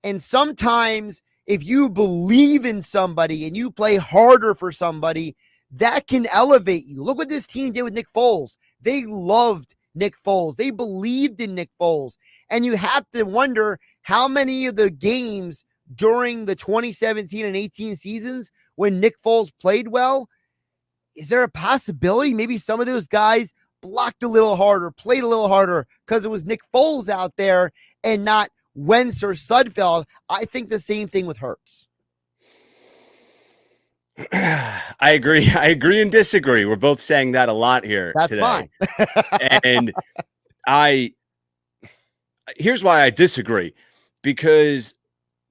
And sometimes if you believe in somebody and you play harder for somebody, that can elevate you. Look what this team did with Nick Foles. They loved Nick Foles. They believed in Nick Foles. And you have to wonder how many of the games during the 2017 and 18 seasons when Nick Foles played well, is there a possibility maybe some of those guys blocked a little harder, played a little harder because it was Nick Foles out there and not Wentz or Sudfeld? I think the same thing with Hurts. I agree. I agree and disagree. We're both saying that a lot here. That's today. fine. And here's why I disagree, because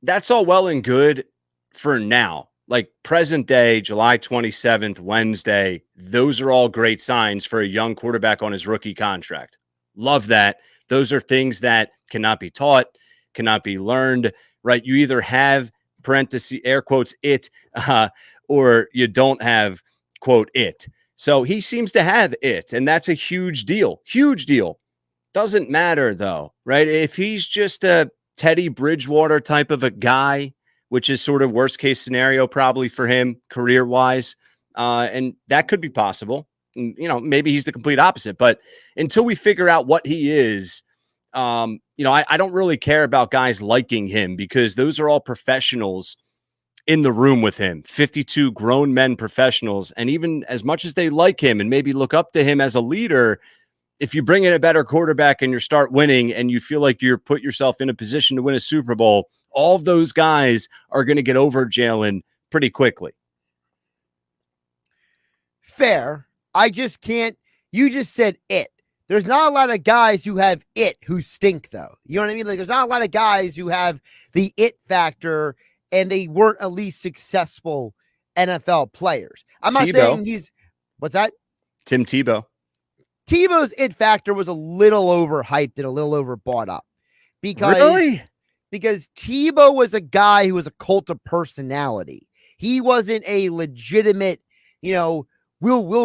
that's all well and good for now. Like present day, July 27th, Wednesday, those are all great signs for a young quarterback on his rookie contract. Love that. Those are things that cannot be taught, cannot be learned, right? You either have parentheses, air quotes, it, or you don't have, quote, it. So he seems to have it, and that's a huge deal. Huge deal. Doesn't matter, though, right? If he's just a Teddy Bridgewater type of a guy, which is sort of worst case scenario probably for him career-wise, and that could be possible. Maybe he's the complete opposite. But until we figure out what he is, I don't really care about guys liking him, because those are all professionals in the room with him, 52 grown men professionals. And even as much as they like him and maybe look up to him as a leader, if you bring in a better quarterback and you start winning and you feel like you're put yourself in a position to win a Super Bowl, all of those guys are going to get over Jalen pretty quickly. Fair. I just can't. You just said it. There's not a lot of guys who have it who stink, though. You know what I mean? Like, there's not a lot of guys who have the it factor and they weren't at least successful NFL players. I'm not saying he's, what's that? Tim Tebow. Tebow's it factor was a little overhyped and a little overbought up. Because Tebow was a guy who was a cult of personality. He wasn't a legitimate, we'll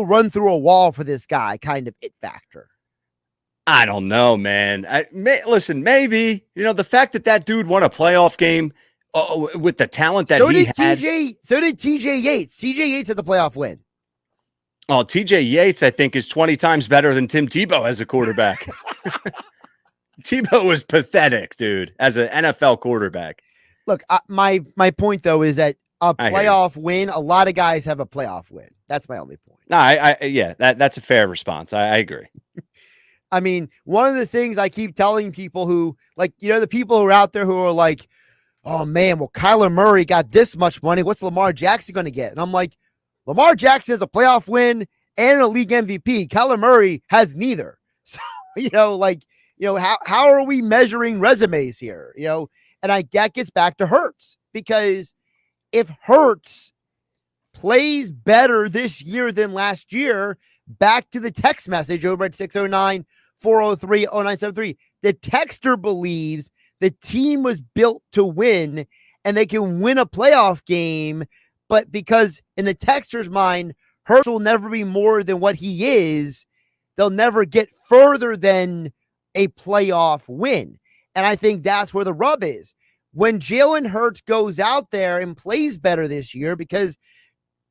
run through a wall for this guy kind of it factor. I don't know, man. Listen, maybe, the fact that dude won a playoff game with the talent that he had. So did TJ Yates. TJ Yates had the playoff win. Oh, TJ Yates, I think, is 20 times better than Tim Tebow as a quarterback. Tebow was pathetic, dude, as an NFL quarterback. Look, my point, though, is that a playoff win, a lot of guys have a playoff win. That's my only point. No, that's a fair response. I agree. I mean, one of the things I keep telling people who, the people who are out there who are like, oh man, well, Kyler Murray got this much money. What's Lamar Jackson going to get? And I'm like, Lamar Jackson has a playoff win and a league MVP. Kyler Murray has neither. So, how are we measuring resumes here? And that gets back to Hurts, because if Hurts plays better this year than last year, back to the text message over at 609-403-0973. The texter believes the team was built to win and they can win a playoff game, but because in the texter's mind, Hurts will never be more than what he is, they'll never get further than a playoff win. And I think that's where the rub is. When Jalen Hurts goes out there and plays better this year, because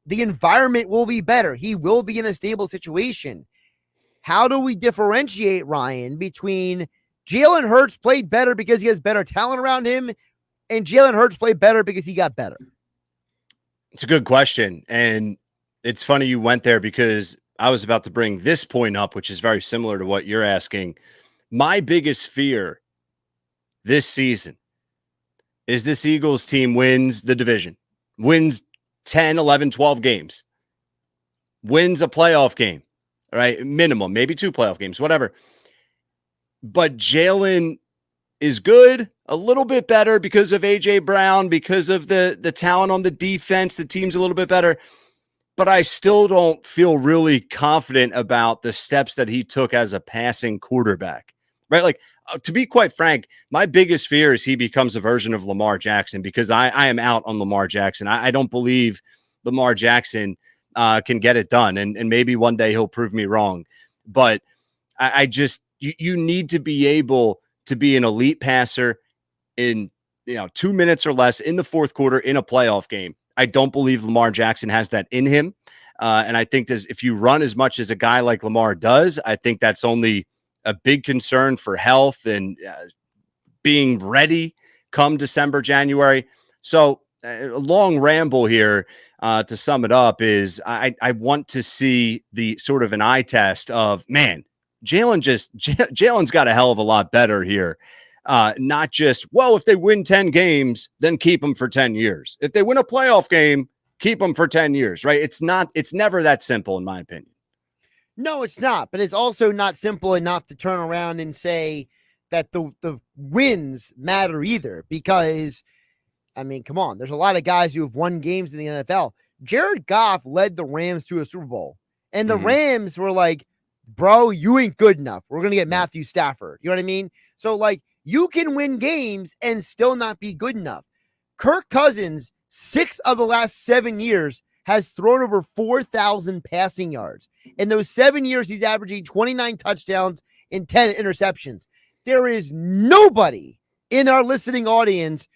the environment will be better, he will be in a stable situation. How do we differentiate, Ryan, between Jalen Hurts played better because he has better talent around him and Jalen Hurts played better because he got better? It's a good question. And it's funny you went there, because I was about to bring this point up, which is very similar to what you're asking. My biggest fear this season is this Eagles team wins the division, wins 10, 11, 12 games, wins a playoff game, right? Minimum, maybe 2 playoff games, whatever. But Jalen is good, a little bit better because of A.J. Brown, because of the talent on the defense. The team's a little bit better. But I still don't feel really confident about the steps that he took as a passing quarterback, right? Like, to be quite frank, my biggest fear is he becomes a version of Lamar Jackson, because I am out on Lamar Jackson. I don't believe Lamar Jackson can get it done. And maybe one day he'll prove me wrong. But I just, you need to be able to be an elite passer in 2 minutes or less in the fourth quarter in a playoff game. I don't believe Lamar Jackson has that in him. And I think if you run as much as a guy like Lamar does, I think that's only a big concern for health and being ready come December, January. So a long ramble here to sum it up is I want to see the sort of an eye test of, man, Jalen's got a hell of a lot better here. Not just, well, if they win 10 games, then keep them for 10 years. If they win a playoff game, keep them for 10 years, right? It's never that simple, in my opinion. No, it's not. But it's also not simple enough to turn around and say that the wins matter either. Because, I mean, come on. There's a lot of guys who have won games in the NFL. Jared Goff led the Rams to a Super Bowl. And the Rams were like, bro, you ain't good enough. We're going to get Matthew Stafford. You know what I mean? So, like, you can win games and still not be good enough. Kirk Cousins, 6 of the last 7 years, has thrown over 4,000 passing yards. In those 7 years, he's averaging 29 touchdowns and 10 interceptions. There is nobody in our listening audience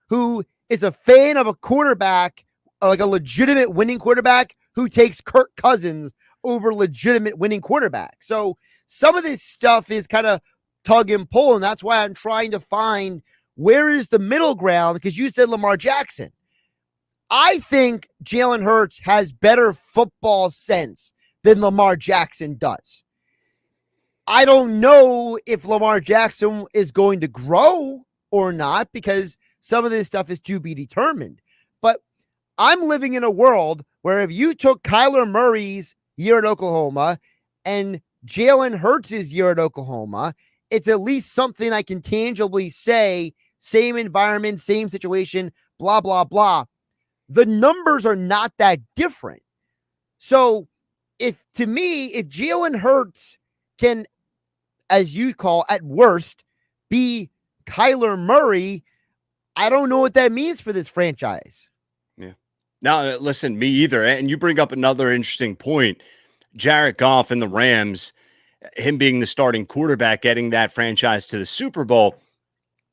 who is a fan of a quarterback, like a legitimate winning quarterback, who takes Kirk Cousins over legitimate winning quarterback. So some of this stuff is kind of tug and pull, and that's why I'm trying to find where is the middle ground, because you said Lamar Jackson. I think Jalen Hurts has better football sense than Lamar Jackson does. I don't know if Lamar Jackson is going to grow or not, because some of this stuff is to be determined. But I'm living in a world where if you took Kyler Murray's year at Oklahoma and Jalen Hurts' year at Oklahoma, it's at least something I can tangibly say, same environment, same situation, blah, blah, blah. The numbers are not that different. So if Jalen Hurts can, as you call at worst, be Kyler Murray, I don't know what that means for this franchise. Yeah. Now, listen, me either. And you bring up another interesting point. Jared Goff and the Rams, him being the starting quarterback, getting that franchise to the Super Bowl.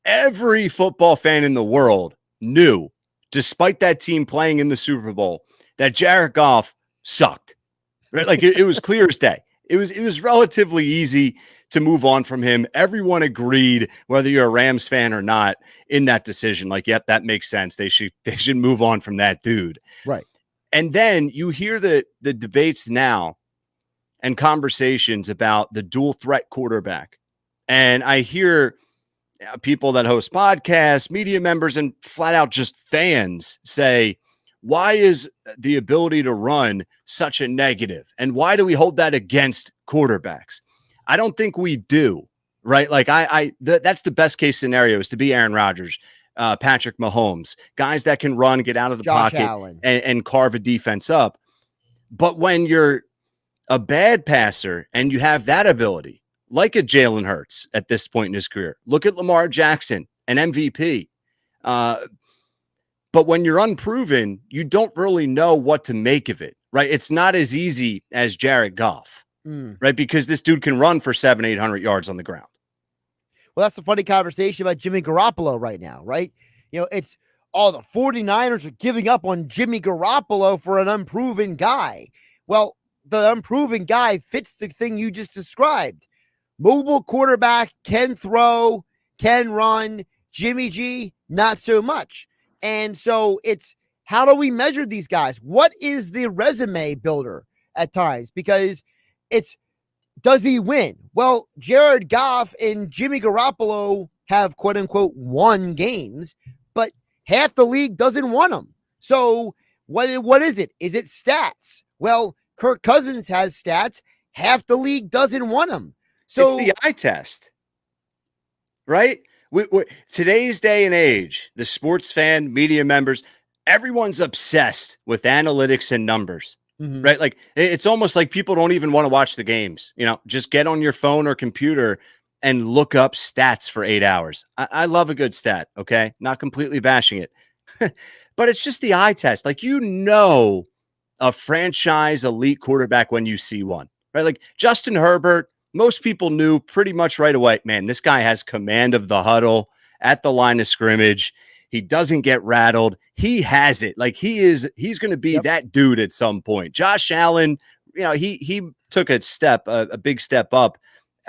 Every football fan in the world knew, despite that team playing in the Super Bowl, that Jared Goff sucked. Right? Like it was clear as day. It was relatively easy to move on from him. Everyone agreed, whether you're a Rams fan or not, in that decision. Like, yep, that makes sense. They should move on from that dude. Right. And then you hear the debates now and conversations about the dual threat quarterback. And I hear people that host podcasts, media members, and flat out just fans say, why is the ability to run such a negative? And why do we hold that against quarterbacks? I don't think we do, right? Like that's the best case scenario, is to be Aaron Rodgers, Patrick Mahomes, guys that can run, get out of the Josh pocket Allen. and carve a defense up. But when you're a bad passer and you have that ability, like a Jalen Hurts at this point in his career, look at Lamar Jackson, an MVP. But when you're unproven, you don't really know what to make of it, right? It's not as easy as Jared Goff, right? Because this dude can run for 700-800 yards on the ground. Well, that's a funny conversation about Jimmy Garoppolo right now, right? It's all the 49ers are giving up on Jimmy Garoppolo for an unproven guy. Well, the unproven guy fits the thing you just described. Mobile quarterback, can throw, can run. Jimmy G, not so much. And so it's, how do we measure these guys? What is the resume builder at times? Because it's, does he win? Well, Jared Goff and Jimmy Garoppolo have quote unquote won games, but half the league doesn't want them. So what is it? Is it stats? Well, Kirk Cousins has stats. Half the league doesn't want them. So it's the eye test, right? Today's day and age, the sports fan, media members, everyone's obsessed with analytics and numbers, right? Like it's almost like people don't even want to watch the games. Just get on your phone or computer and look up stats for 8 hours. I love a good stat. Okay. Not completely bashing it, but it's just the eye test. Like, a franchise elite quarterback when you see one, right? Like Justin Herbert, most people knew pretty much right away, man, this guy has command of the huddle at the line of scrimmage. He doesn't get rattled. He has it. Like he's going to be that dude at some point. Josh Allen, he took a big step up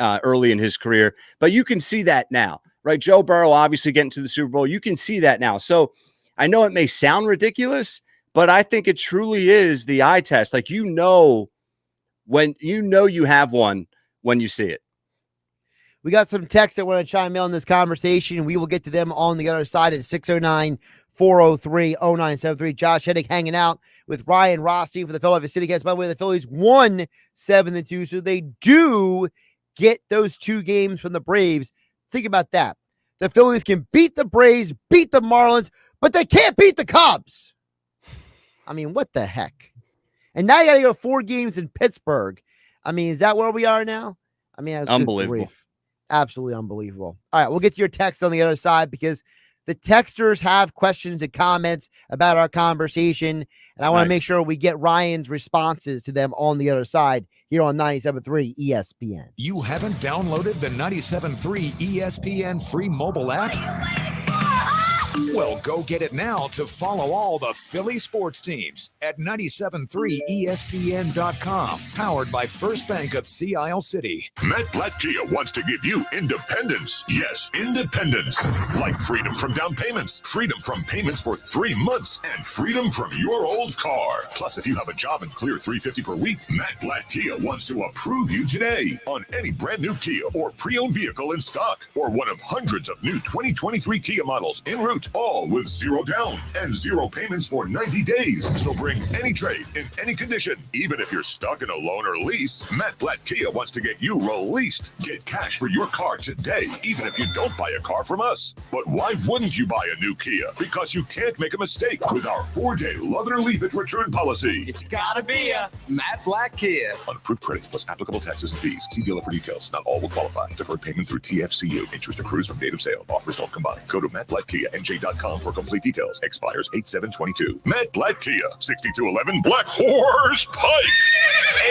early in his career, but you can see that now, right? Joe Burrow obviously getting to the Super Bowl. You can see that now. So I know it may sound ridiculous, but I think it truly is the eye test. Like, when you have one, when you see it. We got some texts that want to chime in on this conversation, and we will get to them on the other side at 609-403-0973. Josh Hennig hanging out with Ryan Rothstein for the Philadelphia CityCast. By the way, the Phillies won 7-2, so they do get those 2 games from the Braves. Think about that. The Phillies can beat the Braves, beat the Marlins, but they can't beat the Cubs. I mean, what the heck? And now you got to go 4 games in Pittsburgh. I mean, is that where we are now? I mean, unbelievable. Absolutely unbelievable. All right, we'll get to your text on the other side because the texters have questions and comments about our conversation, and I want to make sure we get Ryan's responses to them on the other side here on 97.3 ESPN. You haven't downloaded the 97.3 ESPN free mobile app? Well, go get it now to follow all the Philly sports teams at 97.3ESPN.com. Powered by First Bank of Sea Isle City. Matt Blatt Kia wants to give you independence. Yes, independence. Like freedom from down payments, freedom from payments for 3 months, and freedom from your old car. Plus, if you have a job and clear $350 per week, Matt Blatt Kia wants to approve you today on any brand new Kia or pre-owned vehicle in stock, or one of hundreds of new 2023 Kia models en route, all with 0 down and 0 payments for 90 days. So bring any trade in any condition, even if you're stuck in a loan or lease. Matt Blatt Kia wants to get you released. Get cash for your car today, even if you don't buy a car from us. But why wouldn't you buy a new Kia? Because you can't make a mistake with our 4-day love it or leave it return policy. It's gotta be a Matt Blatt Kia. Unapproved credit plus applicable taxes and fees. See dealer for details. Not all will qualify. Deferred payment through TFCU. Interest accrues from date of sale. Offers don't combine. Go to MattBlattKiaNJ.com for complete details. Expires 8/7/22. Matt Blatt Kia, 6211 Black Horse Pike,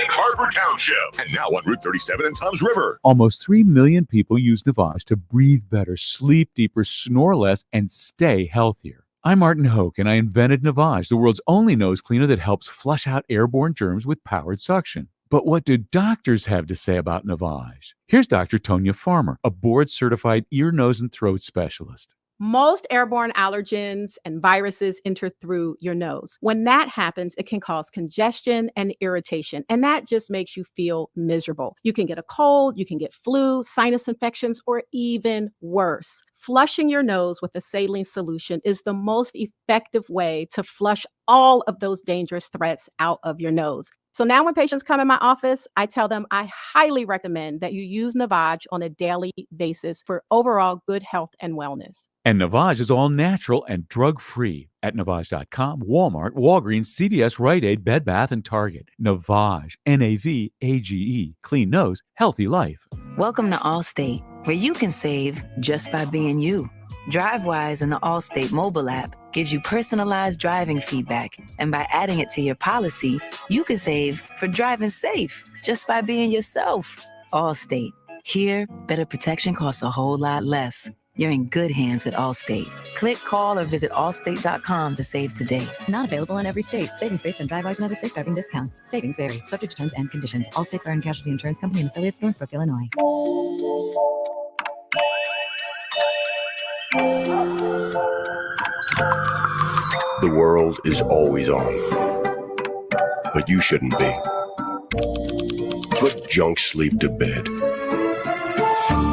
Egg Harbor Township, and now on Route 37 in Toms River. Almost 3 million people use Navage to breathe better, sleep deeper, snore less, and stay healthier. I'm Martin Hoke, and I invented Navage, the world's only nose cleaner that helps flush out airborne germs with powered suction. But what do doctors have to say about Navage? Here's Dr. Tonya Farmer, a board-certified ear, nose, and throat specialist. Most airborne allergens and viruses enter through your nose. When that happens, it can cause congestion and irritation, and that just makes you feel miserable. You can get a cold, you can get flu, sinus infections, or even worse. Flushing your nose with a saline solution is the most effective way to flush all of those dangerous threats out of your nose. So now when patients come in my office, I tell them I highly recommend that you use Navage on a daily basis for overall good health and wellness. And Navage is all natural and drug-free at Navage.com, Walmart, Walgreens, CVS, Rite Aid, Bed Bath, and Target. Navage, N-A-V-A-G-E. Clean nose, healthy life. Welcome to Allstate, where you can save just by being you. DriveWise and the Allstate mobile app gives you personalized driving feedback. And by adding it to your policy, you can save for driving safe just by being yourself. Allstate. Here, better protection costs a whole lot less. You're in good hands with Allstate. Click, call, or visit allstate.com to save today. Not available in every state. Savings based on DriveWise and other safe driving discounts. Savings vary. Subject to terms and conditions. Allstate Fire and Casualty Insurance Company and affiliates, Northbrook, Illinois. The world is always on, but you shouldn't be. Put junk sleep to bed.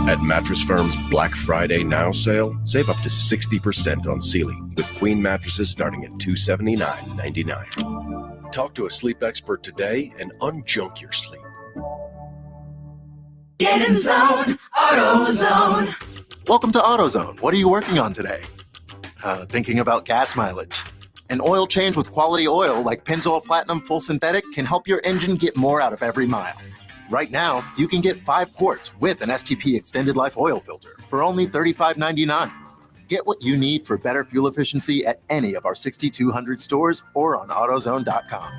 At Mattress Firm's Black Friday Now sale, save up to 60% on Sealy, with queen mattresses starting at $279.99. Talk to a sleep expert today and unjunk your sleep. Get in zone, AutoZone. Welcome to AutoZone. What are you working on today? Thinking about gas mileage. An oil change with quality oil like Pennzoil Platinum Full Synthetic can help your engine get more out of every mile. Right now, you can get 5 quarts with an STP Extended Life Oil Filter for only $35.99. Get what you need for better fuel efficiency at any of our 6,200 stores or on AutoZone.com.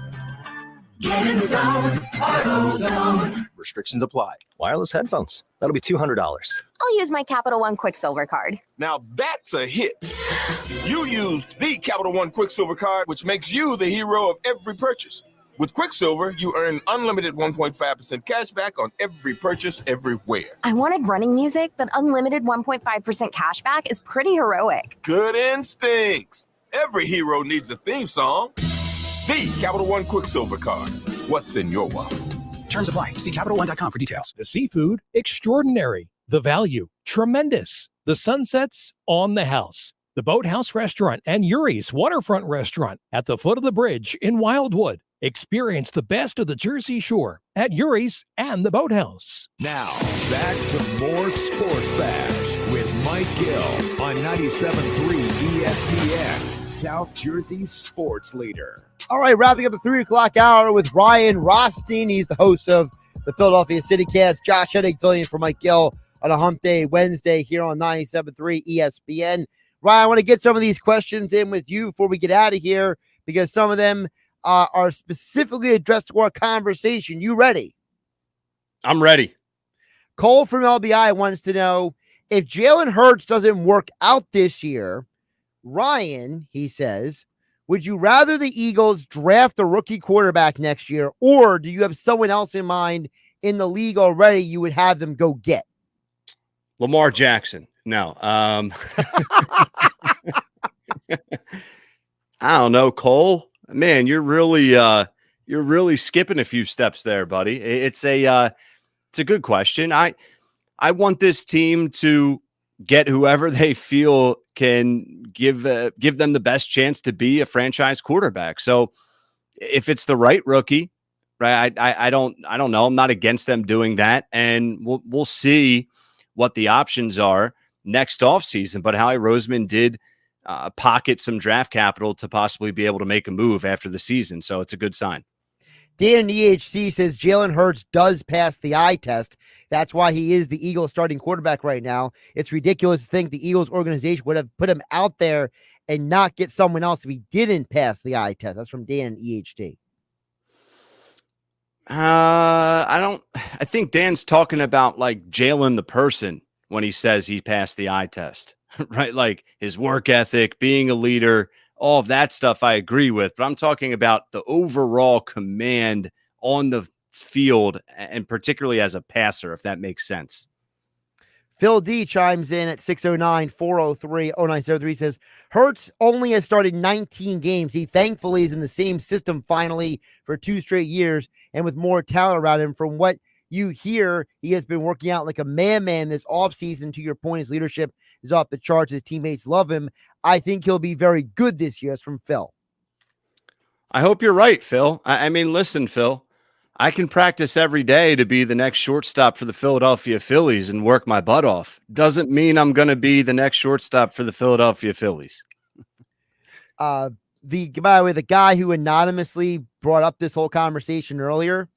Get in zone, AutoZone. Restrictions apply. Wireless headphones. That'll be $200. I'll use my Capital One Quicksilver card. Now that's a hit. You used the Capital One Quicksilver card, which makes you the hero of every purchase. With Quicksilver, you earn unlimited 1.5% cash back on every purchase everywhere. I wanted running music, but unlimited 1.5% cash back is pretty heroic. Good instincts. Every hero needs a theme song. The Capital One Quicksilver card. What's in your wallet? Terms apply. See CapitalOne.com for details. The seafood, extraordinary. The value, tremendous. The sunsets, on the house. The Boathouse Restaurant and Yuri's Waterfront Restaurant at the foot of the bridge in Wildwood. Experience the best of the Jersey Shore at Yuri's and the Boathouse. Now, back to more Sports Bash with Mike Gill on 97.3 ESPN, South Jersey's sports leader. All right, wrapping up the 3 o'clock hour with Ryan Rothstein. He's the host of the Philadelphia CityCast. Josh Hennig filling in for Mike Gill on a hump day Wednesday here on 97.3 ESPN. Ryan, I want to get some of these questions in with you before we get out of here because some of them are specifically addressed to our conversation. You ready? I'm ready. Cole from LBI wants to know if Jalen Hurts doesn't work out this year, Ryan, he says, would you rather the Eagles draft a rookie quarterback next year, or do you have someone else in mind in the league already you would have them go get? Lamar Jackson. No. I don't know, Cole. Man, you're really skipping a few steps there, buddy. It's a good question. I want this team to get whoever they feel can give them the best chance to be a franchise quarterback. So if it's the right rookie, right? I don't know. I'm not against them doing that, and we'll see what the options are next offseason. But Howie Roseman did pocket some draft capital to possibly be able to make a move after the season. So it's a good sign. Dan EHC says Jalen Hurts does pass the eye test. That's why he is the Eagles starting quarterback right now. It's ridiculous to think the Eagles organization would have put him out there and not get someone else if he didn't pass the eye test. That's from Dan EHD. I think Dan's talking about like Jalen the person when he says he passed the eye test. Right? Like his work ethic, being a leader, all of that stuff I agree with. But I'm talking about the overall command on the field, and particularly as a passer, if that makes sense. Phil D chimes in at 609-403-0973, says, Hurts only has started 19 games. He thankfully is in the same system finally for 2 straight years and with more talent around him. From what you hear, he has been working out like a man this offseason. To your point, his leadership is off the charts. His teammates love him. I think he'll be very good this year. It's from Phil. I hope you're right, Phil. I mean, listen, Phil, I can practice every day to be the next shortstop for the Philadelphia Phillies and work my butt off. Doesn't mean I'm going to be the next shortstop for the Philadelphia Phillies. By the way, the guy who anonymously brought up this whole conversation earlier,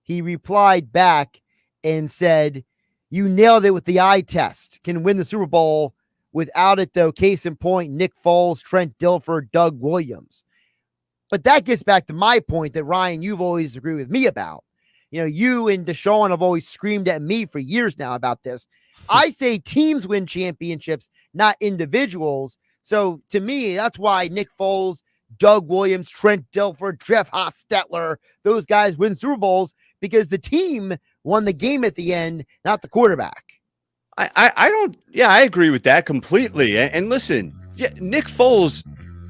he replied back and said, you nailed it with the eye test. Can win the Super Bowl without it, though. Case in point, Nick Foles, Trent Dilfer, Doug Williams. But that gets back to my point that, Ryan, you've always agreed with me about. You know, you and Deshaun have always screamed at me for years now about this. I say teams win championships, not individuals. So to me, that's why Nick Foles, Doug Williams, Trent Dilfer, Jeff Hostetler, those guys win Super Bowls because the team won the game at the end, not the quarterback. I agree with that completely. And listen, Nick Foles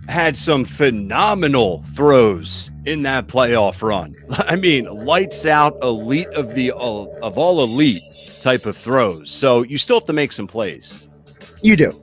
had some phenomenal throws in that playoff run. I mean, lights out, elite of all elite type of throws. So you still have to make some plays. You do.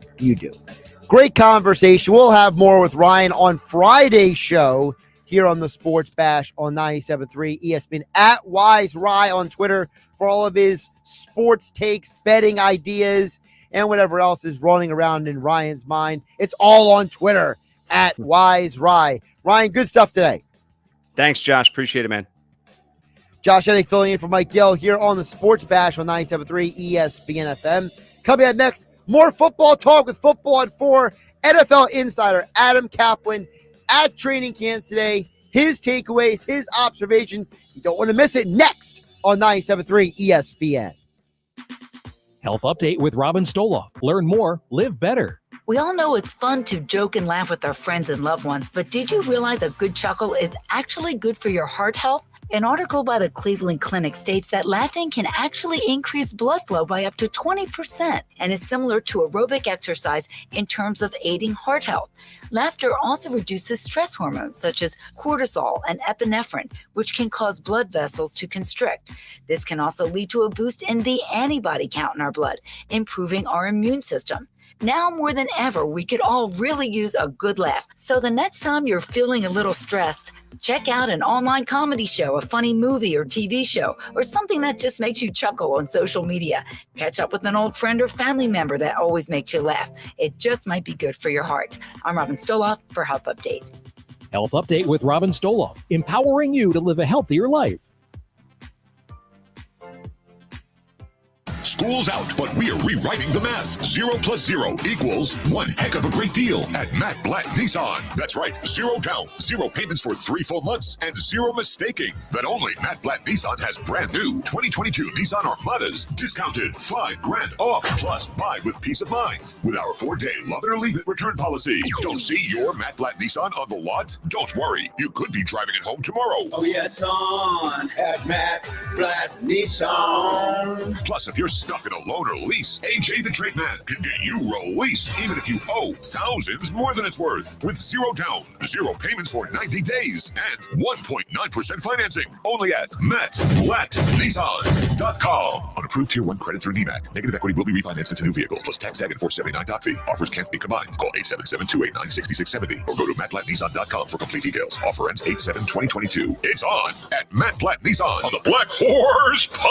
Great conversation. We'll have more with Ryan on Friday's show here on the Sports Bash on 97.3 ESPN at Wise Rye on Twitter for all of his sports takes, betting ideas, and whatever else is running around in Ryan's mind. It's all on Twitter at Wise Rye. Ryan, good stuff today. Thanks, Josh. Appreciate it, man. Josh Hennig filling in for Mike Gill here on the Sports Bash on 97.3 ESPN FM. Coming up next, more football talk with Football at 4. NFL insider Adam Kaplan at training camp today. His takeaways, his observations. You don't want to miss it. Next on 97.3 ESPN. Health Update with Robin Stoloff. Learn more, live better. We all know it's fun to joke and laugh with our friends and loved ones, but did you realize a good chuckle is actually good for your heart health? An article by the Cleveland Clinic states that laughing can actually increase blood flow by up to 20% and is similar to aerobic exercise in terms of aiding heart health. Laughter also reduces stress hormones such as cortisol and epinephrine, which can cause blood vessels to constrict. This can also lead to a boost in the antibody count in our blood, improving our immune system. Now more than ever, we could all really use a good laugh. So the next time you're feeling a little stressed, check out an online comedy show, a funny movie or TV show, or something that just makes you chuckle on social media. Catch up with an old friend or family member that always makes you laugh. It just might be good for your heart. I'm Robin Stoloff for Health Update. Health Update with Robin Stoloff, empowering you to live a healthier life. School's out, but we are rewriting the math. 0 + 0 = 1 heck of a great deal at Matt Blatt Nissan. That's right, 0 down, 0 payments for 3 full months, and 0 mistaking. That only Matt Blatt Nissan has brand new 2022 Nissan Armadas, discounted $5,000 off, plus buy with peace of mind. With our 4-day love it or leave it return policy. Don't see your Matt Blatt Nissan on the lot? Don't worry, you could be driving it home tomorrow. Oh yeah, it's on at Matt Blatt Nissan. Plus, if you're stuck in a loan or lease, AJ the Trade Man can get you released even if you owe thousands more than it's worth. With 0 down, 0 payments for 90 days, and 1.9% financing. Only at MattBlattNissan.com. On approved Tier 1 credit through NEMAC. Negative equity will be refinanced into new vehicle, plus tax tag and $479 doc fee. Offers can't be combined. Call 877-289-6670 or go to MattBlattNissan.com for complete details. Offer ends 8/7/2022. It's on at Matt Blatt Nissan on the Black Horse Pike,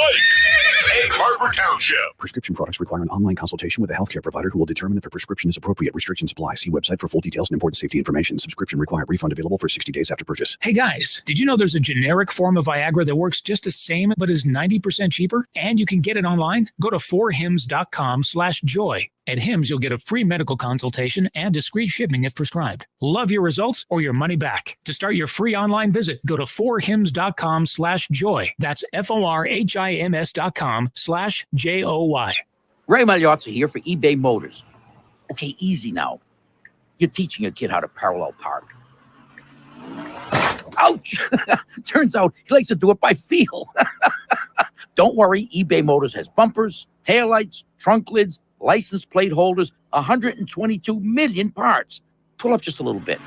Egg Harbor Township. Prescription products require an online consultation with a healthcare provider who will determine if a prescription is appropriate. Restrictions apply. See website for full details and important safety information. Subscription required. Refund available for 60 days after purchase. Hey guys, did you know there's a generic form of Viagra that works just the same but is 90% cheaper? And you can get it online? Go to 4hims.com/joy. At Hims, you'll get a free medical consultation and discreet shipping if prescribed. Love your results or your money back. To start your free online visit, go to 4hims.com/joy. That's FORHIMS.com/JOY. Ray Magliozzi here for eBay Motors. Okay, easy now. You're teaching your kid how to parallel park. Ouch! Turns out he likes to do it by feel. Don't worry, eBay Motors has bumpers, taillights, trunk lids, license plate holders, 122 million parts. Pull up just a little bit.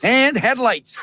And headlights.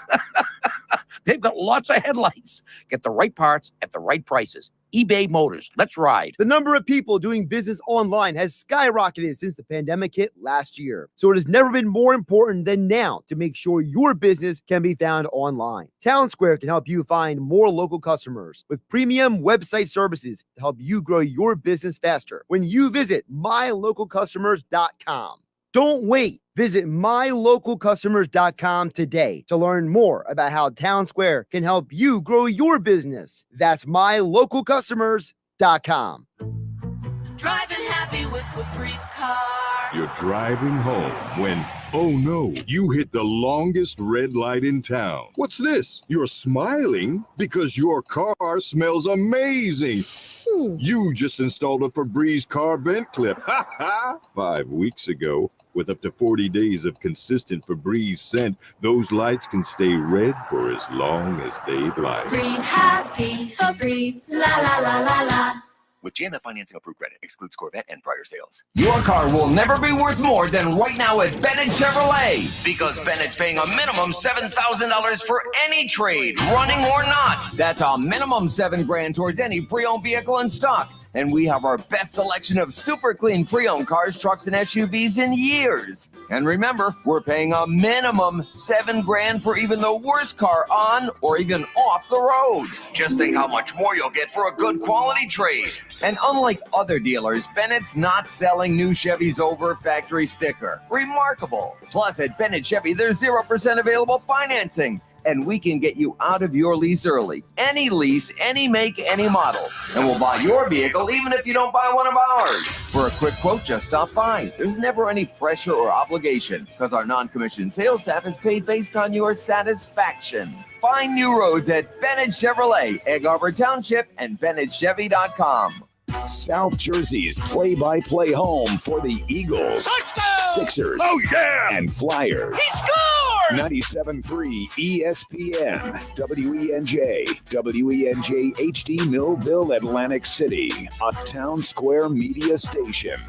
They've got lots of headlights. Get the right parts at the right prices. eBay Motors. Let's ride. The number of people doing business online has skyrocketed since the pandemic hit last year. So it has never been more important than now to make sure your business can be found online. Town Square can help you find more local customers with premium website services to help you grow your business faster when you visit mylocalcustomers.com. Don't wait. Visit mylocalcustomers.com today to learn more about how Town Square can help you grow your business. That's mylocalcustomers.com. Driving happy with Febreze car. You're driving home when, oh no, you hit the longest red light in town. What's this? You're smiling because your car smells amazing. You just installed a Febreze car vent clip. Ha ha! 5 weeks ago. With up to 40 days of consistent Febreze scent, those lights can stay red for as long as they'd like. Breathe happy, Febreze, la la la la la. With JMF Financing Approved Credit. Excludes Corvette and prior sales. Your car will never be worth more than right now at Bennett Chevrolet. Because Bennett's paying a minimum $7,000 for any trade, running or not. That's a minimum $7,000 towards any pre-owned vehicle in stock. And we have our best selection of super clean pre-owned cars, trucks, and SUVs in years. And remember, we're paying a minimum $7,000 for even the worst car on or even off the road. Just think how much more you'll get for a good quality trade. And unlike other dealers, Bennett's not selling new Chevys over factory sticker. Remarkable. Plus, at Bennett Chevy, there's 0% available financing. And we can get you out of your lease early. Any lease, any make, any model. And we'll buy your vehicle even if you don't buy one of ours. For a quick quote, just stop by. There's never any pressure or obligation because our non-commissioned sales staff is paid based on your satisfaction. Find new roads at Bennett Chevrolet, Egg Harbor Township, and BennettChevy.com. South Jersey's play-by-play home for the Eagles, Touchdown! Sixers, and Flyers. He scored! 97.3 ESPN, WENJ, WENJ HD Millville, Atlantic City, a Town Square media station.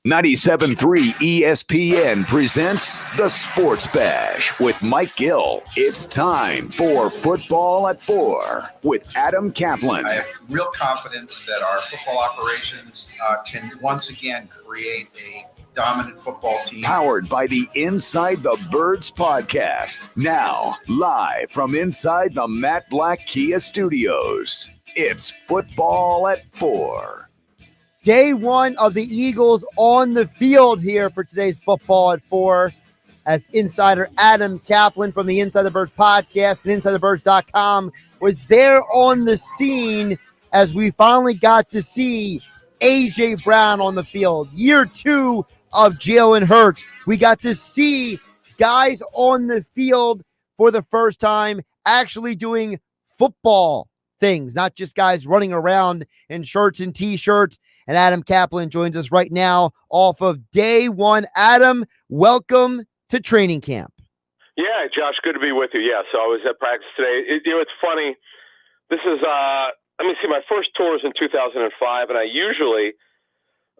97.3 ESPN presents The Sports Bash with Mike Gill. It's time for Football at 4 with Adam Kaplan. I have real confidence that our football operations can once again create a dominant football team. Powered by the Inside the Birds podcast. Now, live from inside the Matt Black Kia Studios, it's Football at 4. Day one of the Eagles on the field here for today's Football at 4 as insider Adam Kaplan from the Inside the Birds podcast and InsideTheBirds.com was there on the scene as we finally got to see A.J. Brown on the field. Year 2 of Jalen Hurts. We got to see guys on the field for the first time actually doing football things, not just guys running around in shirts and T-shirts. And Adam Kaplan joins us right now off of day one. Adam, welcome to training camp. Yeah, Josh, good to be with you. Yeah, so I was at practice today. It's funny. This is, my first tour was in 2005, and I usually,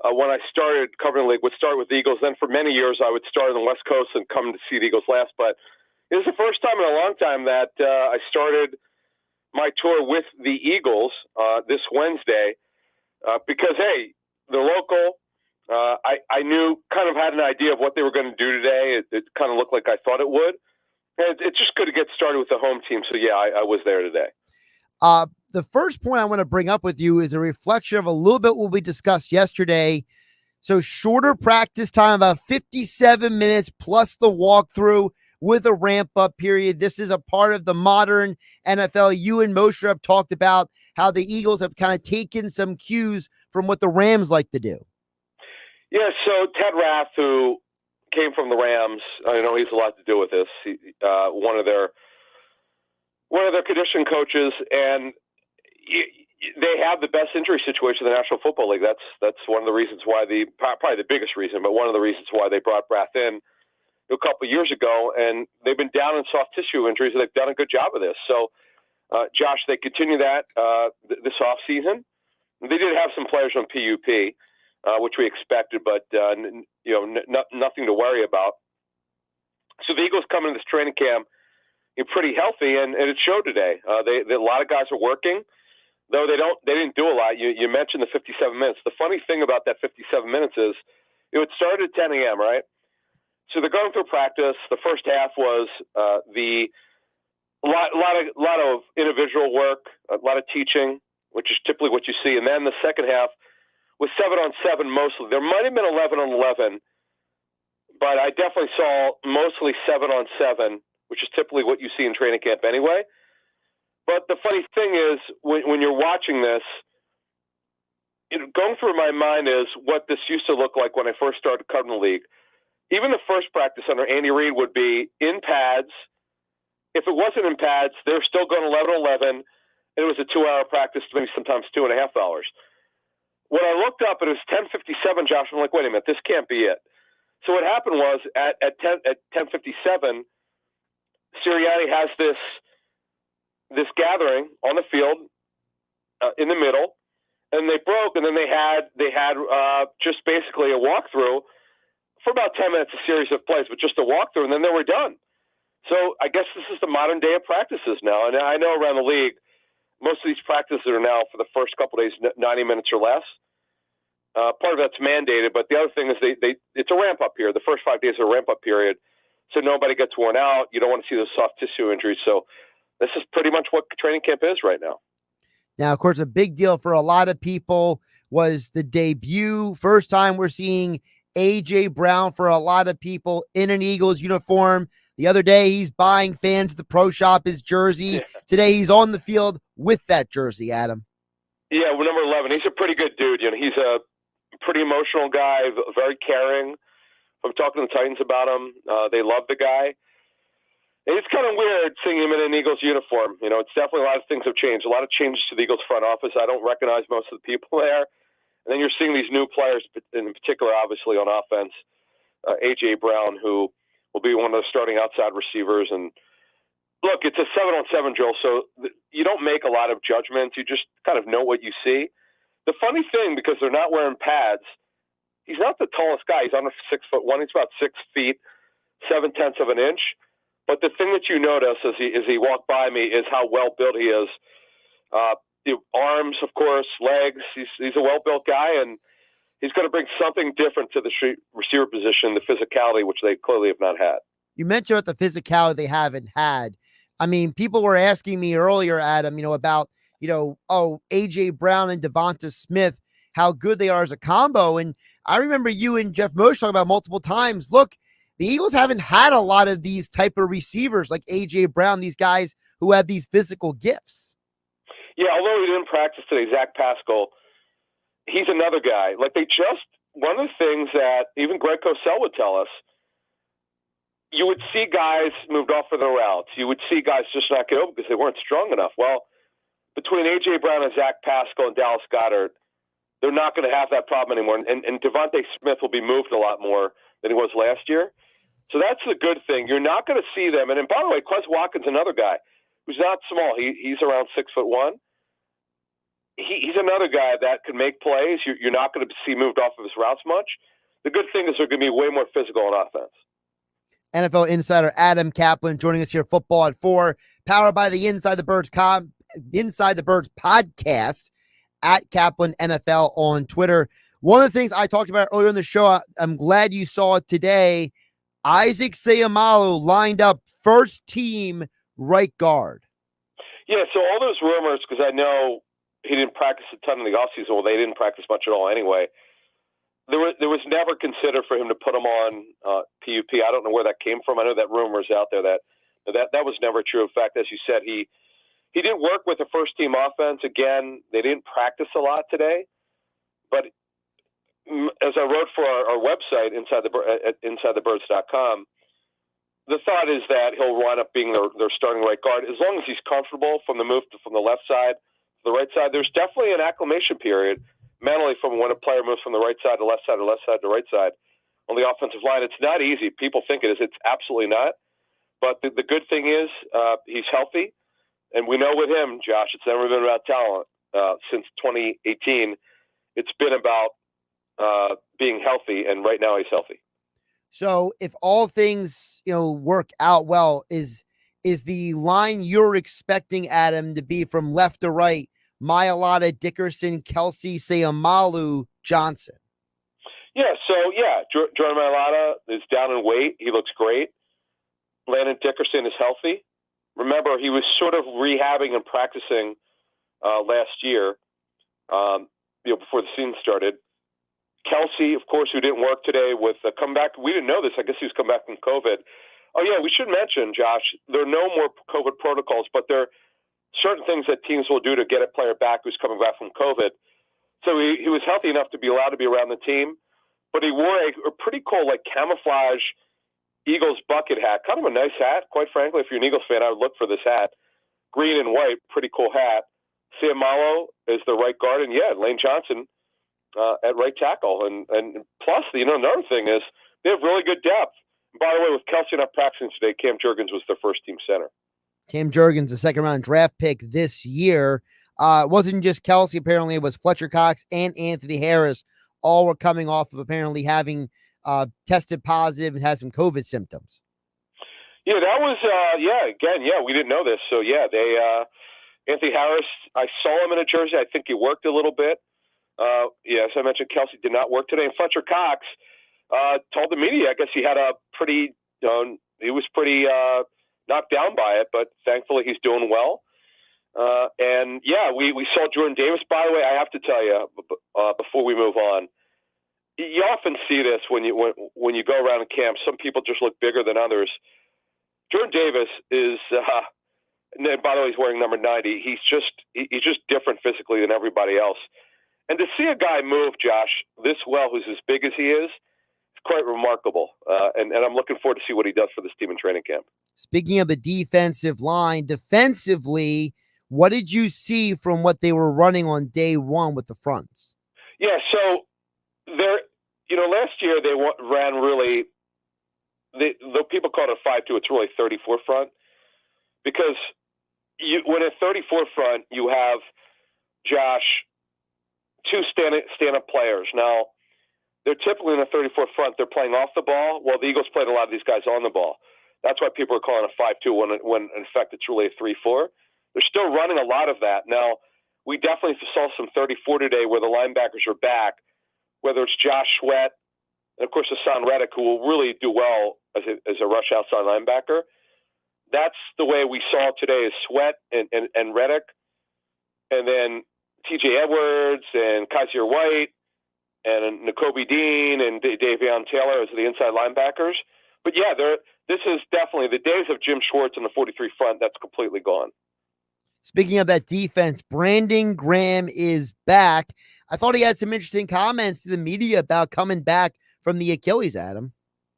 when I started covering the league, would start with the Eagles. Then for many years, I would start on the West Coast and come to see the Eagles last. But it was the first time in a long time that I started my tour with the Eagles this Wednesday. Because, hey, they're local. I knew, kind of had an idea of what they were going to do today. It kind of looked like I thought it would. And it's just good to get started with the home team. So, yeah, I was there today. The first point I want to bring up with you is a reflection of a little bit what we discussed yesterday. So shorter practice time, about 57 minutes plus the walkthrough with a ramp-up period. This is a part of the modern NFL. You and Mosher have talked about how the Eagles have kind of taken some cues from what the Rams like to do. Yeah, so Ted Rath, who came from the Rams, I know he's a lot to do with this. He, one of their condition coaches, and they have the best injury situation in the National Football League. That's one of the reasons why probably the biggest reason, but one of the reasons why they brought Rath in a couple of years ago, and they've been down in soft tissue injuries, and they've done a good job of this. So, Josh, they continue that this offseason. They did have some players on PUP, which we expected, but nothing to worry about. So the Eagles come into this training camp pretty healthy, and it showed today. A lot of guys are working, though they didn't do a lot. You mentioned the 57 minutes. The funny thing about that 57 minutes is it started at 10 a.m., right? So they're going through practice. The first half was a lot of individual work, a lot of teaching, which is typically what you see. And then the second half was 7-on-7 mostly. There might have been 11-on-11, but I definitely saw mostly 7-on-7, which is typically what you see in training camp anyway. But the funny thing is, when you're watching this, going through my mind is what this used to look like when I first started covering the league. Even the first practice under Andy Reid would be in pads. If it wasn't in pads, they were still going 11-on-11. It was a 2-hour practice, maybe sometimes 2.5 hours. When I looked up, it was 10:57, Josh. I'm like, wait a minute, this can't be it. So what happened was at 10:57, Sirianni has this gathering on the field in the middle, and they broke, and then they had just basically a walkthrough for about 10 minutes, a series of plays, but just a walkthrough, and then they were done. So I guess this is the modern day of practices now, and I know around the league, most of these practices are now for the first couple of days 90 minutes or less. Part of that's mandated, but the other thing is it's a ramp up period. The first 5 days are a ramp up period, so nobody gets worn out. You don't want to see those soft tissue injuries. So this is pretty much what training camp is right now. Now, of course, a big deal for a lot of people was the debut. First time we're seeing A.J. Brown for a lot of people in an Eagles uniform. The other day, he's buying fans at the pro shop his jersey. Yeah. Today, he's on the field with that jersey, Adam. Yeah, well, number 11. He's a pretty good dude. He's a pretty emotional guy, very caring. I'm talking to the Titans about him. They love the guy. And it's kind of weird seeing him in an Eagles uniform. It's definitely a lot of things have changed. A lot of changes to the Eagles front office. I don't recognize most of the people there. And then you're seeing these new players, in particular, obviously, on offense. A.J. Brown, who will be one of the starting outside receivers. And look, it's a 7-on-7 drill, so you don't make a lot of judgments. You just kind of know what you see. The funny thing, because they're not wearing pads, he's not the tallest guy. He's under 6'1". He's about 6 feet, 7/10 of an inch. But the thing that you notice as he walked by me is how well built he is. Arms, of course, legs. He's a well-built guy, and he's going to bring something different to the receiver position, the physicality, which they clearly have not had. You mentioned about the physicality they haven't had. I mean, people were asking me earlier, Adam, about, A.J. Brown and Devonta Smith, how good they are as a combo. And I remember you and Jeff Moshe talking about multiple times, look, the Eagles haven't had a lot of these type of receivers like A.J. Brown, these guys who have these physical gifts. Yeah, although he didn't practice today, Zach Pascal, he's another guy. One of the things that even Greg Cosell would tell us, you would see guys moved off of their routes. You would see guys just not get over because they weren't strong enough. Well, between A.J. Brown and Zach Pascal and Dallas Goedert, they're not going to have that problem anymore. And Devonta Smith will be moved a lot more than he was last year. So that's the good thing. You're not going to see them. And by the way, Quez Watkins, another guy who's not small. He's around 6'1". He's another guy that can make plays. You're not going to see moved off of his routes much. The good thing is they're going to be way more physical on offense. NFL insider Adam Kaplan joining us here, Football at 4, powered by the Inside the Birds podcast at Kaplan NFL on Twitter. One of the things I talked about earlier in the show, I'm glad you saw it today. Isaac Seumalo lined up first team right guard. Yeah, so all those rumors, because I know he didn't practice a ton in the offseason. Well, they didn't practice much at all anyway. There was never considered for him to put him on PUP. I don't know where that came from. I know that rumor's out there that was never true. In fact, as you said, he didn't work with the first team offense. Again, they didn't practice a lot today. But as I wrote for our website, InsideTheBirds.com, the thought is that he'll wind up being their starting right guard as long as he's comfortable from the move from the left side to the right side. There's definitely an acclimation period mentally from when a player moves from the right side to left side to left side to right side on the offensive line. It's not easy. People think it is. It's absolutely not. But the good thing is he's healthy. And we know with him, Josh, it's never been about talent. since 2018, it's been about being healthy, and right now he's healthy. So if all things, work out well, is the line you're expecting, Adam, to be from left to right, Mailata, Dickerson, Kelsey, Sayamalu, Johnson? Yeah, Jordan Mailata is down in weight. He looks great. Landon Dickerson is healthy. Remember, he was sort of rehabbing and practicing last year, before the season started. Kelsey, of course, who didn't work today with a comeback. We didn't know this. I guess he was coming back from COVID. Oh, yeah, we should mention, Josh, there are no more COVID protocols, but there are certain things that teams will do to get a player back who's coming back from COVID. So he was healthy enough to be allowed to be around the team, but he wore a pretty cool, camouflage Eagles bucket hat. Kind of a nice hat, quite frankly. If you're an Eagles fan, I would look for this hat. Green and white, pretty cool hat. Sayamalu is the right guard, and Lane Johnson at right tackle. And plus, another thing is they have really good depth. And by the way, with Kelsey not practicing today, Cam Jurgens was their first team center. Cam Jurgens, a second-round draft pick this year. It wasn't just Kelsey, apparently. It was Fletcher Cox and Anthony Harris. All were coming off of apparently having tested positive and had some COVID symptoms. Yeah, that was, we didn't know this. So, they, Anthony Harris, I saw him in a jersey. I think he worked a little bit. As I mentioned, Kelsey did not work today. And Fletcher Cox told the media, I guess he had a pretty, he was pretty knocked down by it, but thankfully he's doing well. We saw Jordan Davis. By the way, I have to tell you, before we move on, you often see this when you go around in camp. Some people just look bigger than others. Jordan Davis is, and by the way, he's wearing number 90. He's just different physically than everybody else. And to see a guy move, Josh, this well, who's as big as he is, it's quite remarkable. And I'm looking forward to see what he does for this team in training camp. Speaking of the defensive line, defensively, what did you see from what they were running on day one with the fronts? Yeah, so last year they ran really, though people call it a 5-2, it's really 34 front. Because when a 34 front, you have, Josh, two stand-up players. Now, they're typically in a 34 front. They're playing off the ball. Well, the Eagles played a lot of these guys on the ball. That's why people are calling it a 5-2 when in fact it's really a 3-4. They're still running a lot of that. Now, we definitely saw some 34 today where the linebackers are back, whether it's Josh Sweat and, of course, Hassan Reddick, who will really do well as a rush outside linebacker. That's the way we saw today is Sweat and Reddick, and then TJ Edwards and Kaiser White and Nakobe Dean and Davion Taylor as the inside linebackers. But this is definitely the days of Jim Schwartz in the 43 front. That's completely gone. Speaking of that defense, Brandon Graham is back. I thought he had some interesting comments to the media about coming back from the Achilles, Adam.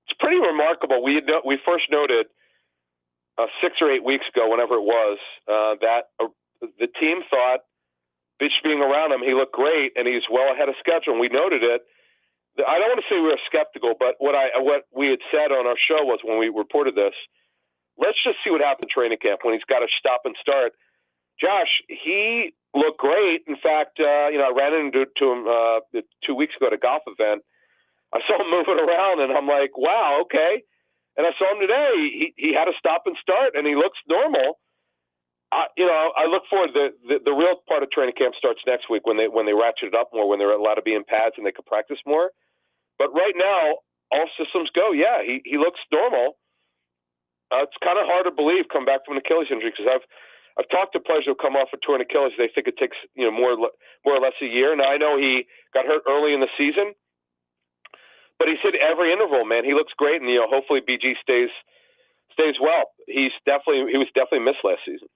It's pretty remarkable. We first noted 6 or 8 weeks ago, whenever it was, that the team thought, just being around him, he looked great, and he's well ahead of schedule. And we noted it. I don't want to say we were skeptical, but what we had said on our show was when we reported this, let's just see what happened in training camp when he's got to stop and start. Josh, he looked great. In fact, I ran into him 2 weeks ago at a golf event. I saw him moving around, and I'm like, wow, okay. And I saw him today. He had to stop and start, and he looks normal. I look forward to the real part of training camp starts next week when they ratchet it up more, when they're allowed to be in pads and they can practice more. But right now, all systems go. Yeah, he looks normal. It's kind of hard to believe come back from an Achilles injury because I've talked to players who come off a torn Achilles. They think it takes more or less a year. Now I know he got hurt early in the season, but he's hit every interval. Man, he looks great, and hopefully BG stays well. He was definitely missed last season.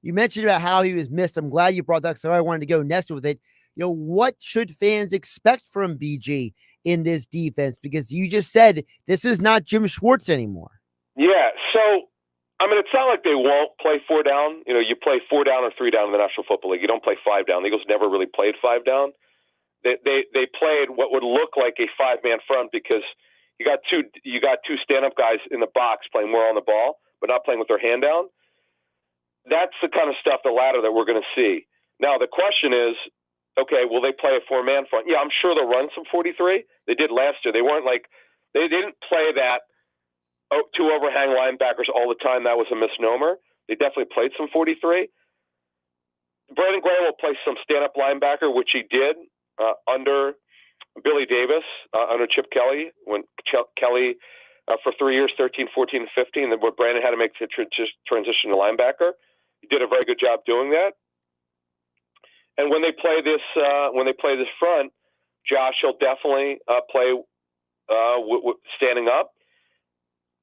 You mentioned about how he was missed. I'm glad you brought that, so I wanted to go next with it. What should fans expect from BG in this defense? Because you just said this is not Jim Schwartz anymore. Yeah, so it's not like they won't play 4 down. You play 4 down or 3 down in the National Football League. You don't play 5 down. The Eagles never really played 5 down. They played what would look like a 5-man front because you got two stand-up guys in the box playing more on the ball, but not playing with their hand down. That's the kind of stuff, the latter, that we're going to see. Now, the question is, okay, will they play a four-man front? Yeah, I'm sure they'll run some 43. They did last year. They weren't like – they didn't play that two overhang linebackers all the time. That was a misnomer. They definitely played some 43. Brandon Graham will play some stand-up linebacker, which he did under Billy Davis, under Chip Kelly, when Kelly for 3 years, 13, 14, and 15, where Brandon had to make the transition to linebacker. He did a very good job doing that. And when they play this front, Josh, he'll definitely play standing up,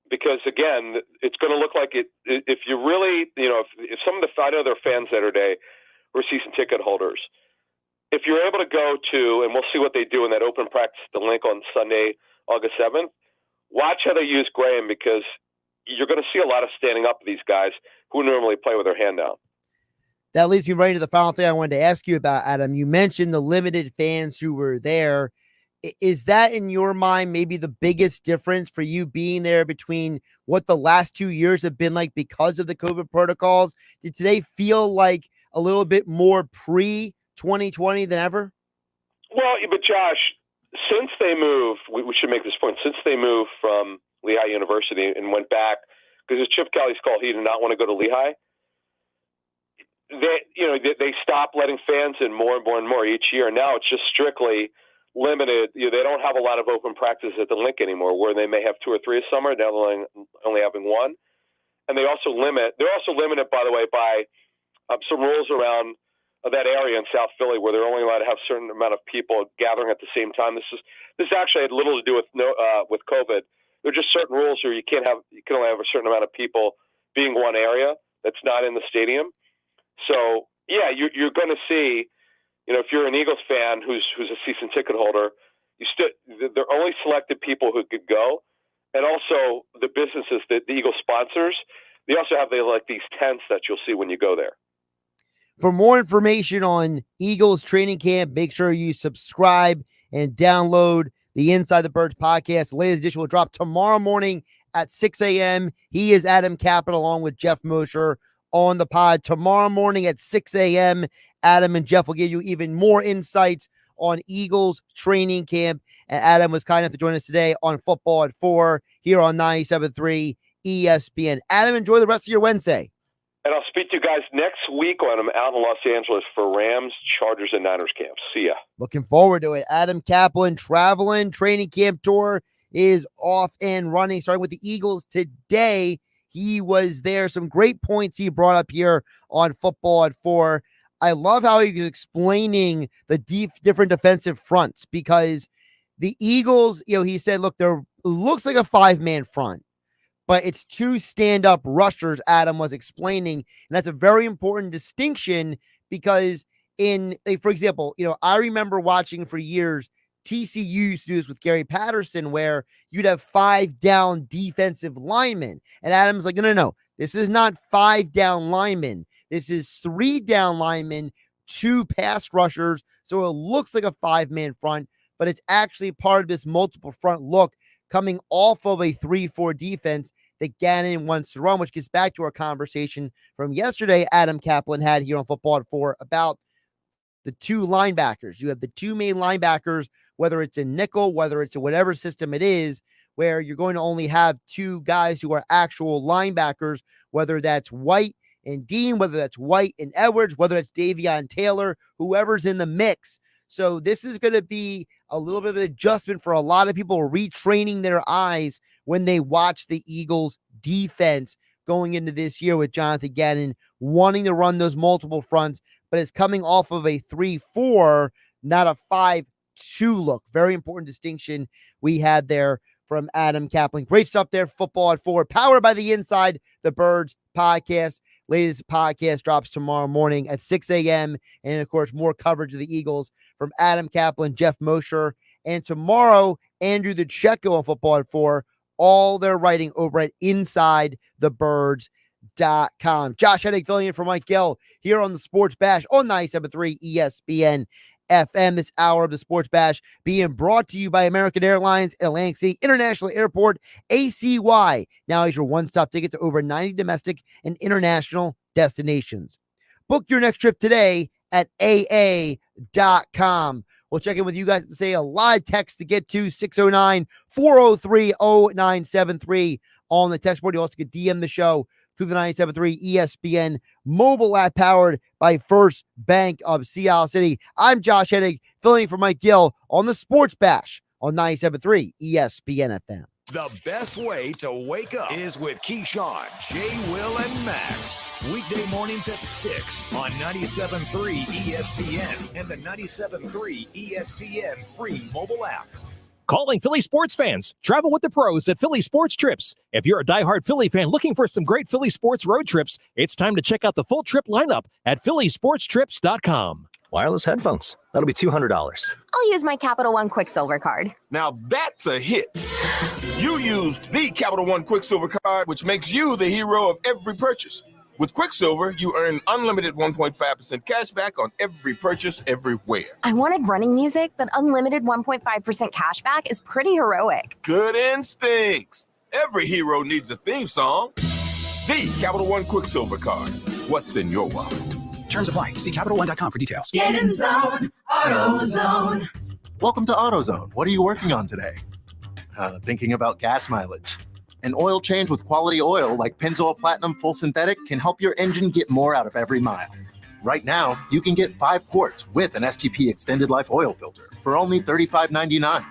because again, it's going to look like it. If you really, if some of the, I know there are fans Saturday who are season ticket holders. If you're able to go to, and we'll see what they do in that open practice, the link on Sunday, August 7th. Watch how they use Graham, because you're going to see a lot of standing up of these guys who normally play with their hand out. That leads me right into the final thing I wanted to ask you about, Adam. You mentioned the limited fans who were there. Is that, in your mind, maybe the biggest difference for you being there between what the last 2 years have been like because of the COVID protocols? Did today feel like a little bit more pre-2020 than ever? Well, but Josh, since they moved, we should make this point, since they moved from Lehigh University and went back, because it's Chip Kelly's call, he did not want to go to Lehigh. They stopped letting fans in more and more and more each year. Now it's just strictly limited. They don't have a lot of open practice at the link anymore, where they may have 2 or 3 a summer. Now they're only having 1. And they're also limited, by the way, by some rules around that area in South Philly, where they're only allowed to have a certain amount of people gathering at the same time. This actually had little to do with COVID. There are just certain rules where you can only have a certain amount of people being one area that's not in the stadium. So yeah, you're going to see, if you're an Eagles fan who's a season ticket holder, they're only selected people who could go, and also the businesses that the Eagles sponsors. They also have these tents that you'll see when you go there. For more information on Eagles training camp, make sure you subscribe and download the Inside the Birds podcast. The latest edition will drop tomorrow morning at 6 a.m. He is Adam Kaplan along with Jeff Mosher on the pod tomorrow morning at 6 a.m. Adam and Jeff will give you even more insights on Eagles training camp. And Adam was kind enough to join us today on Football at 4 here on 97.3 ESPN. Adam, enjoy the rest of your Wednesday. And I'll speak to you guys next week when I'm out in Los Angeles for Rams, Chargers, and Niners camp. See ya. Looking forward to it. Adam Kaplan traveling. Training camp tour is off and running, starting with the Eagles today. He was there. Some great points he brought up here on Football at 4. I love how he was explaining the different defensive fronts, because the Eagles, he said, look, there looks like a 5-man front, but it's 2 stand-up rushers, Adam was explaining. And that's a very important distinction, because for example, I remember watching for years, TCU used to do this with Gary Patterson, where you'd have 5 down defensive linemen. And Adam's like, no. This is not 5 down linemen. This is 3 down linemen, 2 pass rushers. So it looks like a 5-man front, but it's actually part of this multiple front look coming off of a 3-4 defense that Gannon wants to run, which gets back to our conversation from yesterday Adam Kaplan had here on Football at 4 about the 2 linebackers. You have the 2 main linebackers, whether it's a nickel, whether it's a whatever system it is, where you're going to only have 2 guys who are actual linebackers, whether that's White and Dean, whether that's White and Edwards, whether it's Davion Taylor, whoever's in the mix. So this is going to be a little bit of an adjustment for a lot of people retraining their eyes when they watch the Eagles defense going into this year with Jonathan Gannon wanting to run those multiple fronts, but it's coming off of a 3-4, not a 5-2 look. Very important distinction we had there from Adam Kaplan. Great stuff there. Football at 4, powered by the Inside the Birds podcast. Latest podcast drops tomorrow morning at 6 a.m. And, of course, more coverage of the Eagles from Adam Kaplan, Jeff Mosher, and tomorrow, Andrew the Checo on Football at 4. All their writing over at InsideTheBirds.com. Josh Hennig filling in for Mike Gill here on the Sports Bash on 97.3 ESPN FM. This hour of the Sports Bash being brought to you by American Airlines at Atlantic City International Airport. ACY now is your one-stop ticket to over 90 domestic and international destinations. Book your next trip today at AA.com. We'll check in with you guys and say a live text to get to 609-403-0973 on the text board. You also can DM the show through the 97.3 ESPN mobile app powered by First Bank of Sea City. I'm Josh Hennig, filling in for Mike Gill on the Sports Bash on 97.3 ESPN FM. The best way to wake up is with Keyshawn, J. Will, and Max. Weekday mornings at 6 on 97.3 ESPN and the 97.3 ESPN free mobile app. Calling Philly sports fans. Travel with the pros at Philly Sports Trips. If you're a diehard Philly fan looking for some great Philly sports road trips, it's time to check out the full trip lineup at phillysportstrips.com. Wireless headphones. That'll be $200. I'll use my Capital One Quicksilver card. Now that's a hit. You used the Capital One Quicksilver card, which makes you the hero of every purchase. With Quicksilver, you earn unlimited 1.5% cash back on every purchase everywhere. I wanted running music, but unlimited 1.5% cash back is pretty heroic. Good instincts. Every hero needs a theme song. The Capital One Quicksilver card. What's in your wallet? Terms apply. See CapitalOne.com for details. Get in zone, AutoZone. Welcome to AutoZone. What are you working on today? Thinking about gas mileage. An oil change with quality oil like Pennzoil Platinum Full Synthetic can help your engine get more out of every mile. Right now, you can get 5 quarts with an STP Extended Life Oil Filter for only $35.99.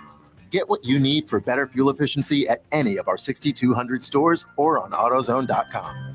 Get what you need for better fuel efficiency at any of our 6,200 stores or on AutoZone.com.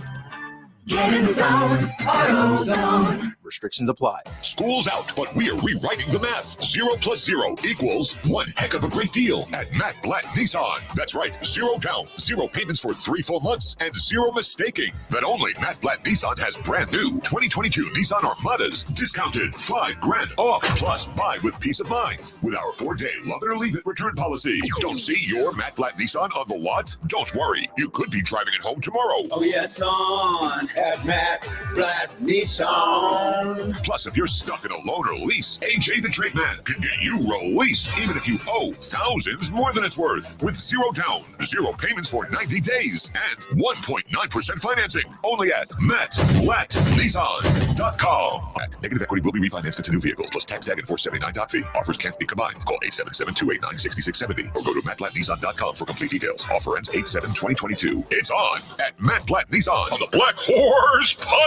Get in zone, AutoZone. Restrictions apply. School's out, but we are rewriting the math. 0 plus 0 equals one heck of a great deal at Matt Blatt Nissan. That's right, 0 down, 0 payments for 3 full months, and 0 mistaking. That only Matt Blatt Nissan has brand new 2022 Nissan Armadas discounted $5,000 off. Plus, buy with peace of mind with our 4-day love it or leave it return policy. Don't see your Matt Blatt Nissan on the lot? Don't worry, you could be driving it home tomorrow. Oh yeah, it's on at Matt Blatt Nissan. Plus, if you're stuck in a loan or lease, AJ the Trade Man can get you released even if you owe thousands more than it's worth. With 0 down, 0 payments for 90 days, and 1.9% financing. Only at MattBlattNissan.com. Negative equity will be refinanced into new vehicle plus tax tag and $479 fee. Offers can't be combined. Call 877-289-6670 or go to MattBlattNissan.com for complete details. Offer ends 8/7/2022. It's on at Matt Blatt Nissan on the Black Horse Pike,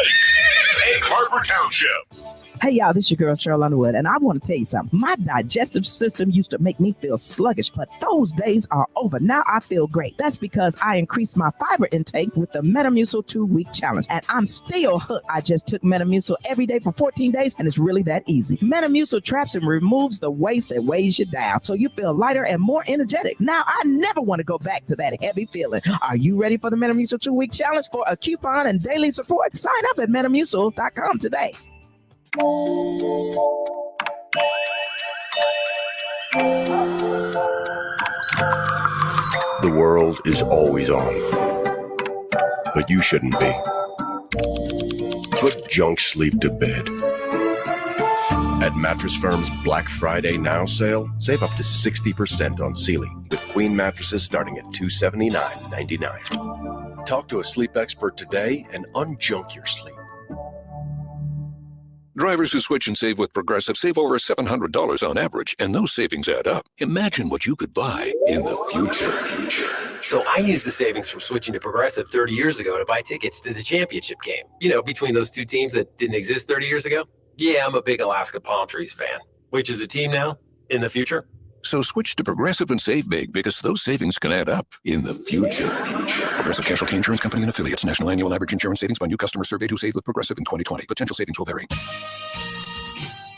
Egg Harbor Township. Hey, y'all, this is your girl, Cheryl Underwood, and I want to tell you something. My digestive system used to make me feel sluggish, but those days are over. Now I feel great. That's because I increased my fiber intake with the Metamucil 2-week challenge, and I'm still hooked. I just took Metamucil every day for 14 days, and it's really that easy. Metamucil traps and removes the waste that weighs you down, so you feel lighter and more energetic. Now I never want to go back to that heavy feeling. Are you ready for the Metamucil 2-week challenge? For a coupon and daily support, sign up at Metamucil.com today. The world is always on, but you shouldn't be. Put junk sleep to bed. At Mattress Firm's Black Friday Now sale, save up to 60% on Sealy, with queen mattresses starting at $279.99. Talk to a sleep expert today and unjunk your sleep. Drivers who switch and save with Progressive save over $700 on average, and those savings add up. Imagine what you could buy in the future. So I used the savings from switching to Progressive 30 years ago to buy tickets to the championship game. You know, between those two teams that didn't exist 30 years ago. Yeah, I'm a big Alaska Palm Trees fan. Which is a team now in the future? So switch to Progressive and save big, because those savings can add up in the future. Progressive Casualty Insurance Company and Affiliates. National annual average insurance savings by new customers surveyed who saved with Progressive in 2020. Potential savings will vary.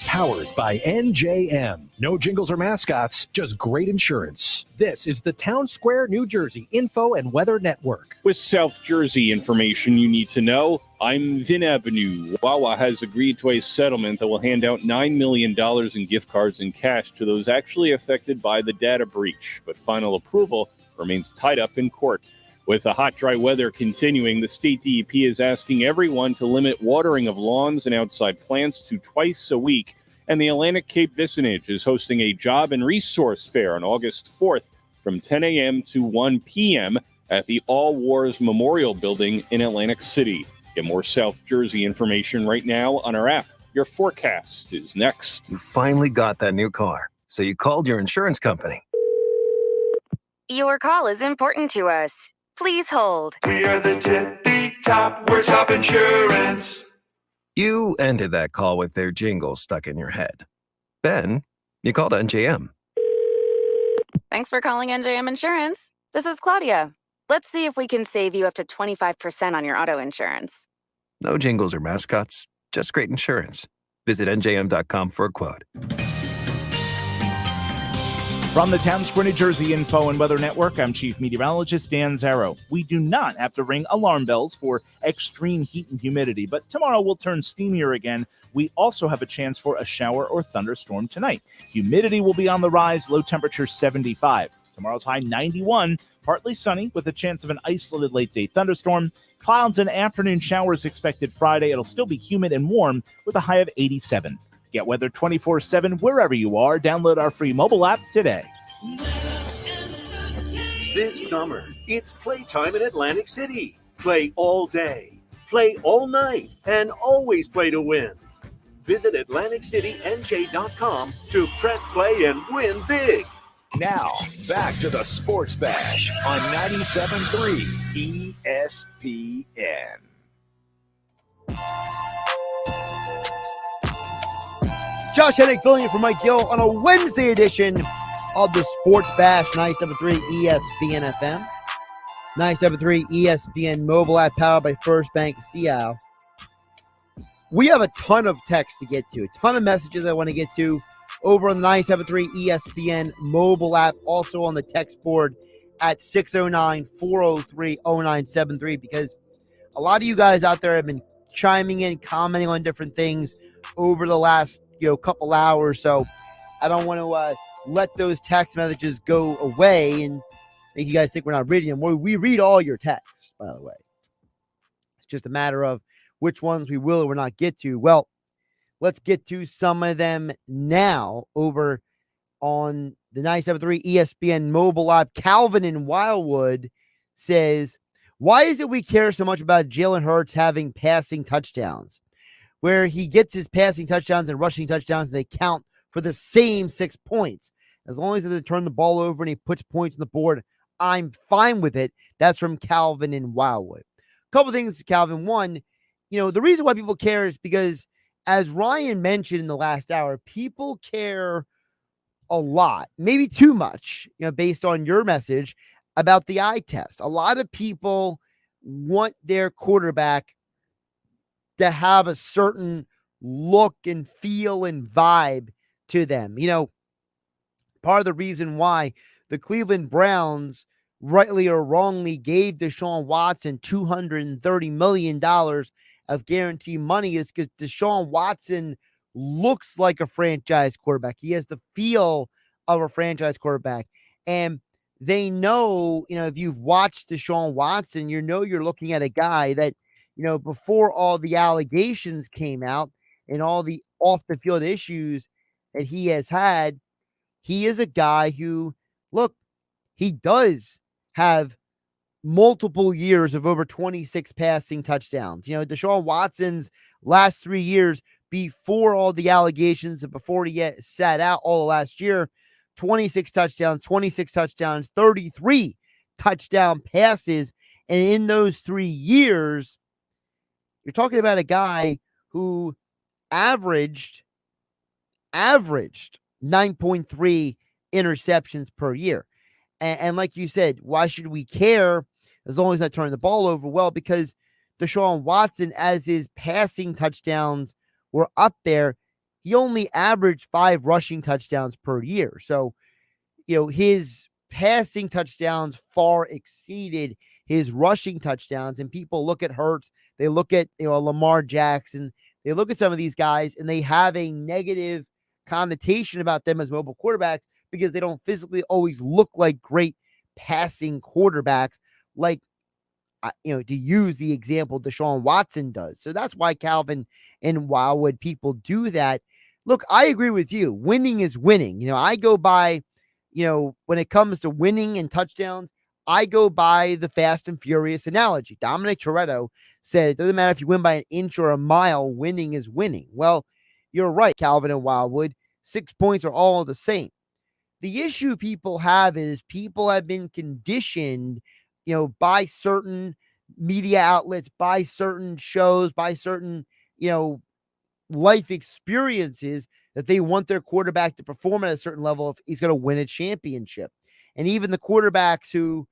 Powered by NJM. No jingles or mascots, just great insurance. This is the Town Square, New Jersey Info and Weather Network. With South Jersey information you need to know, I'm Vin Avenue. Wawa has agreed to a settlement that will hand out $9 million in gift cards and cash to those actually affected by the data breach, but final approval remains tied up in court. With the hot, dry weather continuing, the state DEP is asking everyone to limit watering of lawns and outside plants to twice a week. And the Atlantic Cape Vicinage is hosting a job and resource fair on August 4th from 10 a.m. to 1 p.m. at the All Wars Memorial Building in Atlantic City. Get more South Jersey information right now on our app. Your forecast is next. You finally got that new car, so you called your insurance company. Your call is important to us. Please hold. We are the tippy top workshop insurance. You ended that call with their jingle stuck in your head. Then you called NJM. Thanks for calling NJM Insurance. This is Claudia. Let's see if we can save you up to 25% on your auto insurance. No jingles or mascots, just great insurance. Visit njm.com for a quote. From the Town Square, New Jersey Info and Weather Network, I'm Chief Meteorologist Dan Zarrow. We do not have to ring alarm bells for extreme heat and humidity, but tomorrow will turn steamier again. We also have a chance for a shower or thunderstorm tonight. Humidity will be on the rise, low temperature 75. Tomorrow's high 91, partly sunny with a chance of an isolated late-day thunderstorm. Clouds and afternoon showers expected Friday. It'll still be humid and warm with a high of 87. Get weather 24/7 wherever you are. Download our free mobile app today. This summer, it's playtime in Atlantic City. Play all day, play all night, and always play to win. Visit AtlanticCityNJ.com to press play and win big. Now, back to the Sports Bash on 97.3 ESPN. Josh Hennig filling in for Mike Gill on a Wednesday edition of the Sports Bash, 97.3 ESPN FM. 97.3 ESPN mobile app powered by First Bank Seattle. We have a ton of text to get to, a ton of messages I want to get to over on the 97.3 ESPN mobile app, also on the text board at 609-403-0973, because a lot of you guys out there have been chiming in, commenting on different things over the last couple hours, so I don't want to let those text messages go away and make you guys think we're not reading them. We read all your texts, by the way. It's just a matter of which ones we will or will not get to. Well, let's get to some of them now over on the 97.3 ESPN mobile app. Calvin in Wildwood says, why is it we care so much about Jalen Hurts having passing touchdowns, where he gets his passing touchdowns and rushing touchdowns and they count for the same 6 points? As long as they turn the ball over and he puts points on the board, I'm fine with it. That's from Calvin in Wildwood. A couple things, Calvin. One, the reason why people care is because, as Ryan mentioned in the last hour, people care a lot, maybe too much, based on your message about the eye test. A lot of people want their quarterback to have a certain look and feel and vibe to them. Part of the reason why the Cleveland Browns, rightly or wrongly, gave Deshaun Watson $230 million of guaranteed money is because Deshaun Watson looks like a franchise quarterback. He has the feel of a franchise quarterback. And they know, if you've watched Deshaun Watson, you're looking at a guy that, before all the allegations came out and all the off the field issues that he has had, he is a guy who, look, he does have multiple years of over 26 passing touchdowns. Deshaun Watson's last 3 years before all the allegations and before he sat out all last year, 26 touchdowns, 33 touchdown passes. And in those 3 years, you're talking about a guy who averaged 9.3 interceptions per year. And like you said, why should we care as long as I turn the ball over? Well, because Deshaun Watson, as his passing touchdowns were up there, he only averaged 5 rushing touchdowns per year. So, his passing touchdowns far exceeded his rushing touchdowns. And people look at Hurts, they look at Lamar Jackson, they look at some of these guys, and they have a negative connotation about them as mobile quarterbacks because they don't physically always look like great passing quarterbacks, like, to use the example Deshaun Watson does. So that's why Calvin and Wildwood people do that. Look, I agree with you. Winning is winning. I go by, when it comes to winning and touchdowns, I go by the Fast and Furious analogy. Dominic Toretto said, it doesn't matter if you win by an inch or a mile, winning is winning. Well, you're right, Calvin and Wildwood. 6 points are all the same. The issue people have is people have been conditioned, by certain media outlets, by certain shows, by certain, life experiences that they want their quarterback to perform at a certain level if he's going to win a championship. And even the quarterbacks who,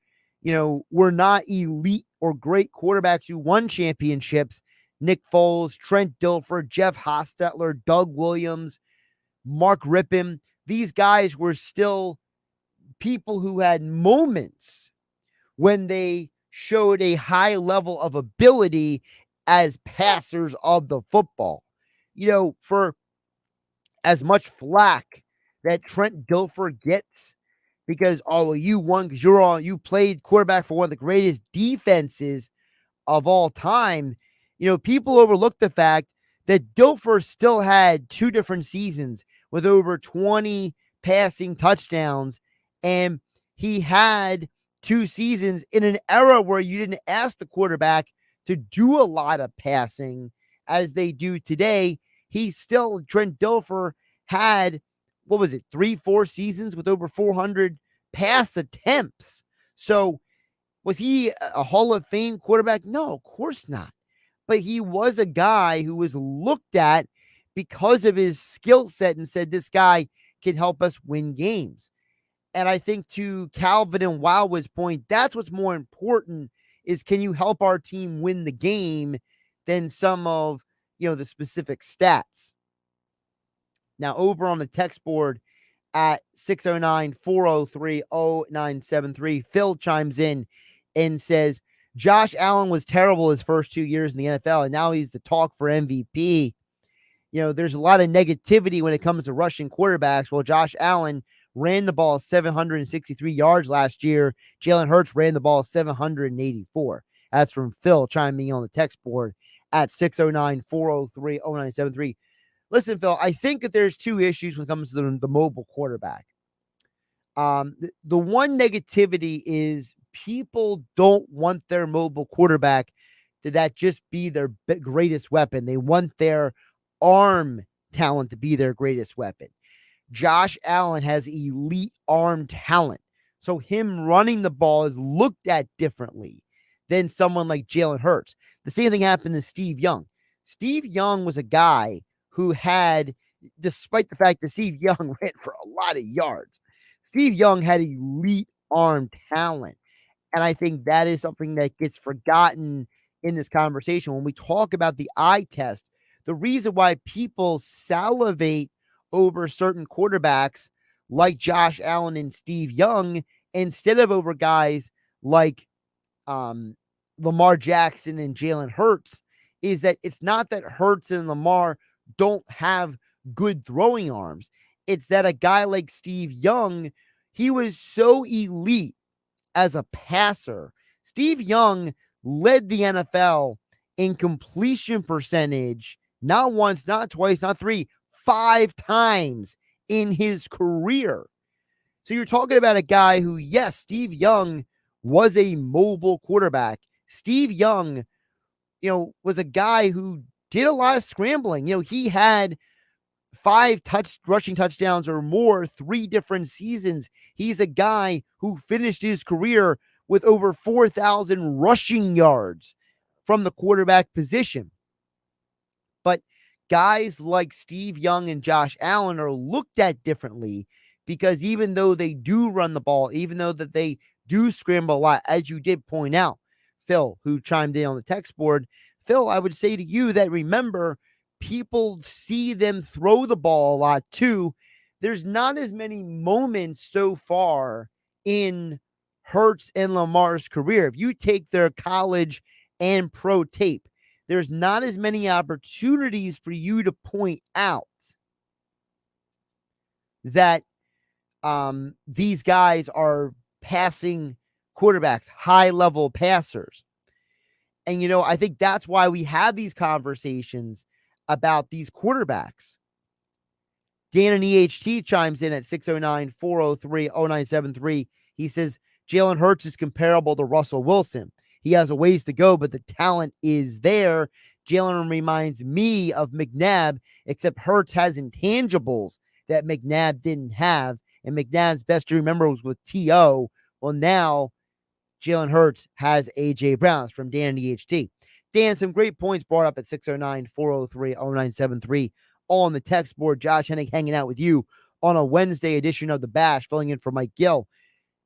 were not elite or great quarterbacks who won championships, Nick Foles, Trent Dilfer, Jeff Hostetler, Doug Williams, Mark Rippon, these guys were still people who had moments when they showed a high level of ability as passers of the football. For as much flack that Trent Dilfer gets because you won because you played quarterback for one of the greatest defenses of all time, people overlook the fact that Dilfer still had 2 different seasons with over 20 passing touchdowns, and he had 2 seasons in an era where you didn't ask the quarterback to do a lot of passing as they do today. Trent Dilfer had, 3-4 seasons with over 400 pass attempts. So was he a Hall of Fame quarterback? No, of course not. But he was a guy who was looked at because of his skill set and said, this guy can help us win games. And I think to Calvin and Wildwood's point, that's what's more important is, can you help our team win the game than some of, the specific stats. Now, over on the text board at 609-403-0973, Phil chimes in and says, Josh Allen was terrible his first 2 years in the NFL, and now he's the talk for MVP. There's a lot of negativity when it comes to rushing quarterbacks. Well, Josh Allen ran the ball 763 yards last year. Jalen Hurts ran the ball 784. That's from Phil chiming in on the text board at 609-403-0973. Listen, Phil, I think that there's 2 issues when it comes to the mobile quarterback. The one negativity is people don't want their mobile quarterback to that just be their greatest weapon. They want their arm talent to be their greatest weapon. Josh Allen has elite arm talent. So him running the ball is looked at differently than someone like Jalen Hurts. The same thing happened to Steve Young. Steve Young was a guy who had, despite the fact that Steve Young ran for a lot of yards, Steve Young had elite arm talent. And I think that is something that gets forgotten in this conversation. When we talk about the eye test, the reason why people salivate over certain quarterbacks like Josh Allen and Steve Young instead of over guys like Lamar Jackson and Jalen Hurts is that it's not that Hurts and Lamar don't have good throwing arms. It's that a guy like Steve Young, he was so elite as a passer. Steve Young led the NFL in completion percentage, not once, not twice, not 3, 5 times in his career. So you're talking about a guy who, yes, Steve Young was a mobile quarterback. Steve Young, was a guy who did a lot of scrambling. He had 5 rushing touchdowns or more, 3 different seasons. He's a guy who finished his career with over 4,000 rushing yards from the quarterback position. But guys like Steve Young and Josh Allen are looked at differently because even though they do run the ball, even though that they do scramble a lot, as you did point out, Phil, who chimed in on the text board, Phil, I would say to you that remember, people see them throw the ball a lot too. There's not as many moments so far in Hurts and Lamar's career. If you take their college and pro tape, there's not as many opportunities for you to point out that these guys are passing quarterbacks, high-level passers. And, I think that's why we have these conversations about these quarterbacks. Dan and EHT chimes in at 609-403-0973. He says, Jalen Hurts is comparable to Russell Wilson. He has a ways to go, but the talent is there. Jalen reminds me of McNabb, except Hurts has intangibles that McNabb didn't have. And McNabb's best to remember was with T.O. Well, now Jalen Hurts has A.J. Brown from Dan DHT. Dan, some great points brought up at 609-403-0973 on the text board. Josh Hennig hanging out with you on a Wednesday edition of The Bash, filling in for Mike Gill.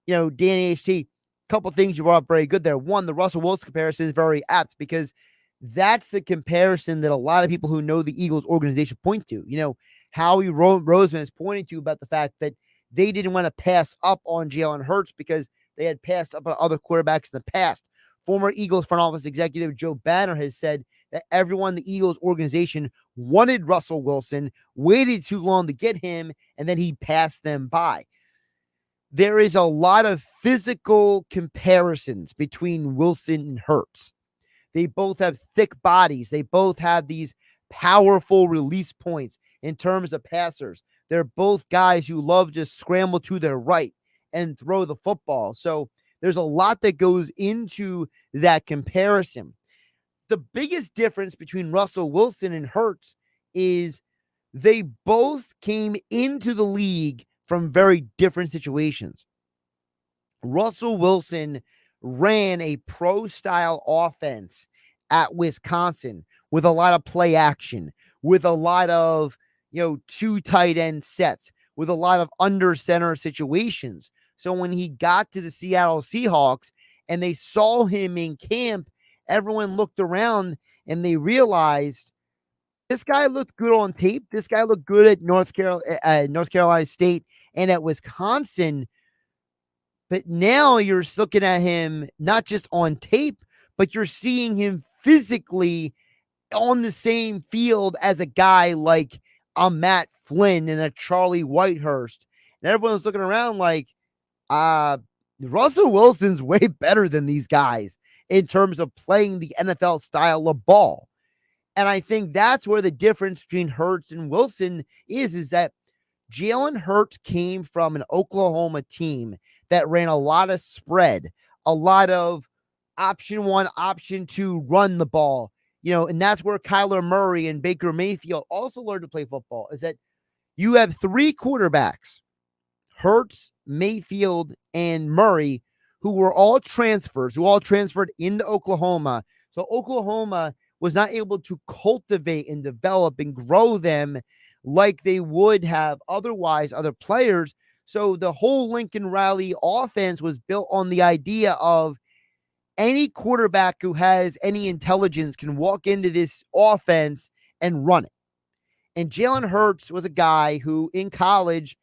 You know, Dan DHT, a couple things you brought up very good there. One, the Russell Wilson comparison is very apt because that's the comparison that a lot of people who know the Eagles organization point to. You know, Howie Roseman is pointing to about the fact that they didn't want to pass up on Jalen Hurts because they had passed up on other quarterbacks in the past. Former Eagles front office executive Joe Banner has said that everyone in the Eagles organization wanted Russell Wilson, waited too long to get him, and then he passed them by. There is a lot of physical comparisons between Wilson and Hurts. They both have thick bodies. They both have these powerful release points in terms of passers. They're both guys who love to scramble to their right and throw the football. So there's a lot that goes into that comparison. The biggest difference between Russell Wilson and Hurts is they both came into the league from very different situations. Russell Wilson ran a pro-style offense at Wisconsin with a lot of play action, with a lot of, two tight end sets, with a lot of under center situations. So when he got to the Seattle Seahawks and they saw him in camp, everyone looked around and they realized this guy looked good on tape. This guy looked good at North Carolina State and at Wisconsin. But now you're looking at him not just on tape, but you're seeing him physically on the same field as a guy like a Matt Flynn and a Charlie Whitehurst. And everyone's looking around like, Russell Wilson's way better than these guys in terms of playing the NFL style of ball. And I think that's where the difference between Hurts and Wilson is that Jalen Hurts came from an Oklahoma team that ran a lot of spread, a lot of option one, option two, run the ball, and that's where Kyler Murray and Baker Mayfield also learned to play football, is that you have three quarterbacks, Hurts, Mayfield, and Murray, who were all transfers, who all transferred into Oklahoma. So Oklahoma was not able to cultivate and develop and grow them like they would have otherwise other players. So the whole Lincoln Riley offense was built on the idea of any quarterback who has any intelligence can walk into this offense and run it. And Jalen Hurts was a guy who in college,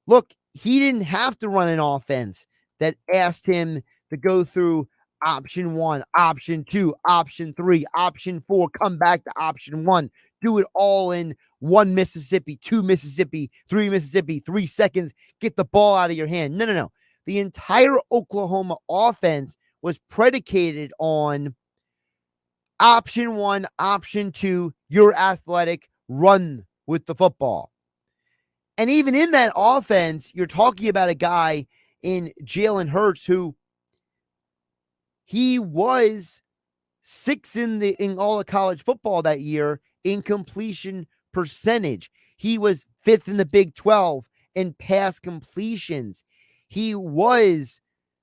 look, he didn't have to run an offense that asked him to go through option one, option two, option three, option four, come back to option one, do it all in 1 Mississippi, 2 Mississippi, 3 Mississippi, 3 seconds, get the ball out of your hand. No. The entire Oklahoma offense was predicated on option one, option two, you're athletic, run with the football. And even in that offense, you're talking about a guy in Jalen Hurts who he was 6th in all of college football that year in completion percentage. He was 5th in the Big 12 in pass completions. He was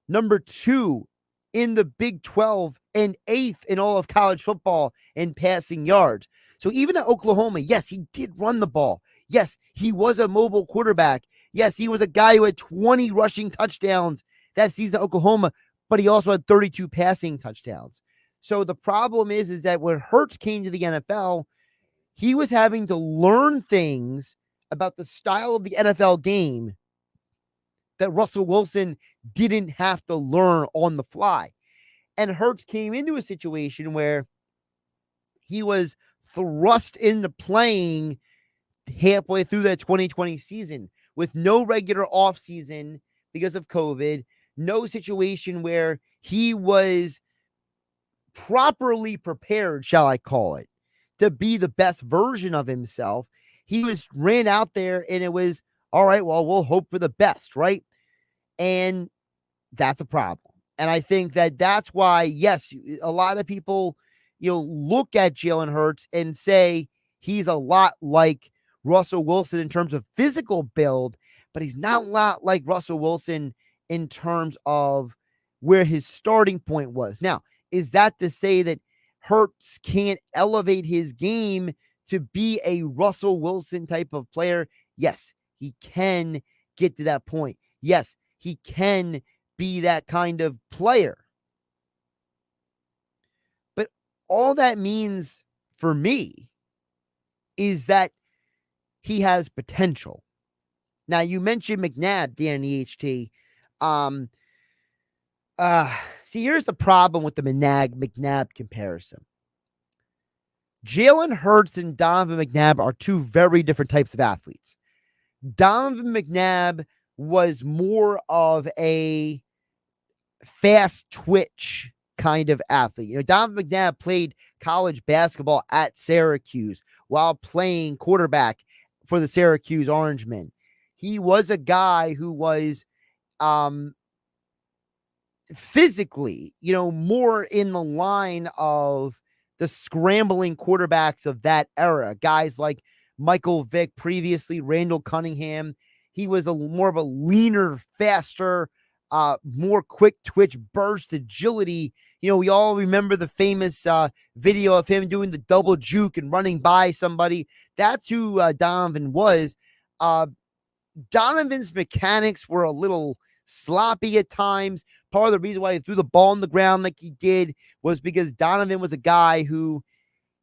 number 2 in the Big 12 and 8th in all of college football in passing yards. So even at Oklahoma, yes, he did run the ball. Yes, he was a mobile quarterback. Yes, he was a guy who had 20 rushing touchdowns that season at Oklahoma, but he also had 32 passing touchdowns. So the problem is that when Hurts came to the NFL, he was having to learn things about the style of the NFL game that Russell Wilson didn't have to learn on the fly. And Hurts came into a situation where he was thrust into playing halfway through that 2020 season with no regular offseason because of COVID, no situation where he was properly prepared, shall I call it, to be the best version of himself. He was ran out there and it was, all right, well, we'll hope for the best, right? And that's a problem. And I think that that's why, yes, a lot of people look at Jalen Hurts and say he's a lot like Russell Wilson in terms of physical build, but he's not a lot like Russell Wilson in terms of where his starting point was. Now, is that to say that Hurts can't elevate his game to be a Russell Wilson type of player? Yes, he can get to that point. Yes, he can be that kind of player. But all that means for me is that he has potential. Now, you mentioned McNabb, Dan EHT. See, here's the problem with the McNabb comparison. Jalen Hurts and Donovan McNabb are two very different types of athletes. Donovan McNabb was more of a fast twitch kind of athlete. Donovan McNabb played college basketball at Syracuse while playing quarterback for the Syracuse Orangemen. He was a guy who was physically, more in the line of the scrambling quarterbacks of that era. Guys like Michael Vick, previously Randall Cunningham. He was more of a leaner, faster, more quick twitch burst agility. We all remember the famous video of him doing the double juke and running by somebody. That's who Donovan was. Donovan's mechanics were a little sloppy at times. Part of the reason why he threw the ball on the ground like he did was because Donovan was a guy who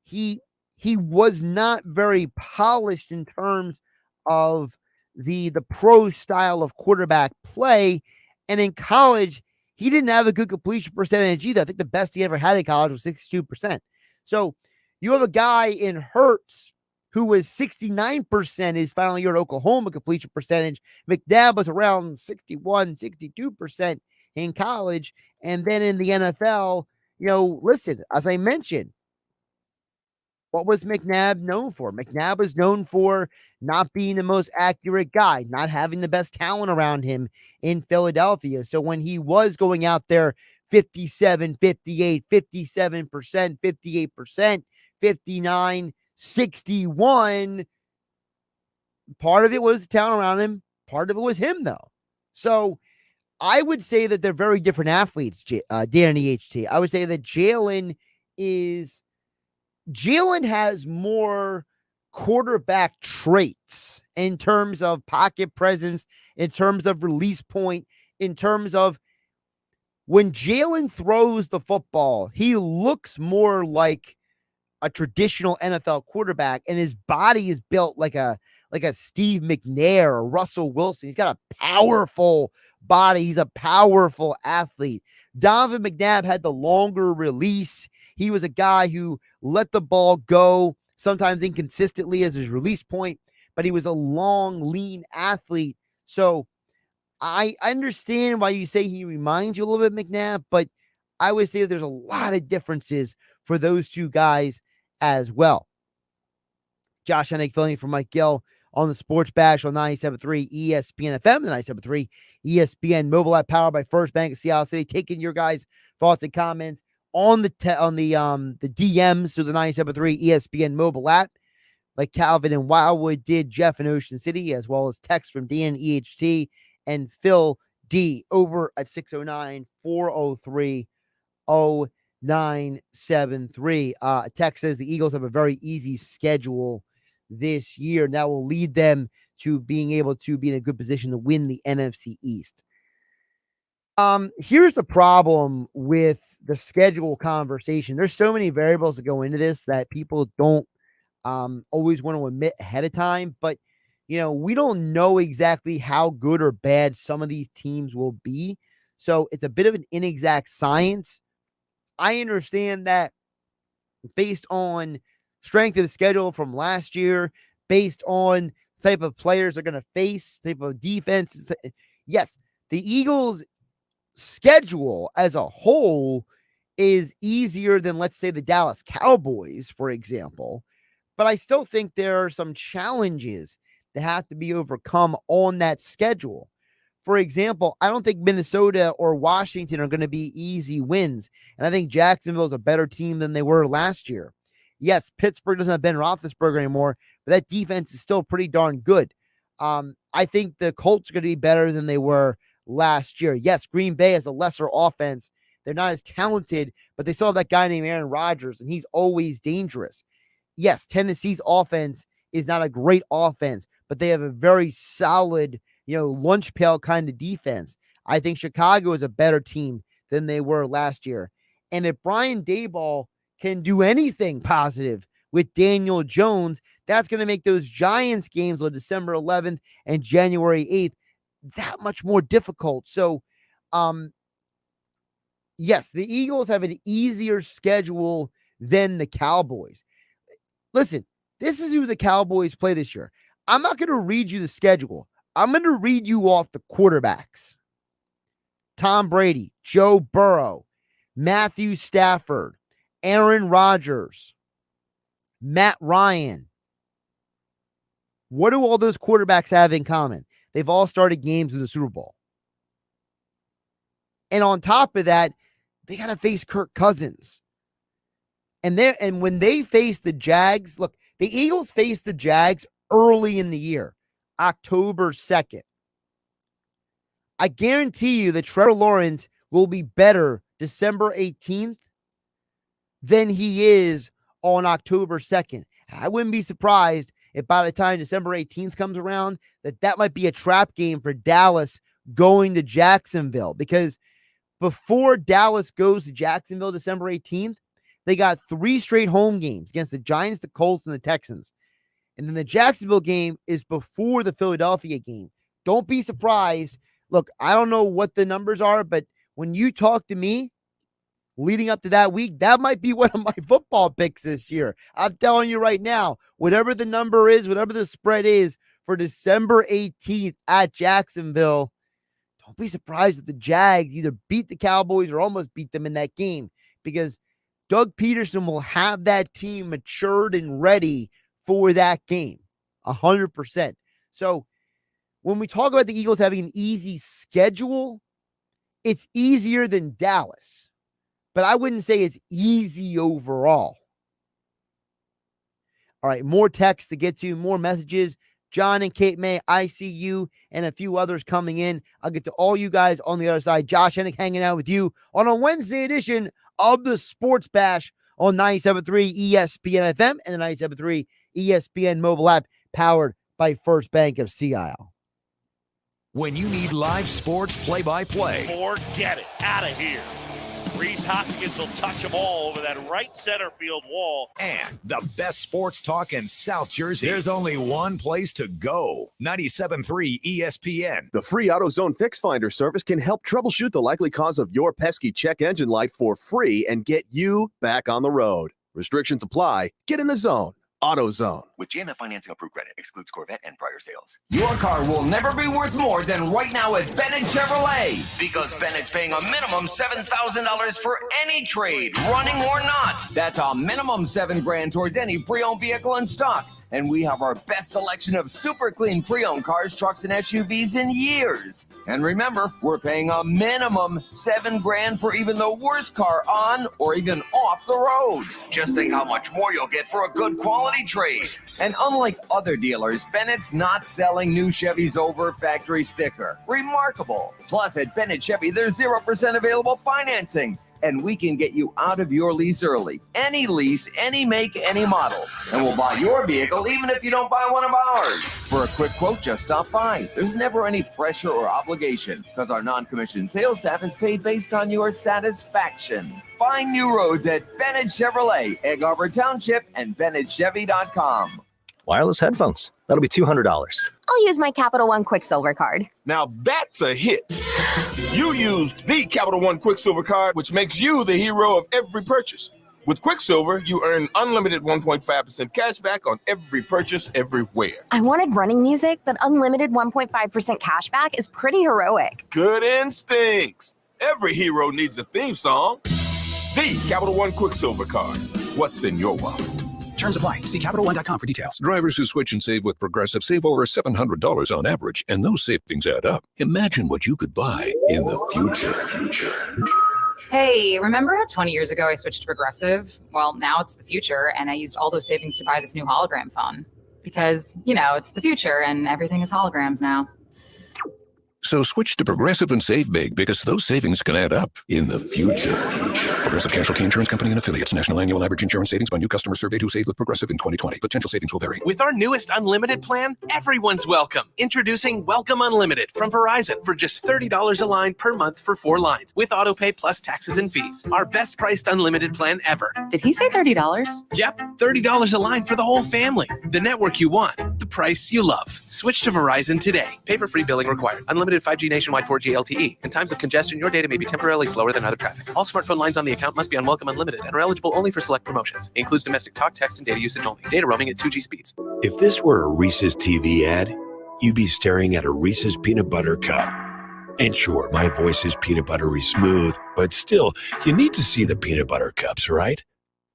he was not very polished in terms of the pro style of quarterback play. And in college, he didn't have a good completion percentage either. I think the best he ever had in college was 62%. So you have a guy in Hurts who was 69% his final year at Oklahoma completion percentage. McNabb was around 61, 62% in college. And then in the NFL, listen, as I mentioned, what was McNabb known for? McNabb was known for not being the most accurate guy, not having the best talent around him in Philadelphia. So when he was going out there 57, 58, 57%, 58%, 59, 61, part of it was the talent around him. Part of it was him, though. So I would say that they're very different athletes, Dan EHT. I would say that Jalen has more quarterback traits in terms of pocket presence, in terms of release point, in terms of when Jalen throws the football, he looks more like a traditional NFL quarterback, and his body is built like a Steve McNair or Russell Wilson. He's got a powerful body. He's a powerful athlete. Donovan McNabb had the longer release. He was a guy who let the ball go, sometimes inconsistently as his release point, but he was a long, lean athlete. So I understand why you say he reminds you a little bit of McNabb, but I would say there's a lot of differences for those two guys as well. Josh Hennig filling in for Mike Gill on the Sports Bash on 97.3 ESPN FM, the 97.3 ESPN mobile app powered by First Bank of Seattle City. Taking your guys' thoughts and comments on the DMs through the 97.3 ESPN mobile app, like Calvin and Wildwood did, Jeff in Ocean City, as well as text from Dan EHT and Phil D over at 609-403-0973. Text says the Eagles have a very easy schedule this year, and that will lead them to being able to be in a good position to win the NFC East. Here's the problem with the schedule conversation. There's so many variables that go into this that people don't always want to admit ahead of time, but we don't know exactly how good or bad some of these teams will be. So it's a bit of an inexact science. I understand that based on strength of schedule from last year, based on the type of players they're going to face, type of defense. Yes, the Eagles' schedule as a whole is easier than, let's say, the Dallas Cowboys, for example. But I still think there are some challenges that have to be overcome on that schedule. for example, I don't think Minnesota or Washington are going to be easy wins. And I think Jacksonville is a better team than they were last year. Yes, Pittsburgh doesn't have Ben Roethlisberger anymore, but that defense is still pretty darn good. I think the Colts are going to be better than they were last year. Yes, Green Bay has a lesser offense. They're not as talented, but they still have that guy named Aaron Rodgers, and he's always dangerous. Yes, Tennessee's offense is not a great offense, but they have a very solid, lunch pail kind of defense. I think Chicago is a better team than they were last year. And if Brian Daboll can do anything positive with Daniel Jones, that's going to make those Giants games on December 11th and January 8th that much more difficult. So, yes, the Eagles have an easier schedule than the Cowboys. Listen, this is who the Cowboys play this year. I'm not going to read you the schedule. I'm going to read you off the quarterbacks. Tom Brady, Joe Burrow, Matthew Stafford, Aaron Rodgers, Matt Ryan. What do all those quarterbacks have in common? They've all started games in the Super Bowl. And on top of that, they got to face Kirk Cousins. And when they face the Jags, look, the Eagles face the Jags early in the year, October 2nd. I guarantee you that Trevor Lawrence will be better December 18th than he is on October 2nd. I wouldn't be surprised if by the time December 18th comes around, that might be a trap game for Dallas going to Jacksonville, because before Dallas goes to Jacksonville December 18th, they got 3 straight home games against the Giants, the Colts, and the Texans. And then the Jacksonville game is before the Philadelphia game. Don't be surprised. Look, I don't know what the numbers are, but when you talk to me leading up to that week, that might be one of my football picks this year. I'm telling you right now, whatever the number is, whatever the spread is for December 18th at Jacksonville, don't be surprised if the Jags either beat the Cowboys or almost beat them in that game, because Doug Peterson will have that team matured and ready for that game, 100%. So when we talk about the Eagles having an easy schedule, it's easier than Dallas, but I wouldn't say it's easy overall. All right, more text to get to, more messages. John and Kate May, I see you, and a few others coming in. I'll get to all you guys on the other side. Josh Hennig hanging out with you on a Wednesday edition of the Sports Bash on 97.3 ESPN FM and the 97.3 ESPN mobile app, powered by First Bank of Sea Isle. When you need live sports play-by-play. Forget it. Out of here. Reese Hoskins will touch them all over that right center field wall. And the best sports talk in South Jersey. There's only one place to go. 97.3 ESPN. The free AutoZone Fix Finder service can help troubleshoot the likely cause of your pesky check engine light for free and get you back on the road. Restrictions apply. Get in the zone. AutoZone. With GMF financing approved credit, excludes Corvette and prior sales. Your car will never be worth more than right now at Bennett Chevrolet, because Bennett's paying a minimum $7,000 for any trade, running or not. That's a minimum $7,000 towards any pre-owned vehicle in stock. And we have our best selection of super clean pre-owned cars, trucks, and SUVs in years. And remember, we're paying a minimum $7,000 for even the worst car on or even off the road. Just think how much more you'll get for a good quality trade. And unlike other dealers, Bennett's not selling new Chevys over factory sticker. Remarkable. Plus, at Bennett Chevy, there's 0% available financing. And we can get you out of your lease early. Any lease, any make, any model. And we'll buy your vehicle even if you don't buy one of ours. For a quick quote, just stop by. There's never any pressure or obligation, because our non-commissioned sales staff is paid based on your satisfaction. Find new roads at Bennett Chevrolet, Egg Harbor Township, and BennettChevy.com. Wireless headphones. That'll be $200. I'll use my Capital One Quicksilver card. Now that's a hit. You used the Capital One Quicksilver card, which makes you the hero of every purchase. With Quicksilver, you earn unlimited 1.5% cash back on every purchase everywhere. I wanted running music, but unlimited 1.5% cash back is pretty heroic. Good instincts. Every hero needs a theme song. The Capital One Quicksilver card. What's in your wallet? Terms apply. See CapitalOne.com for details. Drivers who switch and save with Progressive save over $700 on average, and those savings add up. Imagine what you could buy in the future. Hey, remember how 20 years ago I switched to Progressive? Well, now it's the future, and I used all those savings to buy this new hologram phone. Because, it's the future, and everything is holograms now. So switch to Progressive and save big, because those savings can add up in the future. Progressive Casualty Insurance Company and Affiliates. National annual average insurance savings by new customers surveyed who saved with Progressive in 2020. Potential savings will vary. With our newest unlimited plan, everyone's welcome. Introducing Welcome Unlimited from Verizon for just $30 a line per month for 4 lines with autopay plus taxes and fees. Our best priced unlimited plan ever. Did he say $30? Yep, $30 a line for the whole family. The network you want, the price you love. Switch to Verizon today. Paper-free billing required. Unlimited 5G nationwide 4G LTE. In times of congestion, your data may be temporarily slower than other traffic. All smartphone lines on the account must be on Welcome Unlimited and are eligible only for select promotions. Includes domestic talk, text, and data usage only. Data roaming at 2G speeds. If this were a Reese's TV ad, you'd be staring at a Reese's peanut butter cup. And sure, my voice is peanut buttery smooth, but still, you need to see the peanut butter cups, right?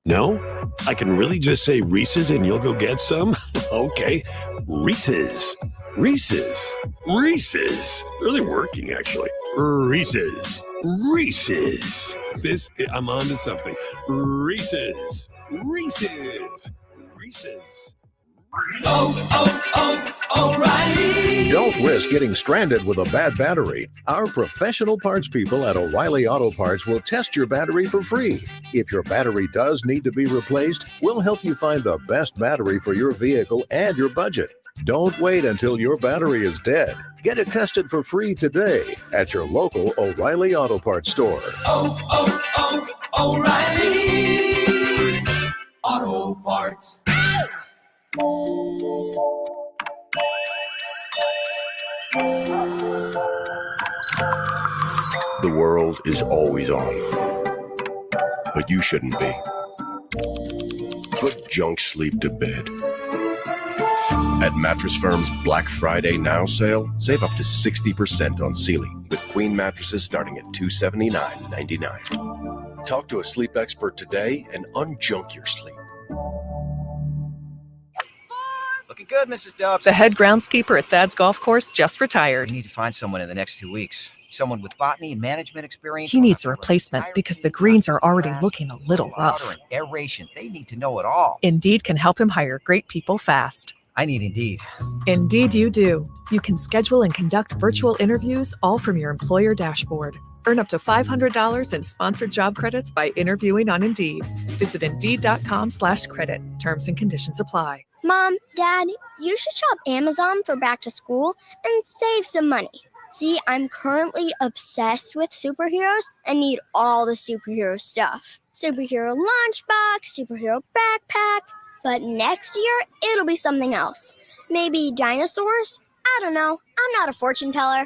No? I can really just say Reese's and you'll go get some? Okay. Reese's. Reese's. Reese's. Really working, actually. Reese's. Reese's. I'm on to something. Reese's. Reese's. Reese's. O'Reilly. Don't risk getting stranded with a bad battery. Our professional parts people at O'Reilly Auto Parts will test your battery for free. If your battery does need to be replaced, we'll help you find the best battery for your vehicle and your budget. Don't wait until your battery is dead. Get it tested for free today at your local O'Reilly Auto Parts store. O'Reilly Auto Parts. The world is always on, but you shouldn't be. Put junk sleep to bed. At Mattress Firm's Black Friday Now sale, save up to 60% on Sealy, with queen mattresses starting at $279.99. Talk to a sleep expert today and unjunk your sleep. Looking good, Mrs. Dubs. The head groundskeeper at Thad's golf course just retired. We need to find someone in the next 2 weeks. Someone with botany and management experience. He needs a replacement because the greens are already looking a little rough. Aeration. They need to know it all. Indeed can help him hire great people fast. I need Indeed. Indeed you do. You can schedule and conduct virtual interviews all from your employer dashboard. Earn up to $500 in sponsored job credits by interviewing on Indeed. Visit Indeed.com/credit. Terms and conditions apply. Mom, Dad, you should shop Amazon for back to school and save some money. See, I'm currently obsessed with superheroes and need all the superhero stuff. Superhero lunchbox, superhero backpack. But next year, it'll be something else. Maybe dinosaurs? I don't know. I'm not a fortune teller.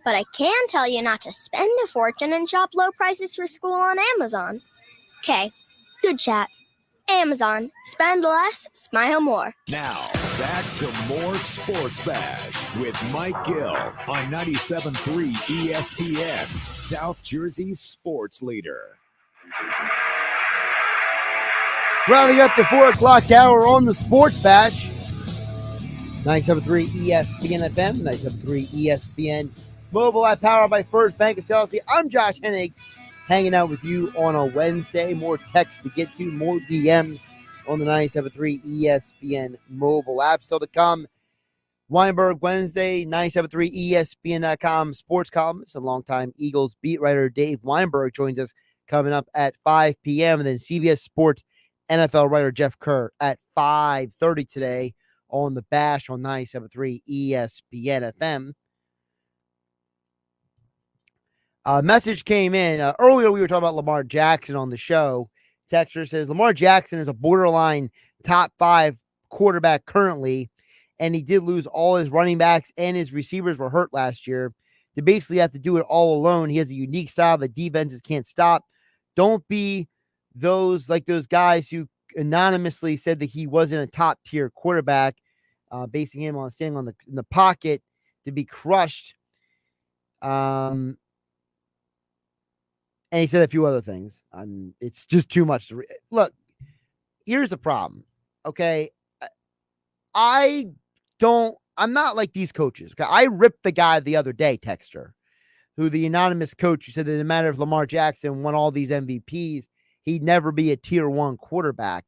But I can tell you not to spend a fortune and shop low prices for school on Amazon. Okay, good chat. Amazon. Spend less, smile more. Now, back to more Sports Bash with Mike Gill on 97.3 ESPN, South Jersey's sports leader. Rounding up the 4 o'clock hour on the Sports Bash. 97.3 ESPN FM, 97.3 ESPN mobile app powered by First Bank of Chelsea. I'm Josh Hennig, hanging out with you on a Wednesday. More texts to get to, more DMs on the 97.3 ESPN mobile app. Still to come, Weinberg Wednesday, 97.3 ESPN.com sports columnist and longtime Eagles beat writer Dave Weinberg joins us coming up at 5 p.m. And then CBS Sports NFL writer Jeff Kerr at 5:30 today on the Bash on 97.3 ESPN FM. A message came in. Earlier, we were talking about Lamar Jackson on the show. Texter says, Lamar Jackson is a borderline top 5 quarterback currently, and he did lose all his running backs and his receivers were hurt last year. To basically have to do it all alone. He has a unique style that defenses can't stop. Don't be those guys who anonymously said that he wasn't a top-tier quarterback, basing him on standing in the pocket to be crushed. And he said a few other things. It's just too much. Look, here's the problem. Okay. I'm not like these coaches. Okay. I ripped the guy the other day, Texter, who the anonymous coach who said that no matter if Lamar Jackson won all these MVPs, he'd never be a tier 1 quarterback.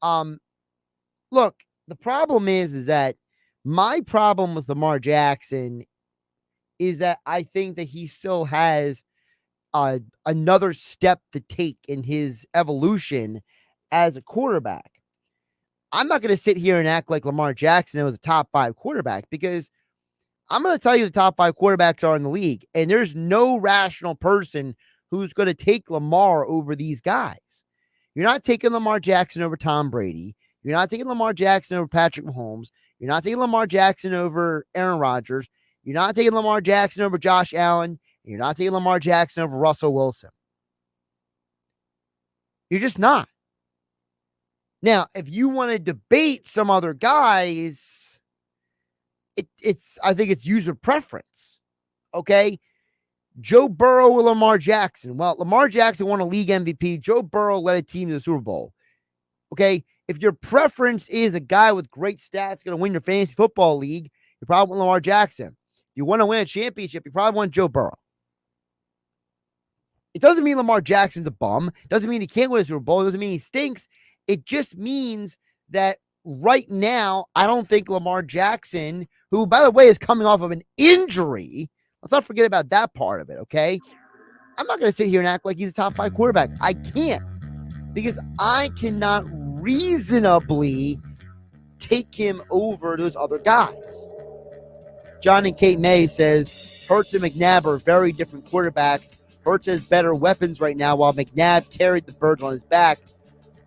Look, the problem is that my problem with Lamar Jackson is that I think that he still has another step to take in his evolution as a quarterback. I'm not going to sit here and act like Lamar Jackson was a top 5 quarterback, because I'm going to tell you the top 5 quarterbacks are in the league, and there's no rational person who's going to take Lamar over these guys. You're not taking Lamar Jackson over Tom Brady. You're not taking Lamar Jackson over Patrick Mahomes. You're not taking Lamar Jackson over Aaron Rodgers. You're not taking Lamar Jackson over Josh Allen. You're not taking Lamar Jackson over Russell Wilson. You're just not. Now, if you want to debate some other guys, I think it's user preference. Okay? Joe Burrow or Lamar Jackson. Well, Lamar Jackson won a league MVP. Joe Burrow led a team to the Super Bowl. Okay? If your preference is a guy with great stats going to win your fantasy football league, you probably want Lamar Jackson. If you want to win a championship, you probably want Joe Burrow. It doesn't mean Lamar Jackson's a bum. It doesn't mean he can't win a Super Bowl. It doesn't mean he stinks. It just means that right now, I don't think Lamar Jackson, who, by the way, is coming off of an injury, let's not forget about that part of it, okay? I'm not going to sit here and act like he's a top 5 quarterback. I can't, because I cannot reasonably take him over those other guys. John and Kate May says, Hurts and McNabb are very different quarterbacks. Hurts has better weapons right now, while McNabb carried the birds on his back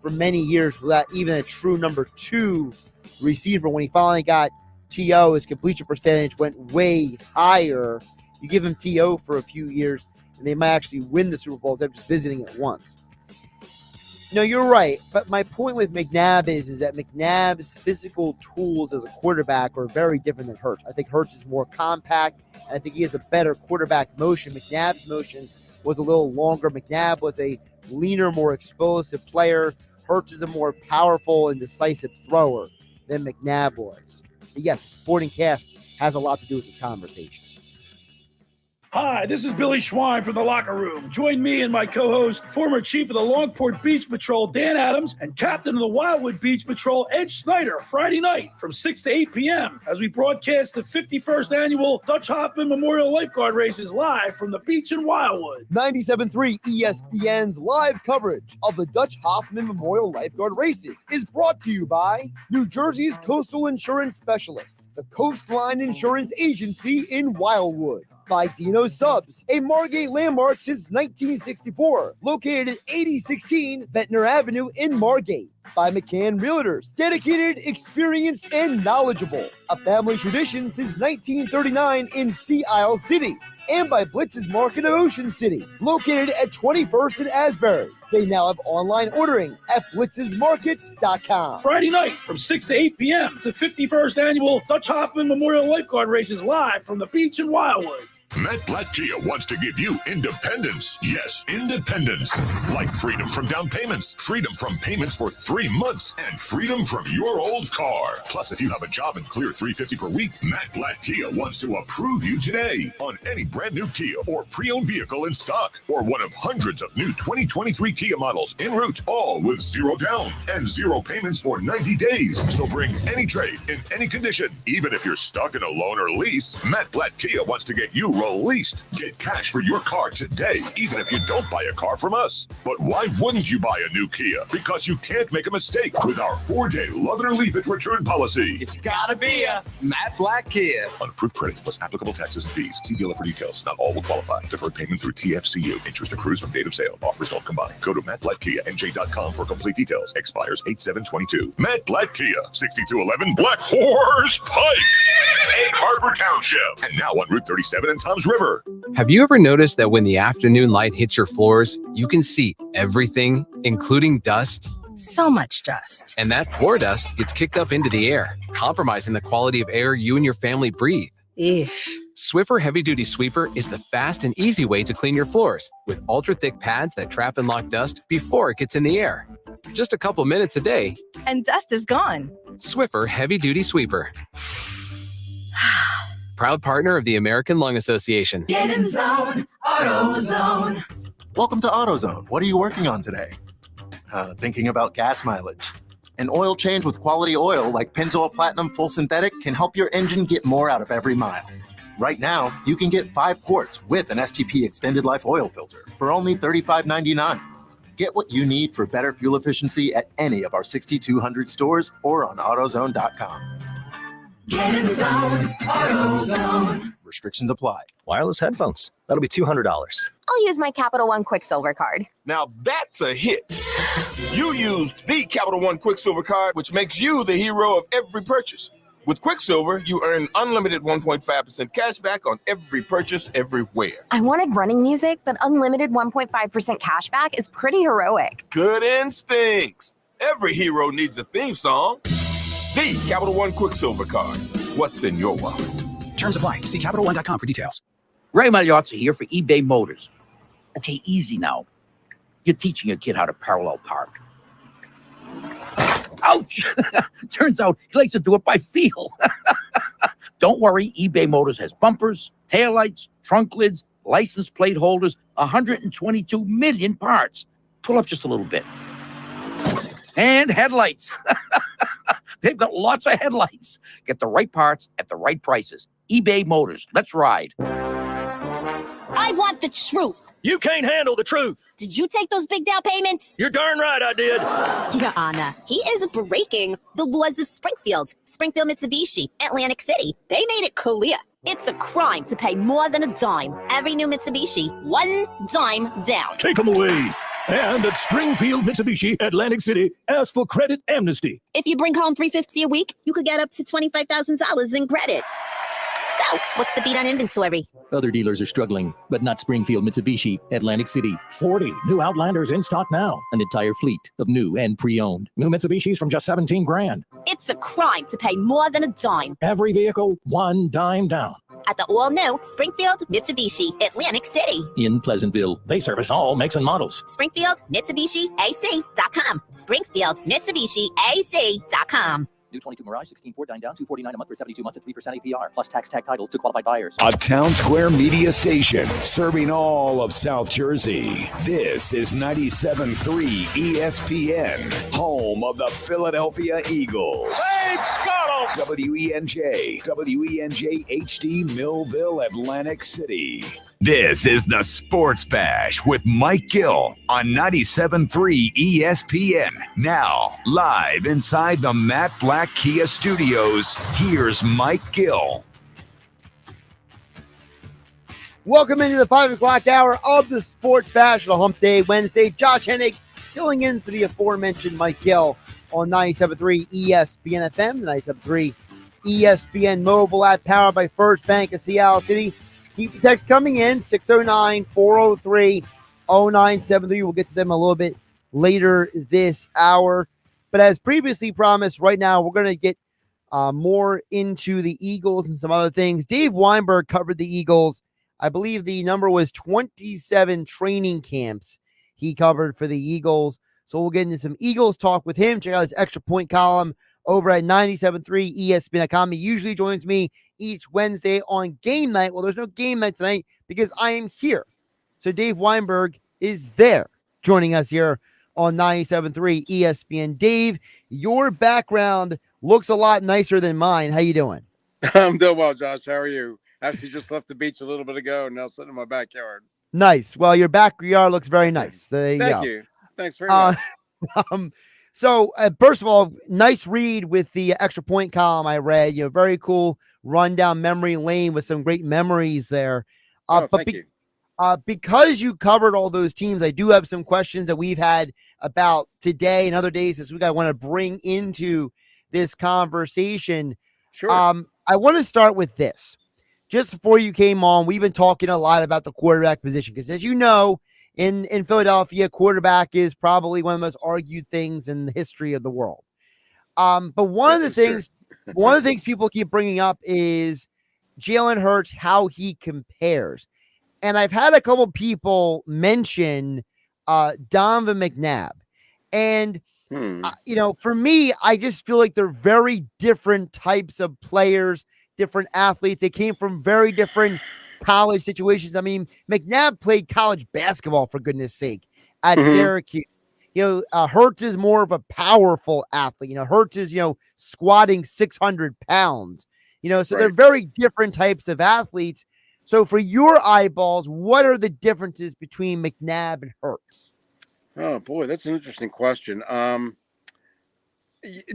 for many years without even a true number 2 receiver. When he finally got T.O., his completion percentage went way higher. You give him T.O. for a few years, and they might actually win the Super Bowl instead of just visiting it once. No, you're right. But my point with McNabb is that McNabb's physical tools as a quarterback are very different than Hurts. I think Hurts is more compact, and I think he has a better quarterback motion. McNabb's motion was a little longer. McNabb was a leaner, more explosive player. Hurts is a more powerful and decisive thrower than McNabb was. But yes, Sporting Cast has a lot to do with this conversation. Hi, this is Billy Schwein from The Locker Room. Join me and my co-host, former chief of the Longport Beach Patrol, Dan Adams, and captain of the Wildwood Beach Patrol, Ed Snyder, Friday night from 6 to 8 p.m. as we broadcast the 51st annual Dutch Hoffman Memorial Lifeguard Races live from the beach in Wildwood. 97.3 ESPN's live coverage of the Dutch Hoffman Memorial Lifeguard Races is brought to you by New Jersey's Coastal Insurance Specialists, the Coastline Insurance Agency in Wildwood. By Dino Subs, a Margate landmark since 1964, located at 8016 Ventnor Avenue in Margate. By McCann Realtors, dedicated, experienced, and knowledgeable. A family tradition since 1939 in Sea Isle City. And by Blitz's Market of Ocean City, located at 21st and Asbury. They now have online ordering at blitzesmarkets.com. Friday night from 6 to 8 p.m. The 51st annual Dutch Hoffman Memorial Lifeguard Races live from the beach in Wildwood. Matt Blatt Kia wants to give you independence. Yes, independence. Like freedom from down payments, freedom from payments for 3 months, and freedom from your old car. Plus, if you have a job and clear $350 per week, Matt Blatt Kia wants to approve you today on any brand new Kia or pre-owned vehicle in stock, or one of hundreds of new 2023 Kia models en route, all with 0 down and 0 payments for 90 days. So bring any trade in any condition, even if you're stuck in a loan or lease. Matt Blatt Kia wants to get you released. Get cash for your car today, even if you don't buy a car from us. But why wouldn't you buy a new Kia? Because you can't make a mistake with our 4-day love it or leave it return policy. It's gotta be a Matt Blatt Kia. Unapproved credit plus applicable taxes and fees. See dealer for details. Not all will qualify. Deferred payment through TFCU. Interest accrues from date of sale. Offers don't combine. Go to MattBlattKiaNJ.com for complete details. Expires 8/7/22. Matt Blatt Kia, 6211 Black Horse Pike, Egg Harbor Township, and now on Route 37 in Tom's River. Have you ever noticed that when the afternoon light hits your floors, you can see everything, including dust? So much dust. And that floor dust gets kicked up into the air, compromising the quality of air you and your family breathe. Eesh. Swiffer Heavy Duty Sweeper is the fast and easy way to clean your floors with ultra-thick pads that trap and lock dust before it gets in the air. Just a couple minutes a day, and dust is gone. Swiffer Heavy Duty Sweeper. Proud partner of the American Lung Association. Get in zone, AutoZone. Welcome to AutoZone. What are you working on today? Thinking about gas mileage. An oil change with quality oil like Pennzoil Platinum Full Synthetic can help your engine get more out of every mile. Right now, you can get 5 quarts with an STP Extended Life Oil Filter for only $35.99. Get what you need for better fuel efficiency at any of our 6,200 stores or on AutoZone.com. Get in zone, AutoZone. Restrictions apply. Wireless headphones. That'll be $200. I'll use my Capital One Quicksilver card. Now that's a hit. You used the Capital One Quicksilver card, which makes you the hero of every purchase. With Quicksilver, you earn unlimited 1.5% cash back on every purchase everywhere. I wanted running music, but unlimited 1.5% cash back is pretty heroic. Good instincts. Every hero needs a theme song. The Capital One Quicksilver card. What's in your wallet? Terms apply. See CapitalOne.com for details. Ray Magliozzi here for eBay Motors. Okay, easy now. You're teaching your kid how to parallel park. Ouch! Turns out he likes to do it by feel. Don't worry, eBay Motors has bumpers, taillights, trunk lids, license plate holders, 122 million parts. Pull up just a little bit. And headlights. They've got lots of headlights. Get the right parts at the right prices. eBay Motors. Let's ride. I want the truth. You can't handle the truth. Did you take those big down payments? You're darn right I did. Your Honor, he is breaking the laws of Springfield Mitsubishi, Atlantic City. They made it clear. It's a crime to pay more than a dime. Every new Mitsubishi, 1 dime down. Take them away. And at Springfield Mitsubishi, Atlantic City, ask for credit amnesty. If you bring home $350 a week, you could get up to $25,000 in credit. So, what's the beat on inventory? Other dealers are struggling, but not Springfield Mitsubishi, Atlantic City. 40 new Outlanders in stock now. An entire fleet of new and pre-owned. New Mitsubishis from just $17,000. It's a crime to pay more than a dime. Every vehicle, 1 dime down. At the all-new Springfield Mitsubishi, Atlantic City. In Pleasantville. They service all makes and models. Springfield Mitsubishi AC.com. Springfield Mitsubishi AC.com. New 22 Mirage, 16 Ford, 9 down, $249 a month for 72 months at 3% APR, plus tax tag title to qualified buyers. A Town Square media station serving all of South Jersey. This is 97.3 ESPN, home of the Philadelphia Eagles. Hey, got 'em! WENJ HD, Millville, Atlantic City. This is the Sports Bash with Mike Gill on 97.3 ESPN. Now, live inside the Matt Black Kia Studios, here's Mike Gill. Welcome into the 5 o'clock hour of the Sports Bash on Hump Day Wednesday. Josh Hennig filling in for the aforementioned Mike Gill on 97.3 ESPN FM, the 97.3 ESPN mobile app powered by First Bank of Seattle City. Keep the text coming in, 609-403-0973. We'll get to them a little bit later this hour. But as previously promised, right now we're going to get more into the Eagles and some other things. Dave Weinberg covered the Eagles. I believe the number was 27 training camps he covered for the Eagles. So we'll get into some Eagles talk with him. Check out his extra point column over at 97.3 ESPN.com. He usually joins me each Wednesday on game night. Well, there's no game night tonight because I am here. So Dave Weinberg is there joining us here on 97.3 ESPN. Dave, your background looks a lot nicer than mine. How you doing? I'm doing well, Josh. How are you? Actually just left the beach a little bit ago and now sitting in my backyard. Nice. Well, your backyard looks very nice. There you go. Thank you. Thanks very much. So first of all, nice read with the extra point column I read. Very cool run down memory lane with some great memories there. Thank you. Because you covered all those teams, I do have some questions that we've had about today and other days this week I want to bring into this conversation. Sure. I want to start with this. Just before you came on, we've been talking a lot about the quarterback position because, as you know, in Philadelphia, quarterback is probably one of the most argued things in the history of the world. But one of the things people keep bringing up is Jalen Hurts, how he compares. And I've had a couple people mention Donovan McNabb. And, for me, I just feel like they're very different types of players, different athletes. They came from very different college situations. I mean, McNabb played college basketball, for goodness sake, at Syracuse. Hurts is more of a powerful athlete. Hurts is, squatting 600 pounds. So they're very different types of athletes. So for your eyeballs, what are the differences between McNabb and Hurts? Oh boy, that's an interesting question.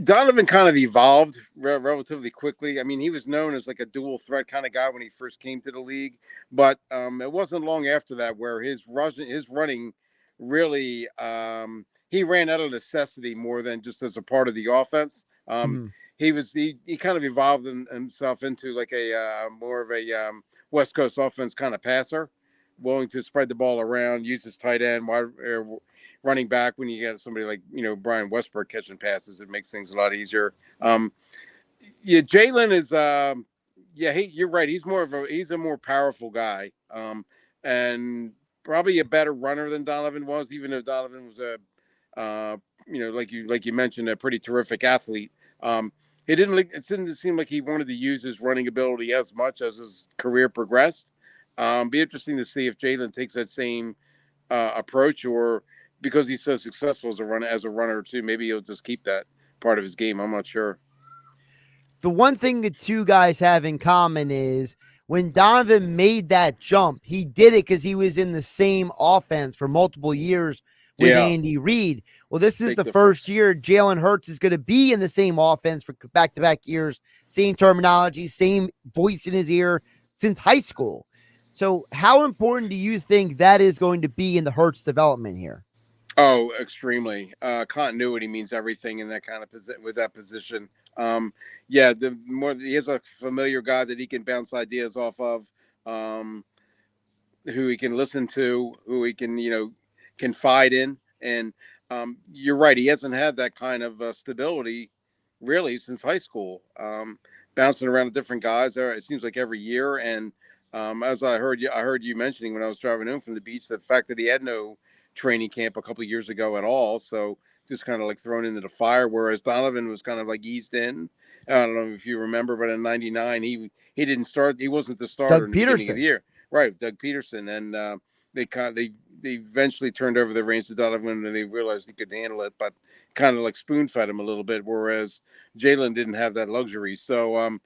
Donovan kind of evolved relatively quickly. I mean, he was known as like a dual threat kind of guy when he first came to the league, but it wasn't long after that where his running really he ran out of necessity more than just as a part of the offense. He kind of evolved himself into like a more of a West Coast offense kind of passer, willing to spread the ball around, use his tight end, running back. When you get somebody like Brian Westbrook catching passes, it makes things a lot easier. Jalen is you're right. He's a more powerful guy, and probably a better runner than Donovan was, even though Donovan was like you mentioned, a pretty terrific athlete. It didn't seem like he wanted to use his running ability as much as his career progressed. Be interesting to see if Jalen takes that same approach, or because he's so successful as a runner too, maybe he'll just keep that part of his game. I'm not sure. The one thing the two guys have in common is when Donovan made that jump, he did it because he was in the same offense for multiple years with Andy Reid. Well, this is the first year Jalen Hurts is going to be in the same offense for back-to-back years, same terminology, same voice in his ear since high school. So how important do you think that is going to be in the Hurts development here? Oh, extremely. Continuity means everything in that kind of with that position. The more he has a familiar guy that he can bounce ideas off of, who he can listen to, who he can confide in, and you're right. He hasn't had that kind of stability really since high school. Bouncing around with different guys there, it seems like every year. And as I heard you mentioning when I was driving home from the beach, the fact that he had no training camp a couple of years ago at all, so just kind of like thrown into the fire. Whereas Donovan was kind of like eased in. I don't know if you remember, but in '99 he didn't start. He wasn't the starter in the beginning of the year, right? Doug Peterson, and they eventually turned over the reins to Donovan, and they realized he could handle it, but kind of like spoon fed him a little bit. Whereas Jalen didn't have that luxury. So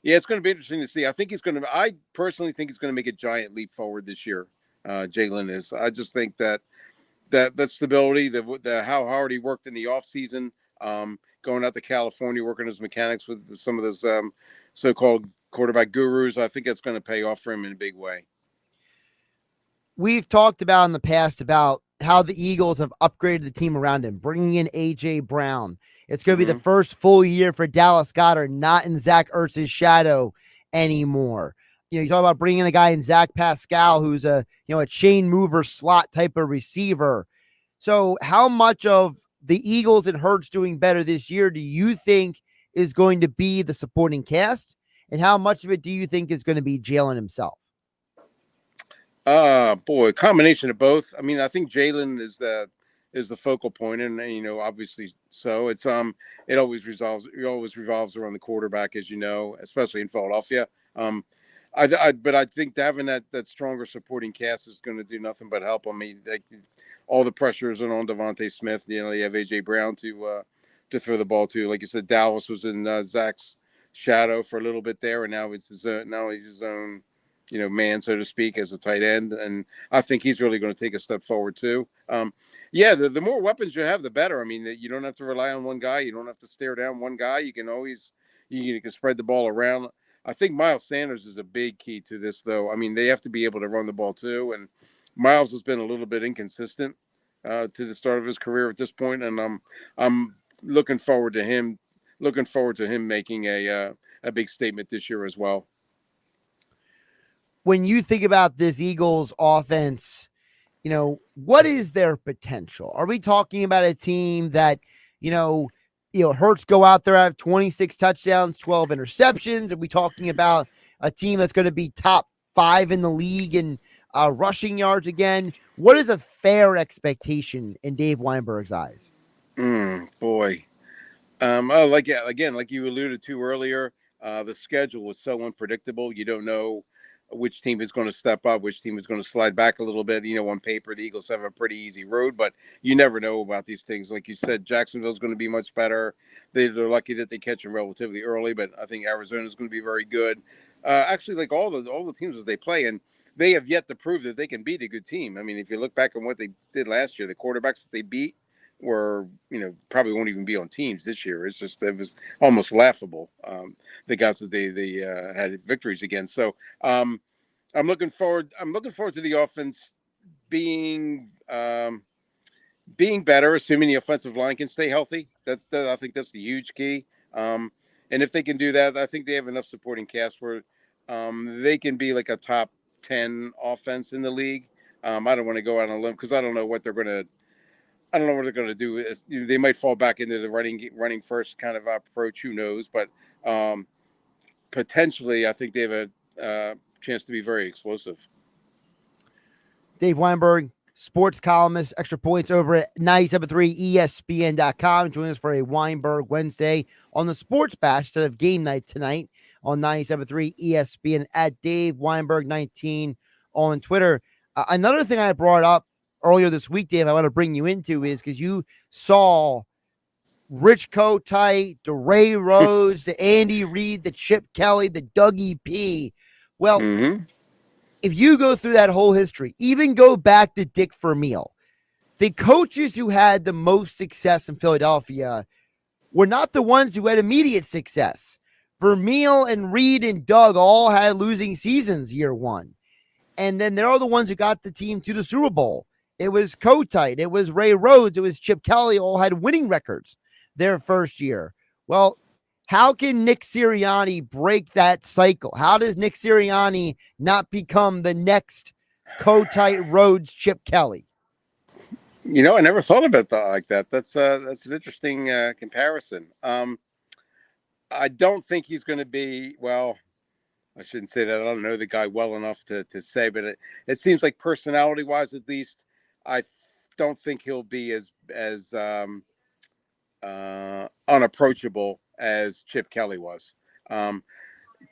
it's going to be interesting to see. I personally think he's going to make a giant leap forward this year. Jalen is. I just think that stability, the how hard he worked in the off season, going out to California, working as mechanics with some of those so-called quarterback gurus, I think that's going to pay off for him in a big way. We've talked about in the past about how the Eagles have upgraded the team around him, bringing in A.J. Brown. It's going to be the first full year for Dallas Goedert, not in Zach Ertz's shadow anymore. You talk about bringing a guy in Zach Pascal, who's a chain mover slot type of receiver. So how much of the Eagles and Hurts doing better this year do you think is going to be the supporting cast? And how much of it do you think is going to be Jalen himself? Combination of both. I mean, I think Jalen is the focal point, and obviously so. It's it always revolves around the quarterback, as you know, especially in Philadelphia. But I think having that stronger supporting cast is going to do nothing but help. I mean, all the pressures are on Devontae Smith. You have A.J. Brown to throw the ball to. Like you said, Dallas was in Zach's shadow for a little bit there, and now he's his own man, so to speak, as a tight end. And I think he's really going to take a step forward too. The more weapons you have, the better. I mean, you don't have to rely on one guy. You don't have to stare down one guy. You can always you can spread the ball around. I think Miles Sanders is a big key to this, though. I mean, they have to be able to run the ball too, and Miles has been a little bit inconsistent to the start of his career at this point, and I'm looking forward to him making a big statement this year as well. When you think about this Eagles offense, what is their potential? Are we talking about a team that, Hurts go out there, have 26 touchdowns, 12 interceptions. Are we talking about a team that's going to be top 5 in the league in rushing yards again? What is a fair expectation in Dave Weinberg's eyes? Boy. Like you alluded to earlier, the schedule was so unpredictable. You don't know which team is going to step up, which team is going to slide back a little bit. On paper, the Eagles have a pretty easy road, but you never know about these things. Like you said, Jacksonville's going to be much better. They're lucky that they catch them relatively early, but I think Arizona's going to be very good. Actually, like all the teams that they play, and they have yet to prove that they can beat a good team. I mean, if you look back on what they did last year, the quarterbacks that they beat were, probably won't even be on teams this year. It was almost laughable. The guys that they had victories against. So I'm looking forward to the offense being better, assuming the offensive line can stay healthy. I think that's the huge key. And if they can do that, I think they have enough supporting cast where they can be like a top 10 offense in the league. I don't want to go out on a limb because I don't know what they're going to do. They might fall back into the running first kind of approach. Who knows? But potentially, I think they have a chance to be very explosive. Dave Weinberg, sports columnist, Extra Points over at 97.3ESPN.com. Join us for a Weinberg Wednesday on the Sports Bash instead of game night tonight on 97.3 ESPN at Dave Weinberg 19 on Twitter. Another thing I brought up earlier this week, Dave, I want to bring you into is because you saw Rich Kotite, the Ray Rhodes, the Andy Reid, the Chip Kelly, the Dougie P. Well, if you go through that whole history, even go back to Dick Vermeil, the coaches who had the most success in Philadelphia were not the ones who had immediate success. Vermeil and Reid and Doug all had losing seasons year one. And then they're all the ones who got the team to the Super Bowl. It was Kotite, it was Ray Rhodes, it was Chip Kelly, all had winning records their first year. Well, how can Nick Sirianni break that cycle? How does Nick Sirianni not become the next Kotite, Rhodes, Chip Kelly? I never thought about that like that. That's an interesting comparison. I don't think he's going to be, well, I shouldn't say that. I don't know the guy well enough to say, but it seems like personality-wise, at least, I don't think he'll be as unapproachable as Chip Kelly was.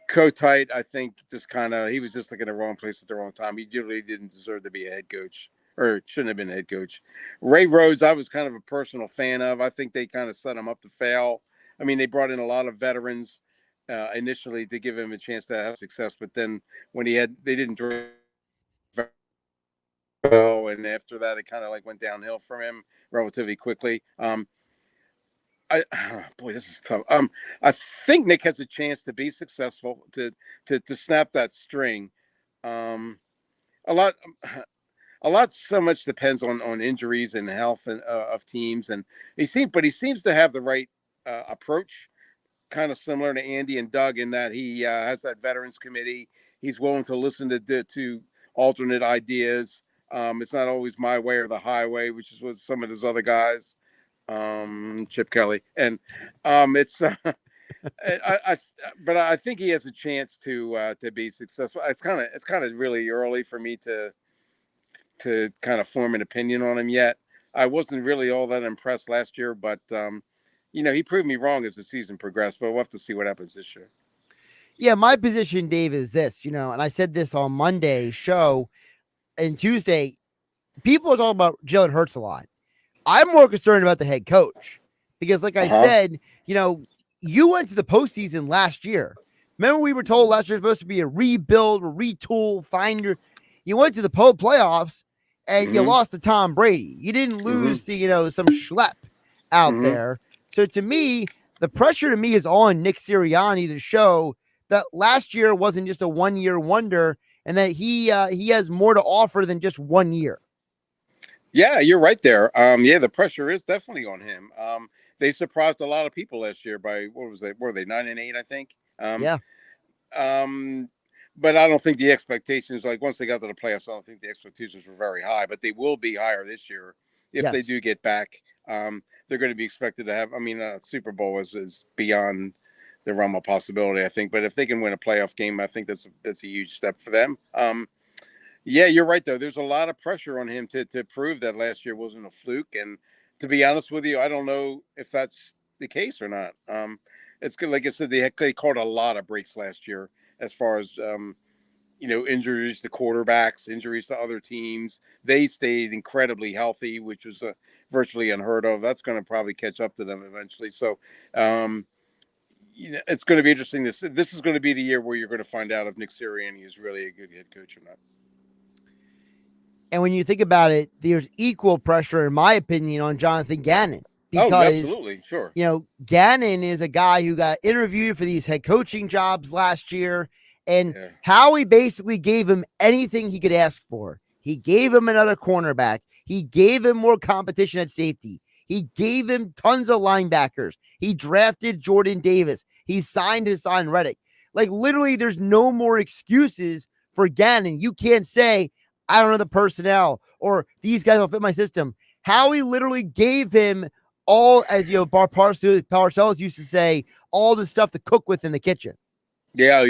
Kotite, I think, he was just like in the wrong place at the wrong time. He really didn't deserve to be a head coach, or shouldn't have been a head coach. Ray Rhodes, I was kind of a personal fan of. I think they kind of set him up to fail. I mean, they brought in a lot of veterans initially to give him a chance to have success, but then when they didn't draft well, and after that, it kind of like went downhill from him relatively quickly. Boy, this is tough. I think Nick has a chance to be successful to snap that string. A lot so much depends on injuries and health of teams, and he seems to have the right approach, kind of similar to Andy and Doug in that he has that veterans committee. He's willing to listen to alternate ideas. It's not always my way or the highway, which is what some of his other guys. Chip Kelly, and but I think he has a chance to be successful. It's kind of really early for me to kind of form an opinion on him yet. I wasn't really all that impressed last year, but he proved me wrong as the season progressed. But we'll have to see what happens this year. Yeah, my position, Dave, is this. And I said this on Monday's show and Tuesday. People are talking about Jalen Hurts a lot. I'm more concerned about the head coach because, like I said, you went to the postseason last year. Remember, we were told last year was supposed to be a rebuild, retool, finder. You went to the playoffs and you lost to Tom Brady. You didn't lose to, some schlep out there. So to me, the pressure to me is on Nick Sirianni to show that last year wasn't just a one-year wonder and that he has more to offer than just 1 year. Yeah, you're right there. The pressure is definitely on him. They surprised a lot of people last year by what were they 9-8, I think. But I don't think the expectations, like once they got to the playoffs, I don't think the expectations were very high, but they will be higher this year if they do get back. they're going to be expected to have. I mean, Super Bowl is beyond the realm of possibility, I think. But if they can win a playoff game, I think that's a huge step for them. Yeah, you're right, though. There's a lot of pressure on him to prove that last year wasn't a fluke. And to be honest with you, I don't know if that's the case or not. It's good. Like I said, they caught a lot of breaks last year as far as, injuries to quarterbacks, injuries to other teams. They stayed incredibly healthy, which was virtually unheard of. That's going to probably catch up to them eventually. So, it's going to be interesting. This is going to be the year where you're going to find out if Nick Sirianni is really a good head coach or not. And when you think about it, there's equal pressure, in my opinion, on Jonathan Gannon. Because, absolutely. Sure. Gannon is a guy who got interviewed for these head coaching jobs last year, and Howie basically gave him anything he could ask for. He gave him another cornerback. He gave him more competition at safety. He gave him tons of linebackers. He drafted Jordan Davis. He signed Hassan Reddick. Like, literally, there's no more excuses for Gannon. You can't say, I don't know the personnel, or these guys don't fit my system. Howie literally gave him all, as Parcells used to say, all the stuff to cook with in the kitchen. Yeah,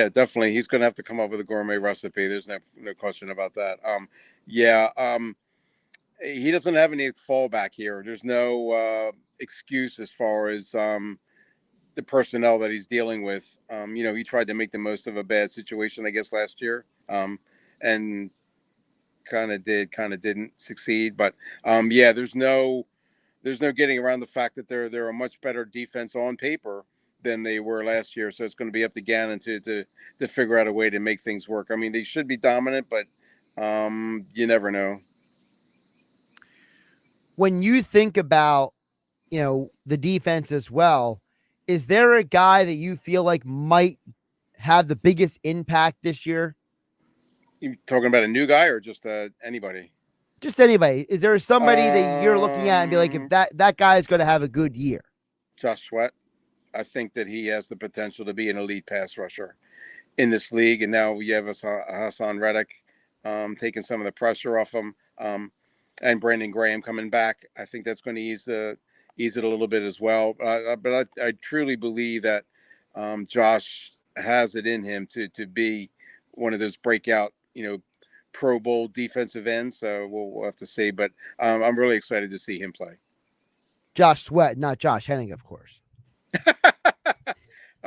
definitely. He's going to have to come up with a gourmet recipe. There's no question about that. He doesn't have any fallback here. There's no excuse as far as the personnel that he's dealing with. He tried to make the most of a bad situation, I guess, last year, and kind of didn't succeed. But there's no getting around the fact that they're a much better defense on paper than they were last year. So it's going to be up to Gannon to figure out a way to make things work. I mean, they should be dominant, but you never know. When you think about, the defense as well, is there a guy that you feel like might have the biggest impact this year? You talking about a new guy or just anybody? Just anybody. Is there somebody that you're looking at and be like, if that guy is going to have a good year? Josh Sweat. I think that he has the potential to be an elite pass rusher in this league. And now we have Hassan Reddick taking some of the pressure off him, and Brandon Graham coming back. I think that's going to ease it a little bit as well. But I truly believe that Josh has it in him to be one of those breakout, Pro Bowl defensive ends. So we'll have to see. But I'm really excited to see him play. Josh Sweat, not Josh Hennig, of course.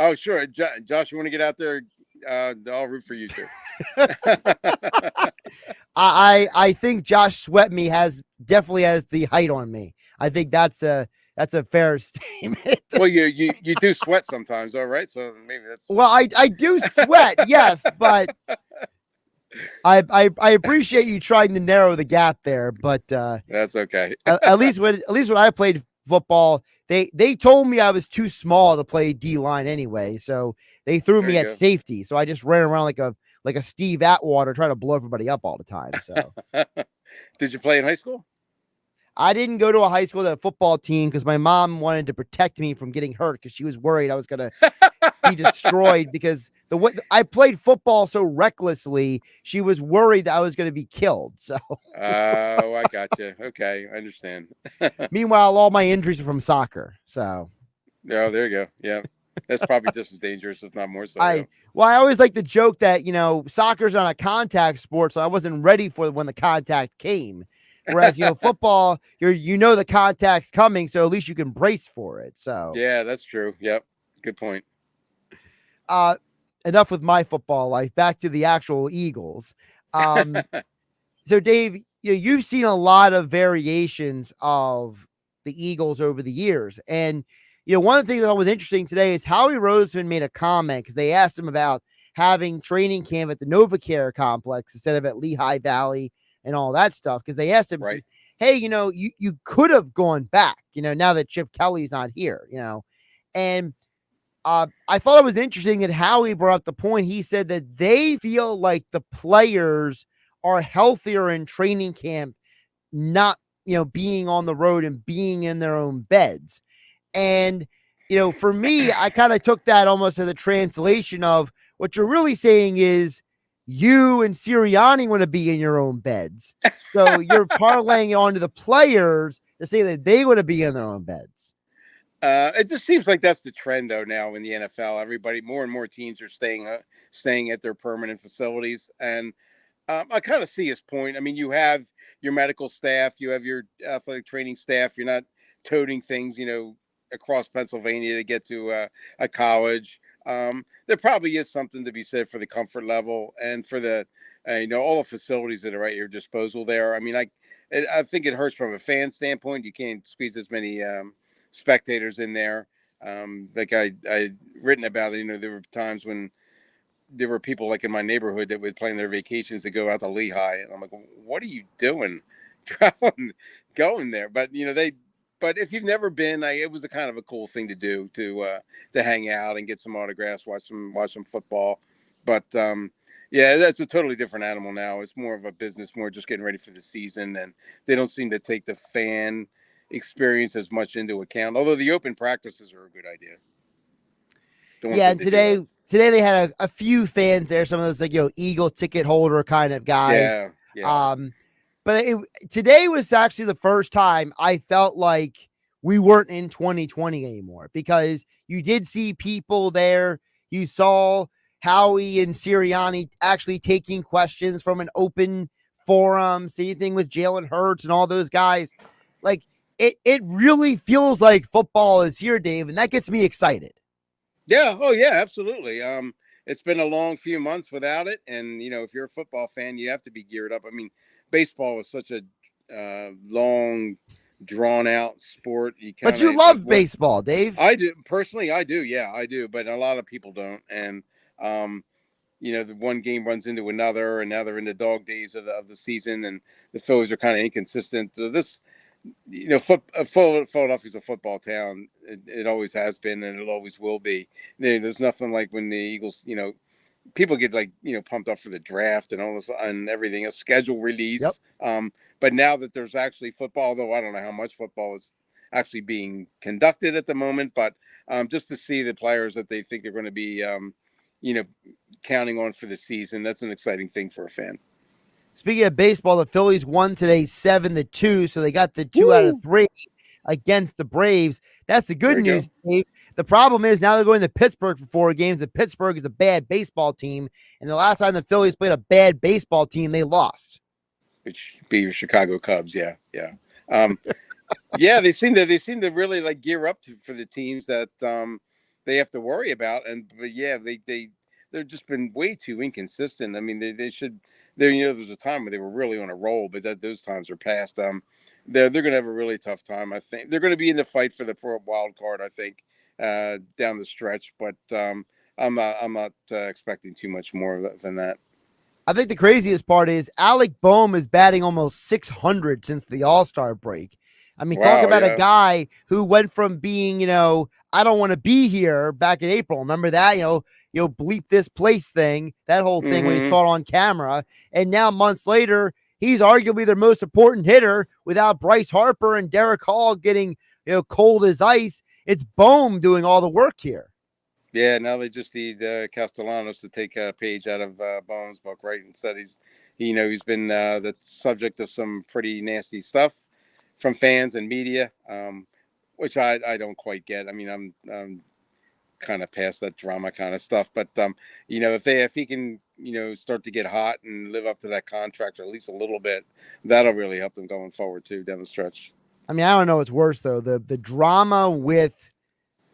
Oh, sure. Josh, you want to get out there? I'll root for you too. I think Josh Sweat definitely has the height on me. I think that's a fair statement. Well, you do sweat sometimes, all right? So maybe that's. Well, I do sweat, yes, but I appreciate you trying to narrow the gap there. But that's okay. at least when I played football, they told me I was too small to play D-line anyway, so they threw me at safety. So I just ran around like a Steve Atwater trying to blow everybody up all the time. So did you play in high school? I didn't go to a high school football team because my mom wanted to protect me from getting hurt because she was worried I was going to be destroyed because the way I played football so recklessly, she was worried that I was going to be killed. So I got you. Okay, I understand. Meanwhile, all my injuries are from soccer. So oh, there you go. Yeah. That's probably just as dangerous, if not more so. I always like to joke that, soccer's not a contact sport, so I wasn't ready for when the contact came. Whereas, football, the contact's coming, so at least you can brace for it. So yeah, that's true. Yep. Good point. Enough with my football life. Back to the actual Eagles. So Dave, you've seen a lot of variations of the Eagles over the years. And, one of the things that was interesting today is Howie Roseman made a comment because they asked him about having training camp at the NovaCare complex instead of at Lehigh Valley and all that stuff. Because they asked him, right. Hey, you could have gone back, now that Chip Kelly's not here, and I thought it was interesting that Howie brought up the point. He said that they feel like the players are healthier in training camp, not, being on the road and being in their own beds. And, for me, I kind of took that almost as a translation of what you're really saying is you and Sirianni want to be in your own beds. So you're parlaying it onto the players to say that they want to be in their own beds. It just seems like that's the trend, though. Now in the NFL, everybody, more and more teams are staying at their permanent facilities, and I kind of see his point. I mean, you have your medical staff, you have your athletic training staff. You're not toting things, across Pennsylvania to get to a college. There probably is something to be said for the comfort level and for the, all the facilities that are at your disposal there. I mean, I think it hurts from a fan standpoint. You can't squeeze as many spectators in there. Like I written about it, there were times when there were people like in my neighborhood that would plan their vacations to go out to Lehigh, and I'm like, what are you doing traveling, going there? But but if you've never been, it was a kind of a cool thing to do, to hang out and get some autographs, watch some football. But yeah, that's a totally different animal now. It's more of a business, more just getting ready for the season, and they don't seem to take the fan experience as much into account. Although the open practices are a good idea. Yeah, and today they had a few fans there, some of those Eagle ticket holder kind of guys. Yeah. But today was actually the first time I felt like we weren't in 2020 anymore, because you did see people there. You saw Howie and Sirianni actually taking questions from an open forum. Same thing with Jalen Hurts and all those guys. Like it really feels like football is here, Dave, and that gets me excited. Yeah. Oh, yeah, absolutely. It's been a long few months without it. And, if you're a football fan, you have to be geared up. I mean, baseball is such a long, drawn-out sport. But you love baseball, Dave. I do. Personally, I do. Yeah, I do. But a lot of people don't. And, the one game runs into another, and now they're in the dog days of the season, and the Phillies are kind of inconsistent. So this, Philadelphia's a football town. It always has been, and it always will be. There's nothing like when the Eagles, people get pumped up for the draft and all this and everything, a schedule release. Yep. But now that there's actually football, though I don't know how much football is actually being conducted at the moment, but just to see the players that they think they're going to be, counting on for the season, that's an exciting thing for a fan. Speaking of baseball, the Phillies won today 7-2, so they got the 2 out of 3 against the Braves. That's the good news, Dave. The problem is now they're going to Pittsburgh for 4 games, and Pittsburgh is a bad baseball team, and the last time the Phillies played a bad baseball team, they lost. Which be your Chicago Cubs, yeah. Yeah, they seem to really gear up for the teams that they have to worry about, but yeah, they've just been way too inconsistent. I mean, they should. There was a time where they were really on a roll, but those times are past. They're going to have a really tough time. I think they're going to be in the fight for a wild card, I think, down the stretch. But I'm not expecting too much more than that. I think the craziest part is Alec Boehm is batting almost 600 since the All-Star break. I mean, talk about a guy who went from being, I don't want to be here back in April. Remember that? Bleep this place thing, that whole thing when he's caught on camera. And now months later, he's arguably their most important hitter without Bryce Harper and Derek Hall getting, cold as ice. It's Boehm doing all the work here. Yeah, now they just need Castellanos to take a page out of Boehm's book, right? Instead, he's been the subject of some pretty nasty stuff from fans and media, which I don't quite get. I mean, I'm kind of past that drama kind of stuff, but if he can start to get hot and live up to that contract, or at least a little bit, that'll really help them going forward too down the stretch. I mean, I don't know what's worse though, the drama with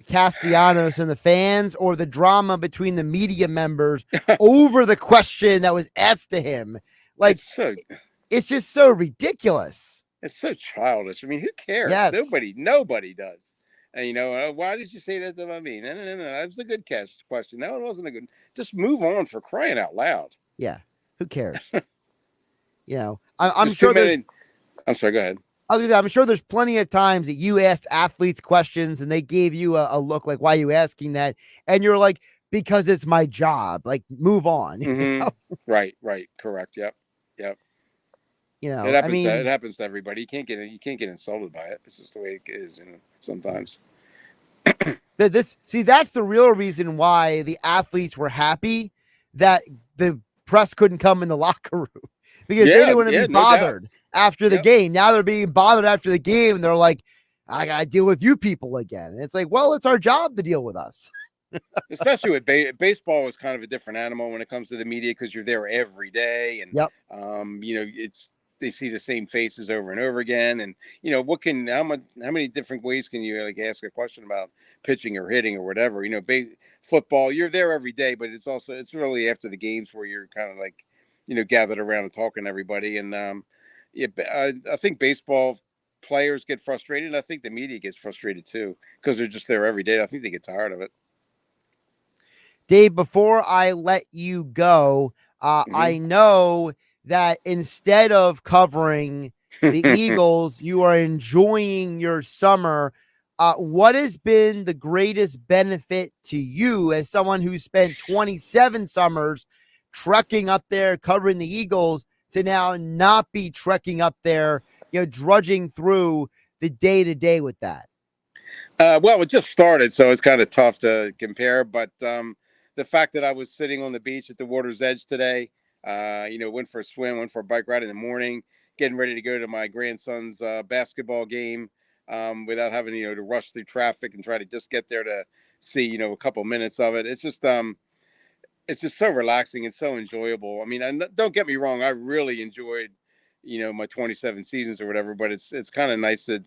Castellanos and the fans, or the drama between the media members over the question that was asked to him. It's just so ridiculous. It's so childish. I mean, who cares? Yes. Nobody does. And, why did you say that to me? No. That was a good question. No, it wasn't a good. Just move on, for crying out loud. Yeah. Who cares? I'm sure I'm sorry, go ahead. I'm sure there's plenty of times that you asked athletes questions and they gave you a look like, why are you asking that? And you're like, because it's my job. Like, move on. Mm-hmm. Right. Correct. Yep. It happens to everybody. You can't get insulted by it. It's just the way it is, sometimes. That's the real reason why the athletes were happy that the press couldn't come in the locker room because they didn't want to be bothered after the game. Now they're being bothered after the game, and they're like, I got to deal with you people again. And it's like, well, it's our job to deal with us. Especially with baseball is kind of a different animal when it comes to the media because you're there every day, and they see the same faces over and over again, and how many different ways can you like ask a question about pitching or hitting or whatever? Football, you're there every day, but it's really after the games where you're kind of like gathered around and talking to everybody, and I think baseball players get frustrated, and I think the media gets frustrated too because they're just there every day. I think they get tired of it. Dave, before I let you go, I know that instead of covering the Eagles, you are enjoying your summer. What has been the greatest benefit to you as someone who spent 27 summers trekking up there covering the Eagles to now not be trekking up there, drudging through the day-to-day with that? Well, it just started, so it's kind of tough to compare, but the fact that I was sitting on the beach at the water's edge today, went for a swim, went for a bike ride in the morning, getting ready to go to my grandson's basketball game without having, to rush through traffic and try to just get there to see, a couple minutes of it. It's just so relaxing and so enjoyable. I mean, don't get me wrong. I really enjoyed, my 27 seasons or whatever, but it's kind of nice to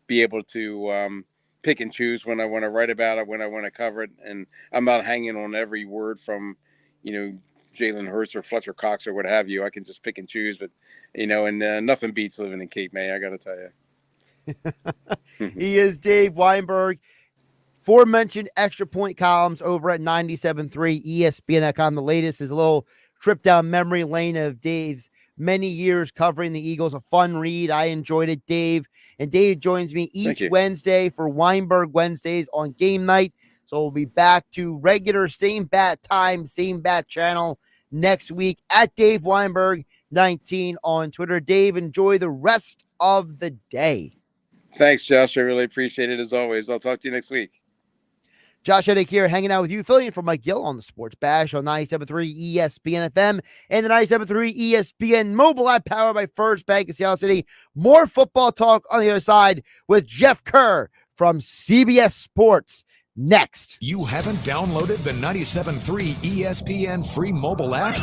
be able to pick and choose when I want to write about it, when I want to cover it. And I'm not hanging on every word from, Jalen Hurts or Fletcher Cox or what have you. I can just pick and choose, but, and nothing beats living in Cape May, I got to tell you. He is Dave Weinberg. Aforementioned extra point columns over at 97.3 ESPN.com. The latest is a little trip down memory lane of Dave's many years covering the Eagles. A fun read. I enjoyed it, Dave. And Dave joins me each Wednesday for Weinberg Wednesdays on game night. So we'll be back to regular same bat time, same bat channel next week at Dave Weinberg 19 on Twitter. Dave, enjoy the rest of the day. Thanks, Josh. I really appreciate it as always. I'll talk to you next week. Josh Hennig here, hanging out with you, filling in for Mike Gill on the Sports Bash on 97.3 ESPN FM and the 97.3 ESPN mobile app powered by First Bank of Seattle City. More football talk on the other side with Jeff Kerr from CBS Sports next. You haven't downloaded the 97.3 ESPN free mobile app?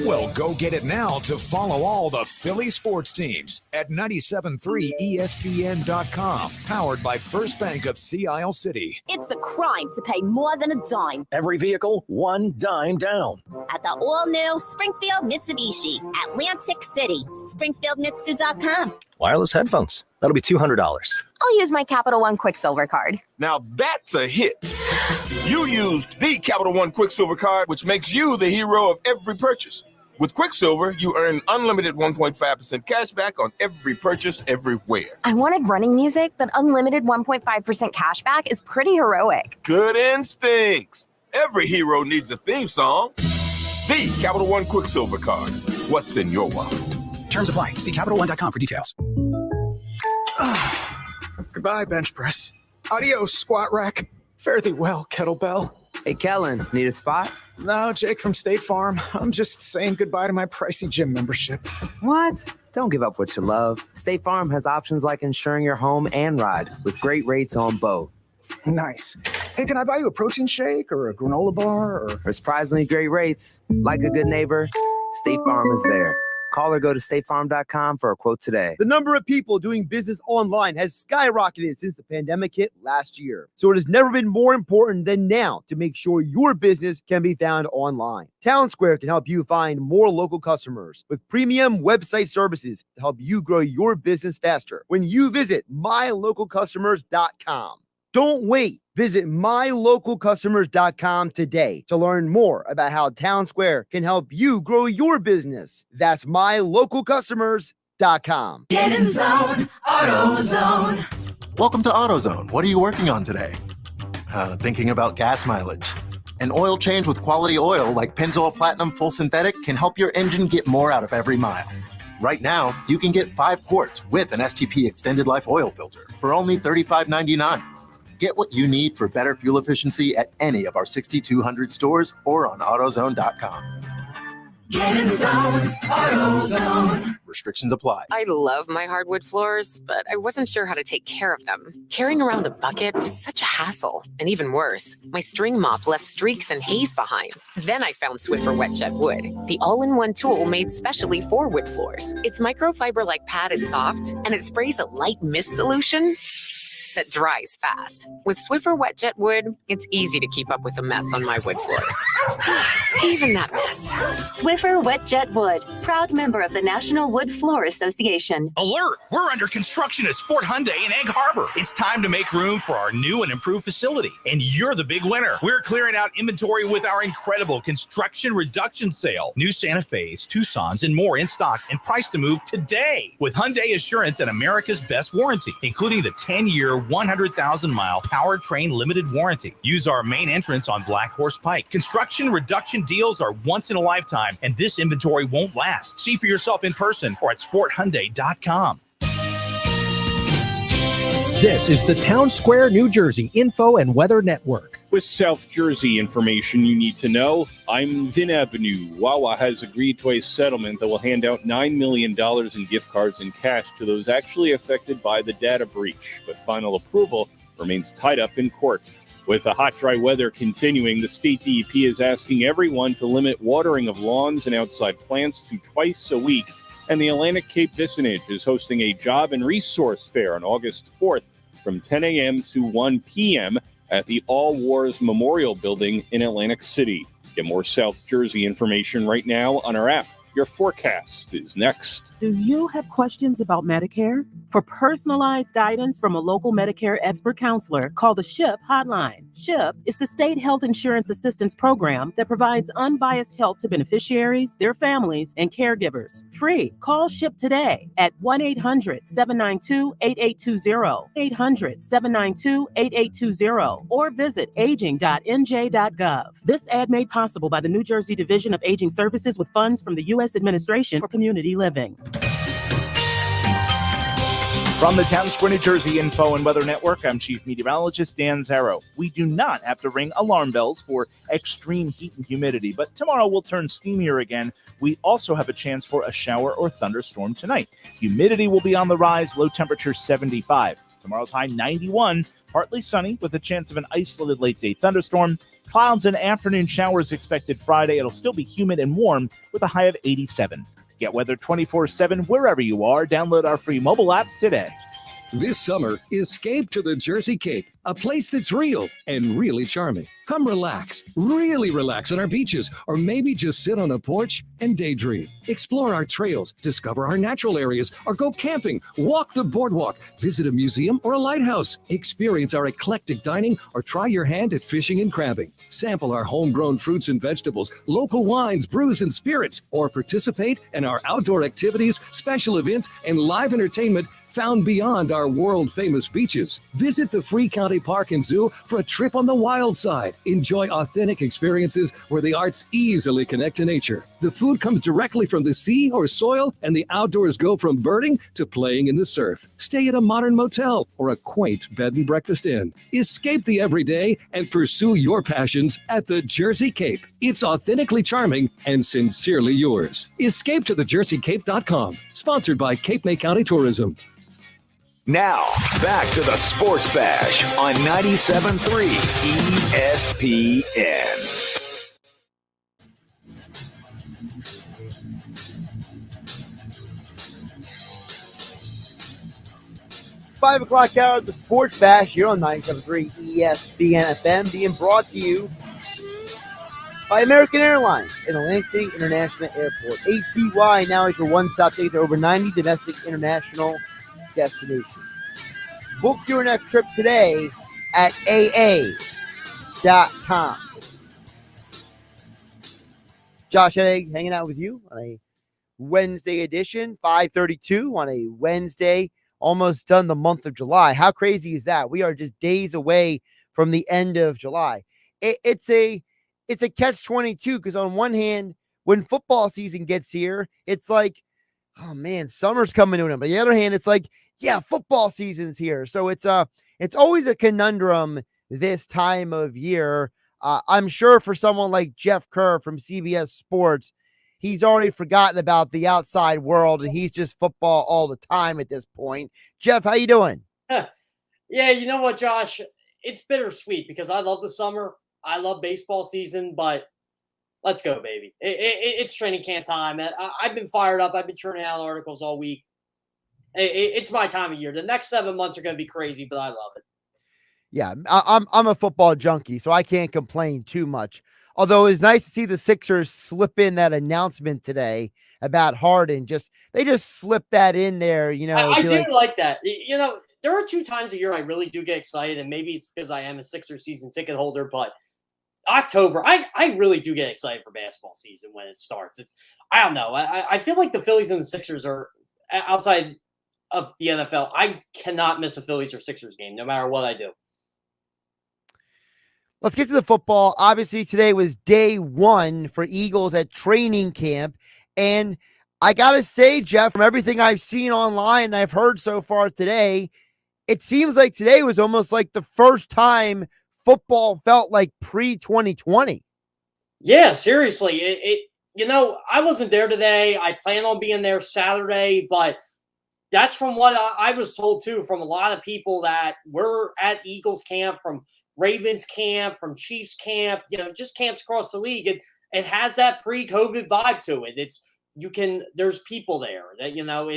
Well, go get it now to follow all the Philly sports teams at 97.3ESPN.com. Powered by First Bank of Sea Isle City. It's a crime to pay more than a dime. Every vehicle, one dime down. At the all-new Springfield Mitsubishi, Atlantic City. SpringfieldMitsu.com. Wireless headphones. That'll be $200. I'll use my Capital One Quicksilver card. Now that's a hit. You used the Capital One Quicksilver card, which makes you the hero of every purchase. With Quicksilver, you earn unlimited 1.5% cash back on every purchase everywhere. I wanted running music, but unlimited 1.5% cash back is pretty heroic. Good instincts. Every hero needs a theme song. The Capital One Quicksilver card. What's in your wallet? Terms apply. See CapitalOne.com for details. Goodbye, bench press. Adios, squat rack. Fare thee well, kettlebell. Hey, Kellen, need a spot? No, Jake from State Farm. I'm just saying goodbye to my pricey gym membership. What? Don't give up what you love. State Farm has options like insuring your home and ride with great rates on both. Nice. Hey, can I buy you a protein shake or a granola bar? Or surprisingly great rates. Like a good neighbor, State Farm is there. Call or go to statefarm.com for a quote today. The number of people doing business online has skyrocketed since the pandemic hit last year. So it has never been more important than now to make sure your business can be found online. Town Square can help you find more local customers with premium website services to help you grow your business faster when you visit mylocalcustomers.com. Don't wait. Visit mylocalcustomers.com today to learn more about how Town Square can help you grow your business. That's mylocalcustomers.com. Get in zone, AutoZone. Welcome to AutoZone. What are you working on today? Thinking about gas mileage. An oil change with quality oil like Pennzoil Platinum Full Synthetic can help your engine get more out of every mile. Right now, you can get 5 quarts with an STP Extended Life Oil Filter for only $35.99. Get what you need for better fuel efficiency at any of our 6,200 stores or on AutoZone.com. Get in the zone, AutoZone. Restrictions apply. I love my hardwood floors, but I wasn't sure how to take care of them. Carrying around a bucket was such a hassle. And even worse, my string mop left streaks and haze behind. Then I found Swiffer Wet Jet Wood, the all-in-one tool made specially for wood floors. Its microfiber-like pad is soft, and it sprays a light mist solution that dries fast. With Swiffer Wet Jet Wood, it's easy to keep up with the mess on my wood floors. Even that mess. Swiffer Wet Jet Wood, proud member of the National Wood Floor Association. Alert! We're under construction at Sport Hyundai in Egg Harbor. It's time to make room for our new and improved facility, and you're the big winner. We're clearing out inventory with our incredible construction reduction sale. New Santa Fe's, Tucson's, and more in stock and priced to move today. With Hyundai Assurance and America's best warranty, including the 10-year, 100,000-mile powertrain limited warranty. Use our main entrance on Black Horse Pike. Construction reduction deals are once in a lifetime, and this inventory won't last. See for yourself in person or at sporthyundai.com. This is the Town Square, New Jersey Info and Weather Network. With South Jersey information you need to know, I'm Vin Avenue. Wawa has agreed to a settlement that will hand out $9 million in gift cards and cash to those actually affected by the data breach, but final approval remains tied up in court. With the hot, dry weather continuing, the state DEP is asking everyone to limit watering of lawns and outside plants to twice a week. And the Atlantic Cape Vicinage is hosting a job and resource fair on August 4th from 10 a.m. to 1 p.m. at the All Wars Memorial Building in Atlantic City. Get more South Jersey information right now on our app. Your forecast is next. Do you have questions about Medicare? For personalized guidance from a local Medicare expert counselor, call the SHIP hotline. SHIP is the state health insurance assistance program that provides unbiased help to beneficiaries, their families, and caregivers. Free. Call SHIP today at 1-800-792-8820, 800-792-8820, or visit aging.nj.gov. This ad made possible by the New Jersey Division of Aging Services with funds from the U.S. Administration for Community Living. From the Town Square, New Jersey Info and Weather Network, I'm Chief Meteorologist Dan Zarrow. We do not have to ring alarm bells for extreme heat and humidity, but tomorrow will turn steamier again. We also have a chance for a shower or thunderstorm tonight. Humidity will be on the rise, low temperature 75. Tomorrow's high 91, partly sunny with a chance of an isolated late-day thunderstorm. Clouds and afternoon showers expected Friday. It'll still be humid and warm with a high of 87. Get weather 24/7 wherever you are. Download our free mobile app today. This summer, escape to the Jersey Cape, a place that's real and really charming. Come relax, really relax on our beaches, or maybe just sit on a porch and daydream. Explore our trails, discover our natural areas, or go camping, walk the boardwalk, visit a museum or a lighthouse, experience our eclectic dining, or try your hand at fishing and crabbing. Sample our homegrown fruits and vegetables, local wines, brews, and spirits, or participate in our outdoor activities, special events, and live entertainment found beyond our world-famous beaches. Visit the Free County Park and Zoo for a trip on the wild side. Enjoy authentic experiences where the arts easily connect to nature. The food comes directly from the sea or soil, and the outdoors go from birding to playing in the surf. Stay at a modern motel or a quaint bed and breakfast inn. Escape the everyday and pursue your passions at the Jersey Cape. It's authentically charming and sincerely yours. Escape to thejerseycape.com. Sponsored by Cape May County Tourism. Now, back to the Sports Bash on 97.3 ESPN. Five o'clock hour of the Sports Bash here on 97.3 ESPN FM, being brought to you by American Airlines and Atlantic City International Airport. ACY now is your one-stop ticket to over 90 domestic international destinations. Book your next trip today at AA.com. Josh Hennig hanging out with you on a Wednesday edition, 5:32 on a Wednesday, almost done the month of July. How crazy is that? We are just days away from the end of July. It's a catch-22 because on one hand, when football season gets here, it's like, oh man, summer's coming to an end. But on the other hand, it's like, yeah, football season's here. So it's it's always a conundrum this time of year. I'm sure for someone like Jeff Kerr from CBS Sports, he's already forgotten about the outside world and he's just football all the time at this point. Jeff, how you doing? Yeah, you know what, Josh? It's bittersweet because I love the summer. I love baseball season, but let's go, baby. It's training camp time. I've been fired up. I've been churning out articles all week. It's my time of year. The next 7 months are going to be crazy, but I love it. Yeah, I'm a football junkie, so I can't complain too much. Although it's nice to see the Sixers slip in that announcement today about Harden. They just slipped that in there, you know. I do like that. You know, there are 2 times a year I really do get excited, and maybe it's because I am a Sixers season ticket holder, but October, I really do get excited for basketball season when it starts. I don't know. I feel like the Phillies and the Sixers are outside of the NFL. I cannot miss a Phillies or Sixers game, no matter what I do. Let's get to the football. Obviously, today was day 1 for Eagles at training camp. And I got to say, Jeff, from everything I've seen online and I've heard so far today, it seems like today was almost like the first time football felt like pre-2020. Yeah, seriously. You know, I wasn't there today. I plan on being there Saturday, but that's from what I was told, too, from a lot of people that were at Eagles camp, from Ravens camp, from Chiefs camp, you know, just camps across the league. It has that pre-COVID vibe to it. There's people there that, you know,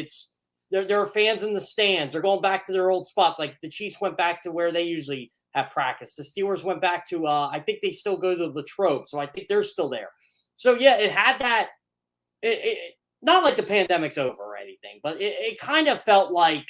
there are fans in the stands. They're going back to their old spot. Like the Chiefs went back to where they usually have practice. The Steelers went back to, I think they still go to the Latrobe. So I think they're still there. So yeah, it had that, not like the pandemic's over or anything, but it kind of felt like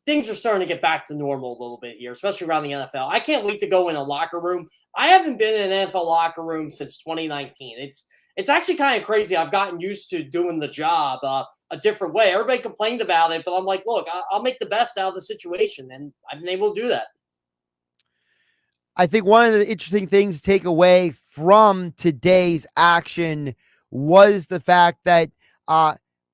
things are starting to get back to normal a little bit here, especially around the NFL. I can't wait to go in a locker room. I haven't been in an NFL locker room since 2019. It's actually kind of crazy. I've gotten used to doing the job a different way. Everybody complained about it, but I'm like, look, I'll make the best out of the situation, and I've been able to do that. I think one of the interesting things to take away from today's action was the fact that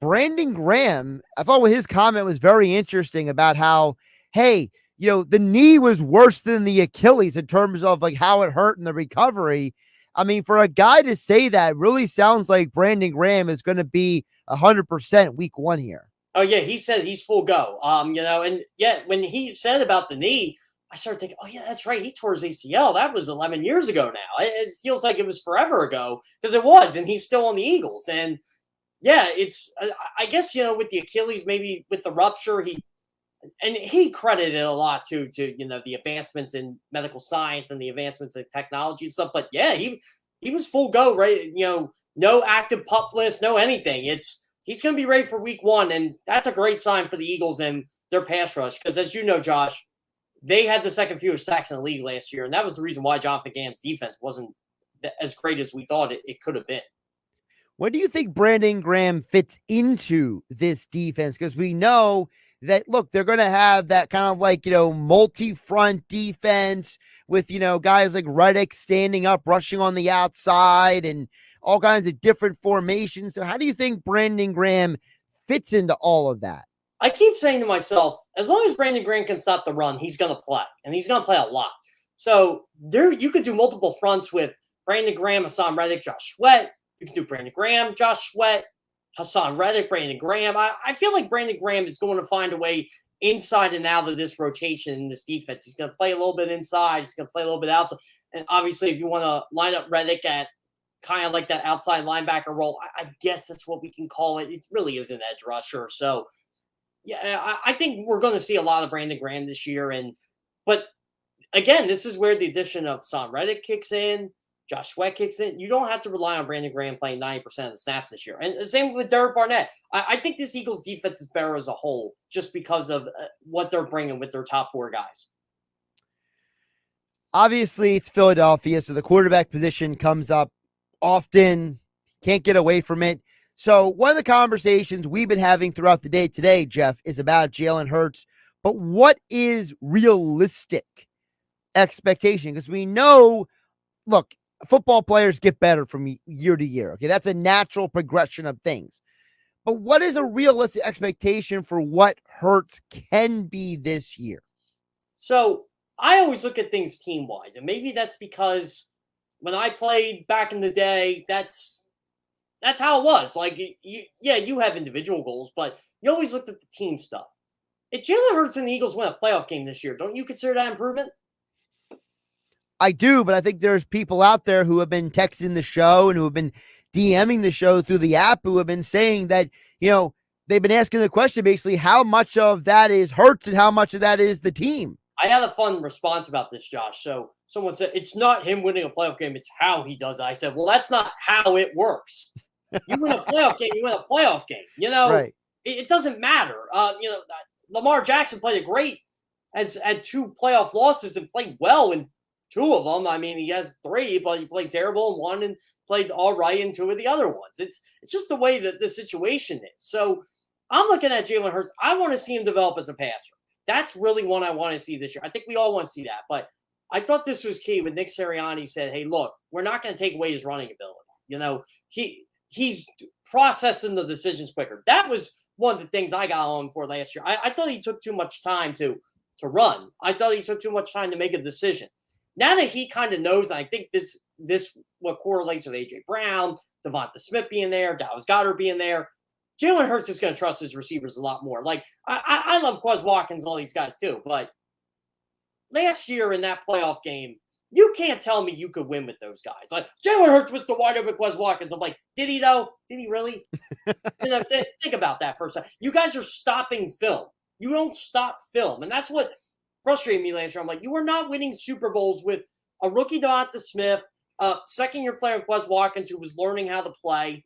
Brandon Graham, I thought his comment was very interesting about how, hey, you know, the knee was worse than the Achilles in terms of like how it hurt in the recovery. I mean, for a guy to say that really sounds like Brandon Graham is going to be 100% week 1 here. Oh yeah, he said he's full go. You know, and yeah, when he said about the knee, I started thinking, oh yeah, that's right. He tore his ACL. That was 11 years ago now. It feels like it was forever ago because it was, and he's still on the Eagles. And yeah, I guess, you know, with the Achilles, maybe with the rupture, he credited a lot to, you know, the advancements in medical science and the advancements in technology and stuff. But yeah, he was full go, right? You know, no active pup list, no anything. He's going to be ready for week 1. And that's a great sign for the Eagles and their pass rush. Because as you know, Josh, they had the second fewest sacks in the league last year. And that was the reason why Jonathan Gannon's defense wasn't as great as we thought it could have been. What do you think Brandon Graham fits into this defense? Because we know that, look, they're going to have that kind of like, you know, multi-front defense with, you know, guys like Reddick standing up, rushing on the outside and all kinds of different formations. So how do you think Brandon Graham fits into all of that? I keep saying to myself, as long as Brandon Graham can stop the run, he's going to play, and he's going to play a lot. So you could do multiple fronts with Brandon Graham, Hassan Reddick, Josh Sweat. You can do Brandon Graham, Josh Sweat, Hassan Reddick, Brandon Graham. I feel like Brandon Graham is going to find a way inside and out of this rotation in this defense. He's going to play a little bit inside. He's going to play a little bit outside. And obviously, if you want to line up Reddick at kind of like that outside linebacker role, I guess that's what we can call it. It really is an edge rusher. So, yeah, I think we're going to see a lot of Brandon Graham this year. But again, this is where the addition of Hassan Reddick kicks in. Josh Sweat kicks in. You don't have to rely on Brandon Graham playing 90% of the snaps this year. And the same with Derek Barnett. I think this Eagles defense is better as a whole just because of what they're bringing with their top 4 guys. Obviously, it's Philadelphia, so the quarterback position comes up often. Can't get away from it. So one of the conversations we've been having throughout the day today, Jeff, is about Jalen Hurts. But what is realistic expectation? Because we know, look, football players get better from year to year. Okay, that's a natural progression of things. But what is a realistic expectation for what Hurts can be this year? So I always look at things team-wise, and maybe that's because when I played back in the day, that's how it was. Like, you have individual goals, but you always looked at the team stuff. If Jalen Hurts and the Eagles win a playoff game this year, don't you consider that improvement? I do, but I think there's people out there who have been texting the show and who have been DMing the show through the app who have been saying that, they've been asking the question basically how much of that is Hurts and how much of that is the team. I had a fun response about this, Josh. So someone said, it's not him winning a playoff game, it's how he does it. I said, well, that's not how it works. You win a playoff game, you win a playoff game. Right. It doesn't matter. Lamar Jackson played has had 2 playoff losses and played well in 2 of them. I mean, he has 3, but he played terrible in 1 and played all right in 2 of the other ones. It's just the way that the situation is. So I'm looking at Jalen Hurts. I want to see him develop as a passer. That's really what I want to see this year. I think we all want to see that. But I thought this was key when Nick Sirianni said, hey, look, we're not going to take away his running ability. He's processing the decisions quicker. That was one of the things I got on for last year. I thought he took too much time to run. I thought he took too much time to make a decision. Now that he kind of knows, I think this what correlates with A.J. Brown, Devonta Smith being there, Dallas Goedert being there, Jalen Hurts is going to trust his receivers a lot more. Like, I love Quez Watkins and all these guys too, but last year in that playoff game, you can't tell me you could win with those guys. Like, Jalen Hurts was the wide open Quez Watkins. I'm like, did he though? Did he really? Think about that for a second. You guys are stopping film. You don't stop film. And that's what frustrated me last year. I'm like, you are not winning Super Bowls with a rookie Devonta Smith, a second-year player Quez Watkins who was learning how to play,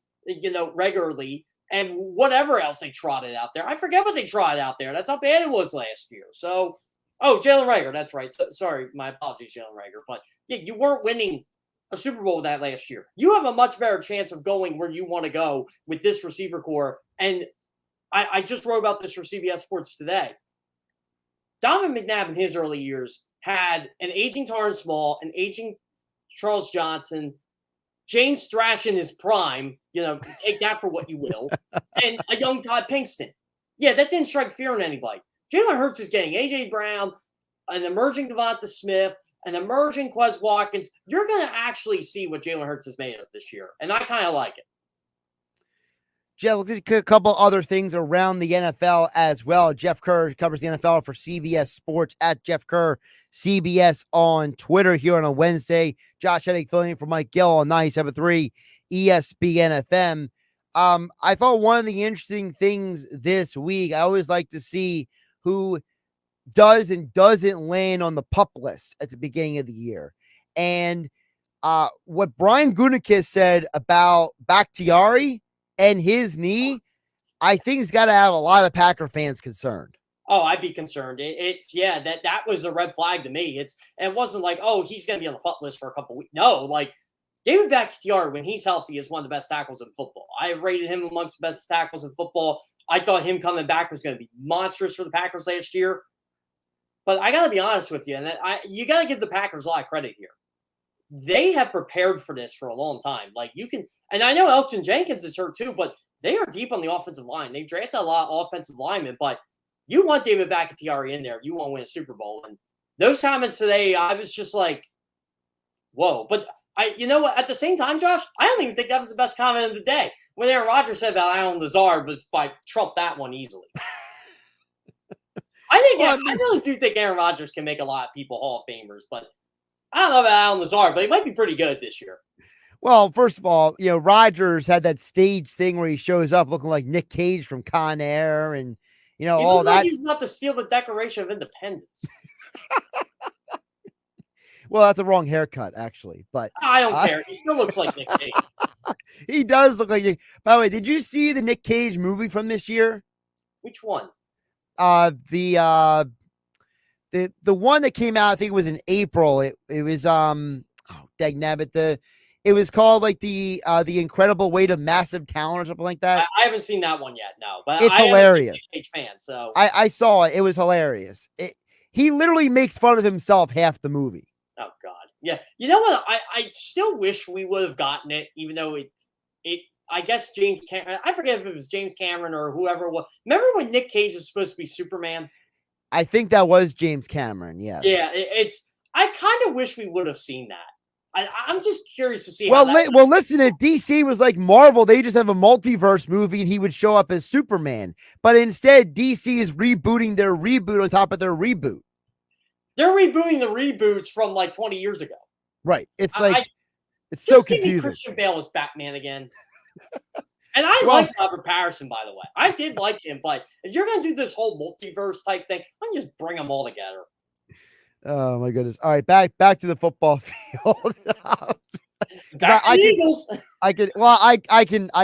regularly, and whatever else they trotted out there. I forget what they trotted out there. That's how bad it was last year. So, Jalen Reagor, that's right. So, sorry, my apologies, Jalen Reagor. But, yeah, you weren't winning a Super Bowl with that last year. You have a much better chance of going where you want to go with this receiver core. And I just wrote about this for CBS Sports today. Donovan McNabb in his early years had an aging Torrance Small, an aging Charles Johnson, James Thrash in his prime, take that for what you will, and a young Todd Pinkston. Yeah, that didn't strike fear in anybody. Jalen Hurts is getting A.J. Brown, an emerging Devonta Smith, an emerging Quez Watkins. You're going to actually see what Jalen Hurts is made of this year, and I kind of like it. Jeff, let's look at a couple other things around the NFL as well. Jeff Kerr covers the NFL for CBS Sports at Jeff Kerr, CBS on Twitter here on a Wednesday. Josh Hennig filling in for Mike Gill on 97.3 ESPN FM. I thought one of the interesting things this week, I always like to see who does and doesn't land on the PUP list at the beginning of the year. And what Brian Gutekunst said about Bakhtiari and his knee, I think he's got to have a lot of Packer fans concerned. Oh, I'd be concerned. That was a red flag to me. It wasn't like, he's going to be on the PUP list for a couple weeks. No, like David Bakhtiari, when he's healthy, is one of the best tackles in football. I have rated him amongst the best tackles in football. I thought him coming back was going to be monstrous for the Packers last year. But I got to be honest with you, and you got to give the Packers a lot of credit here. They have prepared for this for a long time. Like and I know Elgton Jenkins is hurt too, but they are deep on the offensive line. They've drafted a lot of offensive linemen, but you want David Bakhtiari in there. You want to win a Super Bowl. And those comments today, I was just like, whoa. But you know what? At the same time, Josh, I don't even think that was the best comment of the day. When Aaron Rodgers said about Allen Lazard was by Trump that one easily. I really do think Aaron Rodgers can make a lot of people Hall of Famers, but I don't know about Allen Lazard, but he might be pretty good this year. Well, first of all, Rodgers had that stage thing where he shows up looking like Nick Cage from Con Air and, all that. He's about to steal the Declaration of Independence. Well, that's a wrong haircut, actually. But I don't care. He still looks like Nick Cage. He does look like Nick. By the way, did you see the Nick Cage movie from this year? Which one? The one that came out, I think it was in April. It was dagnabbit. It was called like the Incredible Weight of Massive Talent or something like that. I haven't seen that one yet. No, but it's hilarious. I'm a Cage fan, so I saw it. It was hilarious. He literally makes fun of himself half the movie. Oh God, yeah. You know what? I still wish we would have gotten it, even though it. I guess James Cameron. I forget if it was James Cameron or whoever it was. Remember when Nick Cage is supposed to be Superman? I think that was James Cameron. Yes. Yeah, I kind of wish we would have seen that. I'm just curious to see. Well, listen, if DC was like Marvel, they just have a multiverse movie and he would show up as Superman. But instead, DC is rebooting their reboot on top of their reboot. They're rebooting the reboots from like 20 years ago. Right. It's like, it's just so give confusing. me Christian Bale as Batman again. And I like Robert Pattinson, by the way. I did like him, but if you're going to do this whole multiverse type thing, why don't you just bring them all together? Oh my goodness! All right, back to the football field. Eagles. I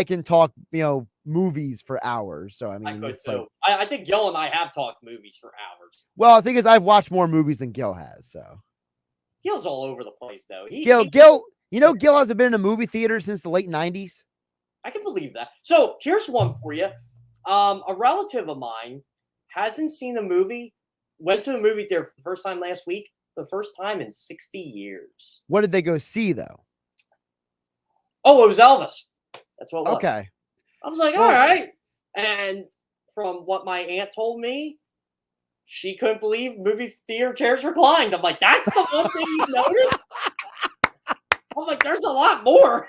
can talk movies for hours. So I mean, I think Gil and I have talked movies for hours. Well, the thing is, I've watched more movies than Gil has. So Gil's all over the place, though. Gil, Gil hasn't been in a movie theater since the late '90s. I can believe that. So here's one for you. A relative of mine hasn't seen a movie. Went to a movie theater for the first time last week. The first time in 60 years. What did they go see, though? Oh, it was Elvis. That's what it was. Okay. I was like, all right. And from what my aunt told me, she couldn't believe movie theater chairs reclined. I'm like, that's the one thing you noticed? I'm like, there's a lot more.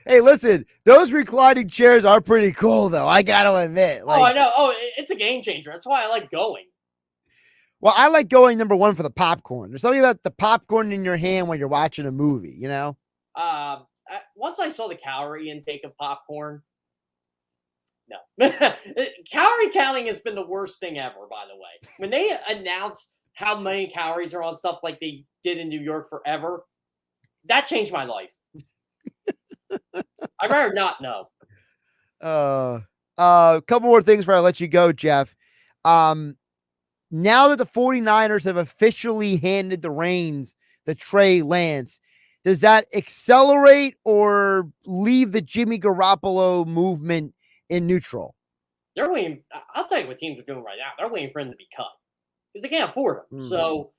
Hey, listen, those reclining chairs are pretty cool, though. I got to admit. Oh, I know. Oh, it's a game changer. That's why I like going. Well, I like going, number one, for the popcorn. There's something about the popcorn in your hand when you're watching a movie, you know? Once I saw the calorie intake of popcorn, no. Calorie counting has been the worst thing ever, by the way. When they announced how many calories are on stuff like they did in New York forever, that changed my life. I'd rather not know. A couple more things before I let you go, Jeff. Now that the 49ers have officially handed the reins to Trey Lance, does that accelerate or leave the Jimmy Garoppolo movement in neutral? They're waiting. I'll tell you what teams are doing right now. They're waiting for him to be cut because they can't afford him. So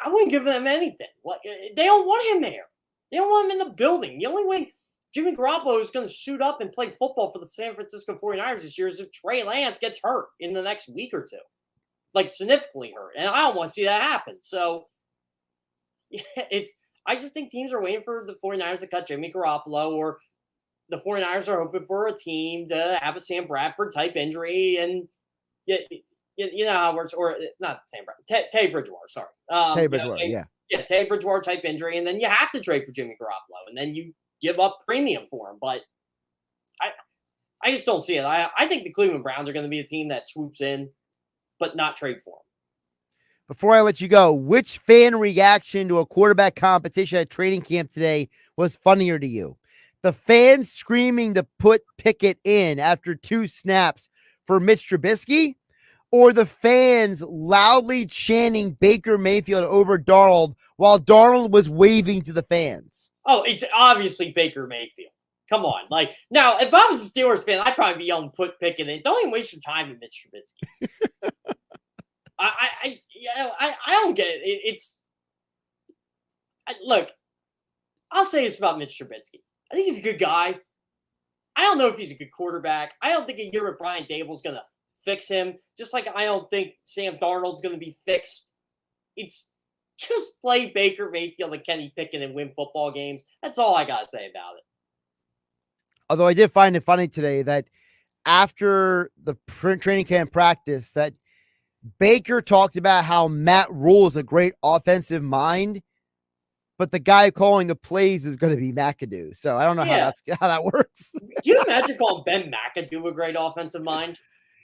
I wouldn't give them anything. Like, they don't want him there. They don't want him in the building. The only way Jimmy Garoppolo is going to suit up and play football for the San Francisco 49ers this year is if Trey Lance gets hurt in the next week or two. Like, significantly hurt. And I don't want to see that happen. So, I just think teams are waiting for the 49ers to cut Jimmy Garoppolo, or the 49ers are hoping for a team to have a Sam Bradford type injury. And you know how it works. Or not Sam Bradford. Teddy Bridgewater, sorry. Teddy Bridgewater, Yeah, Teddy Bridgewater type injury. And then you have to trade for Jimmy Garoppolo. And then you give up premium for him. But I just don't see it. I think the Cleveland Browns are going to be a team that swoops in, but not trade for him. Before I let you go, which fan reaction to a quarterback competition at training camp today was funnier to you? The fans screaming to put Pickett in after 2 snaps for Mitch Trubisky, or the fans loudly chanting Baker Mayfield over Darnold while Darnold was waving to the fans? Oh, it's obviously Baker Mayfield. Come on. Like, now, if I was a Steelers fan, I'd probably be yelling, put Pickett in. Don't even waste your time with Mitch Trubisky. I don't get it. Look, I'll say this about Mitch Trubisky. I think he's a good guy. I don't know if he's a good quarterback. I don't think a year with Brian Dable's going to fix him. Just like I don't think Sam Darnold's going to be fixed. It's just play Baker Mayfield and Kenny Pickett and win football games. That's all I got to say about it. Although I did find it funny today that after the training camp practice that Baker talked about how Matt Rule is a great offensive mind, but the guy calling the plays is going to be McAdoo. So I don't know how that works. Can you imagine calling Ben McAdoo a great offensive mind?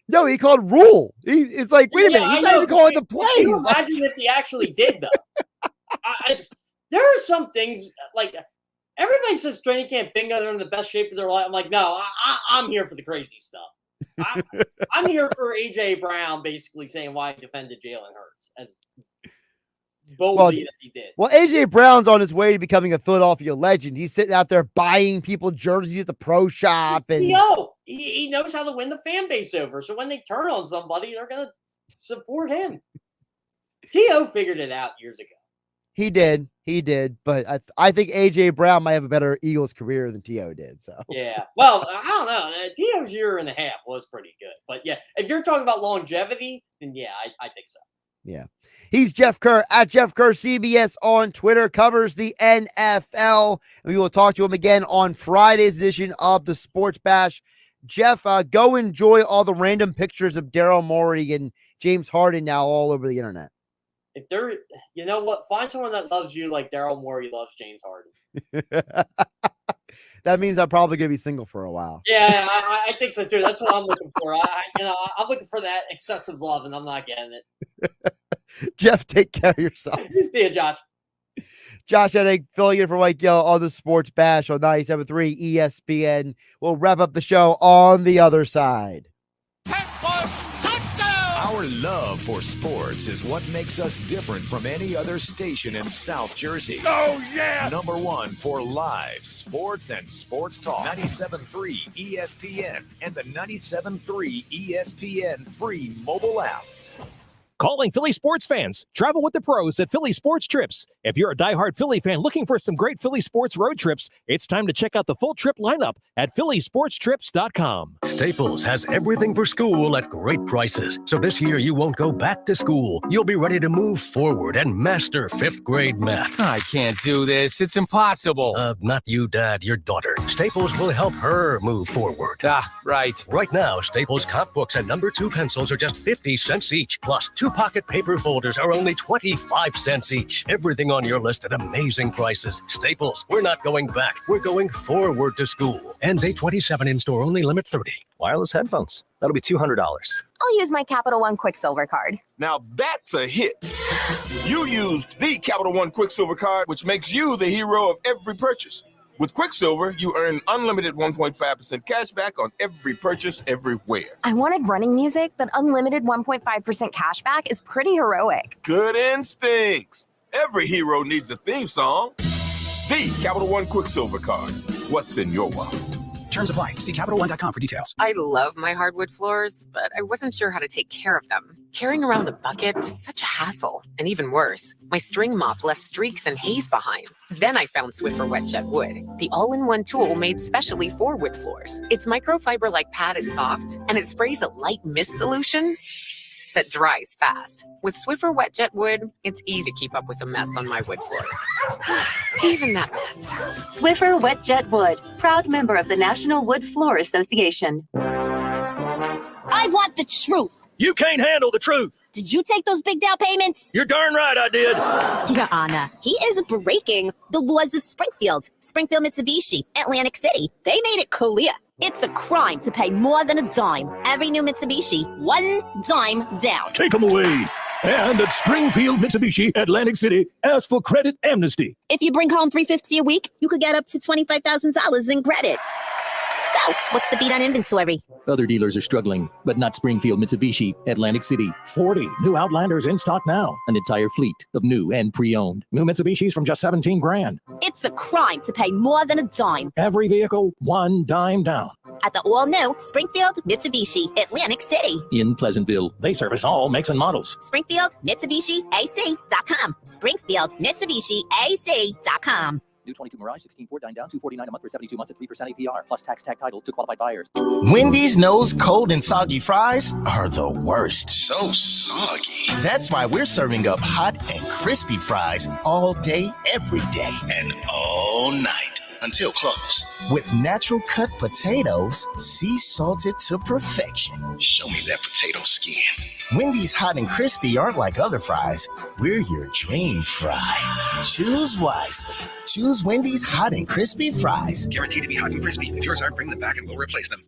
No, he called Rule. It's like, wait a minute, he's not even calling the plays. Can you imagine if he actually did, though? There are some things, like, everybody says training camp bingo, they're in the best shape of their life. I'm like, no, I'm here for the crazy stuff. I'm here for A.J. Brown basically saying why he defended Jalen Hurts as boldly as he did. Well, A.J. Brown's on his way to becoming a Philadelphia legend. He's sitting out there buying people jerseys at the pro shop. He knows how to win the fan base over. So when they turn on somebody, they're going to support him. T.O. figured it out years ago. He did. But I think A.J. Brown might have a better Eagles career than T.O. did. So Yeah. Well, I don't know. T.O.'s year and a half was pretty good. But yeah, if you're talking about longevity, then yeah, I think so. Yeah. He's Jeff Kerr at Jeff Kerr CBS on Twitter, covers the NFL. And we will talk to him again on Friday's edition of the Sports Bash. Jeff, go enjoy all the random pictures of Daryl Morey and James Harden now all over the internet. If they're, you know what, find someone that loves you like Daryl Morey loves James Harden. That means I'm probably going to be single for a while. Yeah, I think so too. That's what I'm looking for. I'm looking for that excessive love, and I'm not getting it. Jeff, take care of yourself. See you, Josh. Josh Hennig filling in for Mike Gill on the Sports Bash on 97.3 ESPN. We'll wrap up the show on the other side. Our love for sports is what makes us different from any other station in South Jersey. Oh, yeah! Number one for live sports and sports talk. 97.3 ESPN and the 97.3 ESPN free mobile app. Calling Philly sports fans. Travel with the pros at Philly Sports Trips. If you're a diehard Philly fan looking for some great Philly sports road trips, it's time to check out the full trip lineup at phillysportstrips.com. Staples has everything for school at great prices. So this year you won't go back to school. You'll be ready to move forward and master 5th grade math. I can't do this. It's impossible. Not you, Dad, your daughter. Staples will help her move forward. Right. Right now, Staples comp books and number 2 pencils are just 50 cents each. Plus, 2 pocket paper folders are only 25 cents each. Everything on your list at amazing prices. Staples, we're not going back. We're going forward to school. Ends 8/27 in store only, limit 30. Wireless headphones. That'll be $200. I'll use my Capital One Quicksilver card. Now that's a hit. You used the Capital One Quicksilver card, which makes you the hero of every purchase. With Quicksilver, you earn unlimited 1.5% cash back on every purchase everywhere. I wanted running music, but unlimited 1.5% cash back is pretty heroic. Good instincts. Every hero needs a theme song. The Capital One Quicksilver card. What's in your wallet? Terms apply. See CapitalOne.com for details. I love my hardwood floors, but I wasn't sure how to take care of them. Carrying around a bucket was such a hassle. And even worse, my string mop left streaks and haze behind. Then I found Swiffer Wet Jet Wood, the all-in-one tool made specially for wood floors. Its microfiber-like pad is soft, and it sprays a light mist solution that dries fast. With Swiffer Wet Jet Wood, it's easy to keep up with the mess on my wood floors. Even that mess. Swiffer Wet Jet Wood, proud member of the National Wood Floor Association. I want the truth. You can't handle the truth. Did you take those big down payments? You're darn right I did. Your Honor, he is breaking the laws of Springfield. Springfield Mitsubishi, Atlantic City. They made it clear. It's a crime to pay more than a dime. Every new Mitsubishi, 1 dime down. Take them away. And at Springfield Mitsubishi, Atlantic City, ask for credit amnesty. If you bring home $350 a week, you could get up to $25,000 in credit. So, what's the beat on inventory? Other dealers are struggling, but not Springfield Mitsubishi, Atlantic City. 40 new Outlanders in stock now. An entire fleet of new and pre-owned. New Mitsubishis from just $17,000. It's a crime to pay more than a dime. Every vehicle, 1 dime down. At the all-new Springfield Mitsubishi, Atlantic City. In Pleasantville, they service all makes and models. Springfield Mitsubishi AC.com. Springfield Mitsubishi AC.com. New 22 Mirage, 16.4 dine down, $249 a month for 72 months at 3% APR, plus tax tag title to qualified buyers. Wendy's knows cold and soggy fries are the worst. So soggy. That's why we're serving up hot and crispy fries all day, every day. And all night until close. With natural cut potatoes, sea salted to perfection. Show me that potato skin. Wendy's hot and crispy aren't like other fries. We're your dream fry. Choose wisely. Choose Wendy's hot and crispy fries. Guaranteed to be hot and crispy. If yours aren't, bring them back and we'll replace them.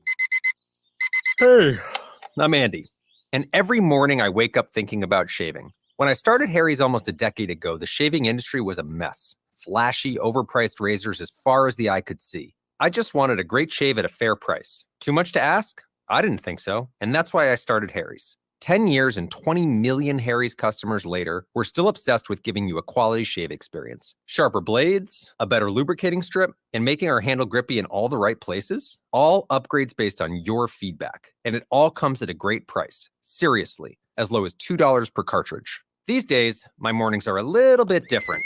Hey, I'm Andy. And every morning I wake up thinking about shaving. When I started Harry's almost a decade ago, the shaving industry was a mess. Flashy, overpriced razors as far as the eye could see. I just wanted a great shave at a fair price. Too much to ask? I didn't think so. And that's why I started Harry's. 10 years and 20 million Harry's customers later, we're still obsessed with giving you a quality shave experience. Sharper blades, a better lubricating strip, and making our handle grippy in all the right places. All upgrades based on your feedback. And it all comes at a great price. Seriously, as low as $2 per cartridge. These days, my mornings are a little bit different.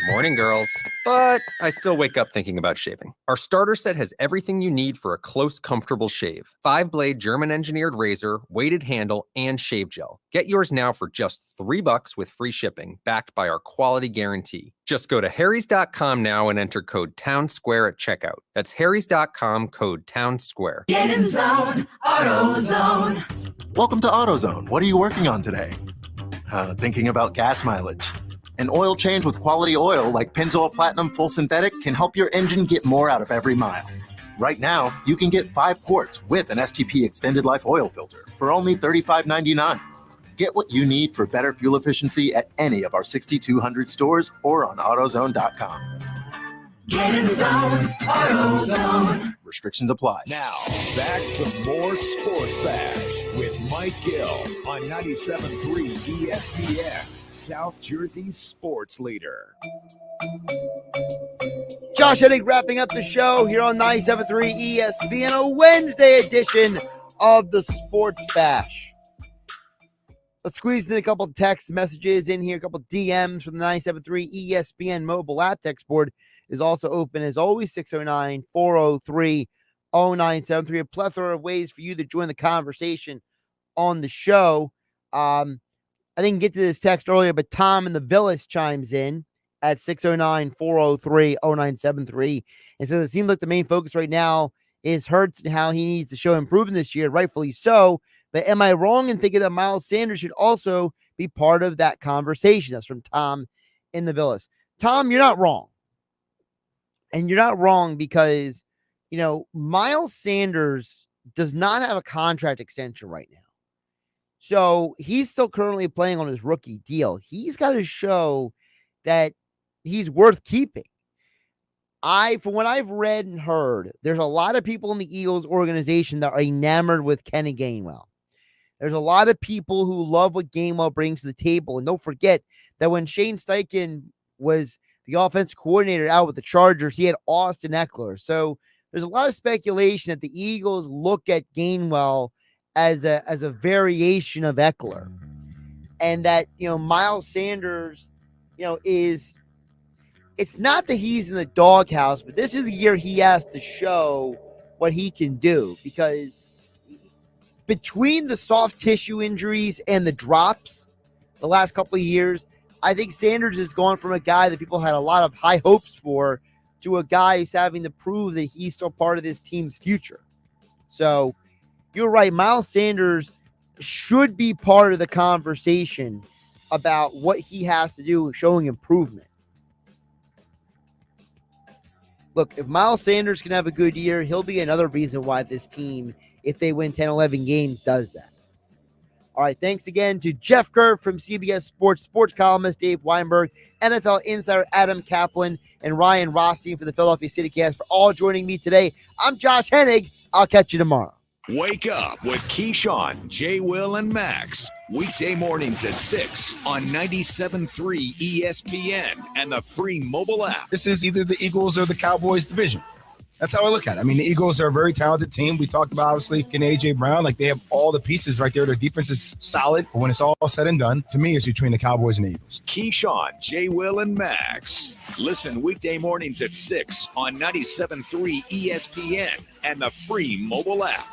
Morning, girls. But I still wake up thinking about shaving. Our starter set has everything you need for a close, comfortable shave. 5-blade German-engineered razor, weighted handle, and shave gel. Get yours now for just $3 with free shipping, backed by our quality guarantee. Just go to harrys.com now and enter code TOWNSQUARE at checkout. That's harrys.com, code TOWNSQUARE. Get in zone, AutoZone. Welcome to AutoZone. What are you working on today? Thinking about gas mileage. An oil change with quality oil like Pennzoil Platinum Full Synthetic can help your engine get more out of every mile. Right now, you can get 5 quarts with an STP Extended Life oil filter for only $35.99. Get what you need for better fuel efficiency at any of our 6,200 stores or on AutoZone.com. Get in zone, AutoZone. Restrictions apply. Now, back to more Sports Bash with Mike Gill on 97.3 ESPN, South Jersey's sports leader. Josh Hennig wrapping up the show here on 97.3 ESPN, a Wednesday edition of the Sports Bash. Let's squeeze in a couple text messages in here, a couple DMs from the 97.3 ESPN mobile app. Text board is also open as always, 609-403-0973. A plethora of ways for you to join the conversation on the show. I didn't get to this text earlier, but Tom in the Villas chimes in at 609-403-0973 and says it seems like the main focus right now is Hurts and how he needs to show improvement this year, rightfully so. But am I wrong in thinking that Miles Sanders should also be part of that conversation? That's from Tom in the Villas. Tom, you're not wrong. And you're not wrong because, you know, Miles Sanders does not have a contract extension right now. So he's still currently playing on his rookie deal. He's got to show that he's worth keeping. From what I've read and heard, there's a lot of people in the Eagles organization that are enamored with Kenny Gainwell. There's a lot of people who love what Gainwell brings to the table. And don't forget that when Shane Steichen was the offensive coordinator out with the Chargers, he had Austin Eckler. So there's a lot of speculation that the Eagles look at Gainwell as a variation of Eckler. And that, you know, Miles Sanders, you know, it's not that he's in the doghouse, but this is the year he has to show what he can do, because between the soft tissue injuries and the drops the last couple of years, I think Sanders has gone from a guy that people had a lot of high hopes for to a guy who's having to prove that he's still part of this team's future. So you're right. Miles Sanders should be part of the conversation about what he has to do showing improvement. Look, if Miles Sanders can have a good year, he'll be another reason why this team, if they win 10, 11 games, does that. All right, thanks again to Jeff Kerr from CBS Sports columnist Dave Weinberg, NFL insider Adam Kaplan, and Ryan Rothstein for the Philadelphia CityCast for all joining me today. I'm Josh Hennig. I'll catch you tomorrow. Wake up with Keyshawn, J. Will, and Max. Weekday mornings at 6 on 97.3 ESPN and the free mobile app. This is either the Eagles or the Cowboys division. That's how I look at it. I mean, the Eagles are a very talented team. We talked about, obviously, getting A.J. Brown. Like, they have all the pieces right there. Their defense is solid. But when it's all said and done, to me, it's between the Cowboys and the Eagles. Keyshawn, J. Will, and Max. Listen weekday mornings at 6 on 97.3 ESPN and the free mobile app.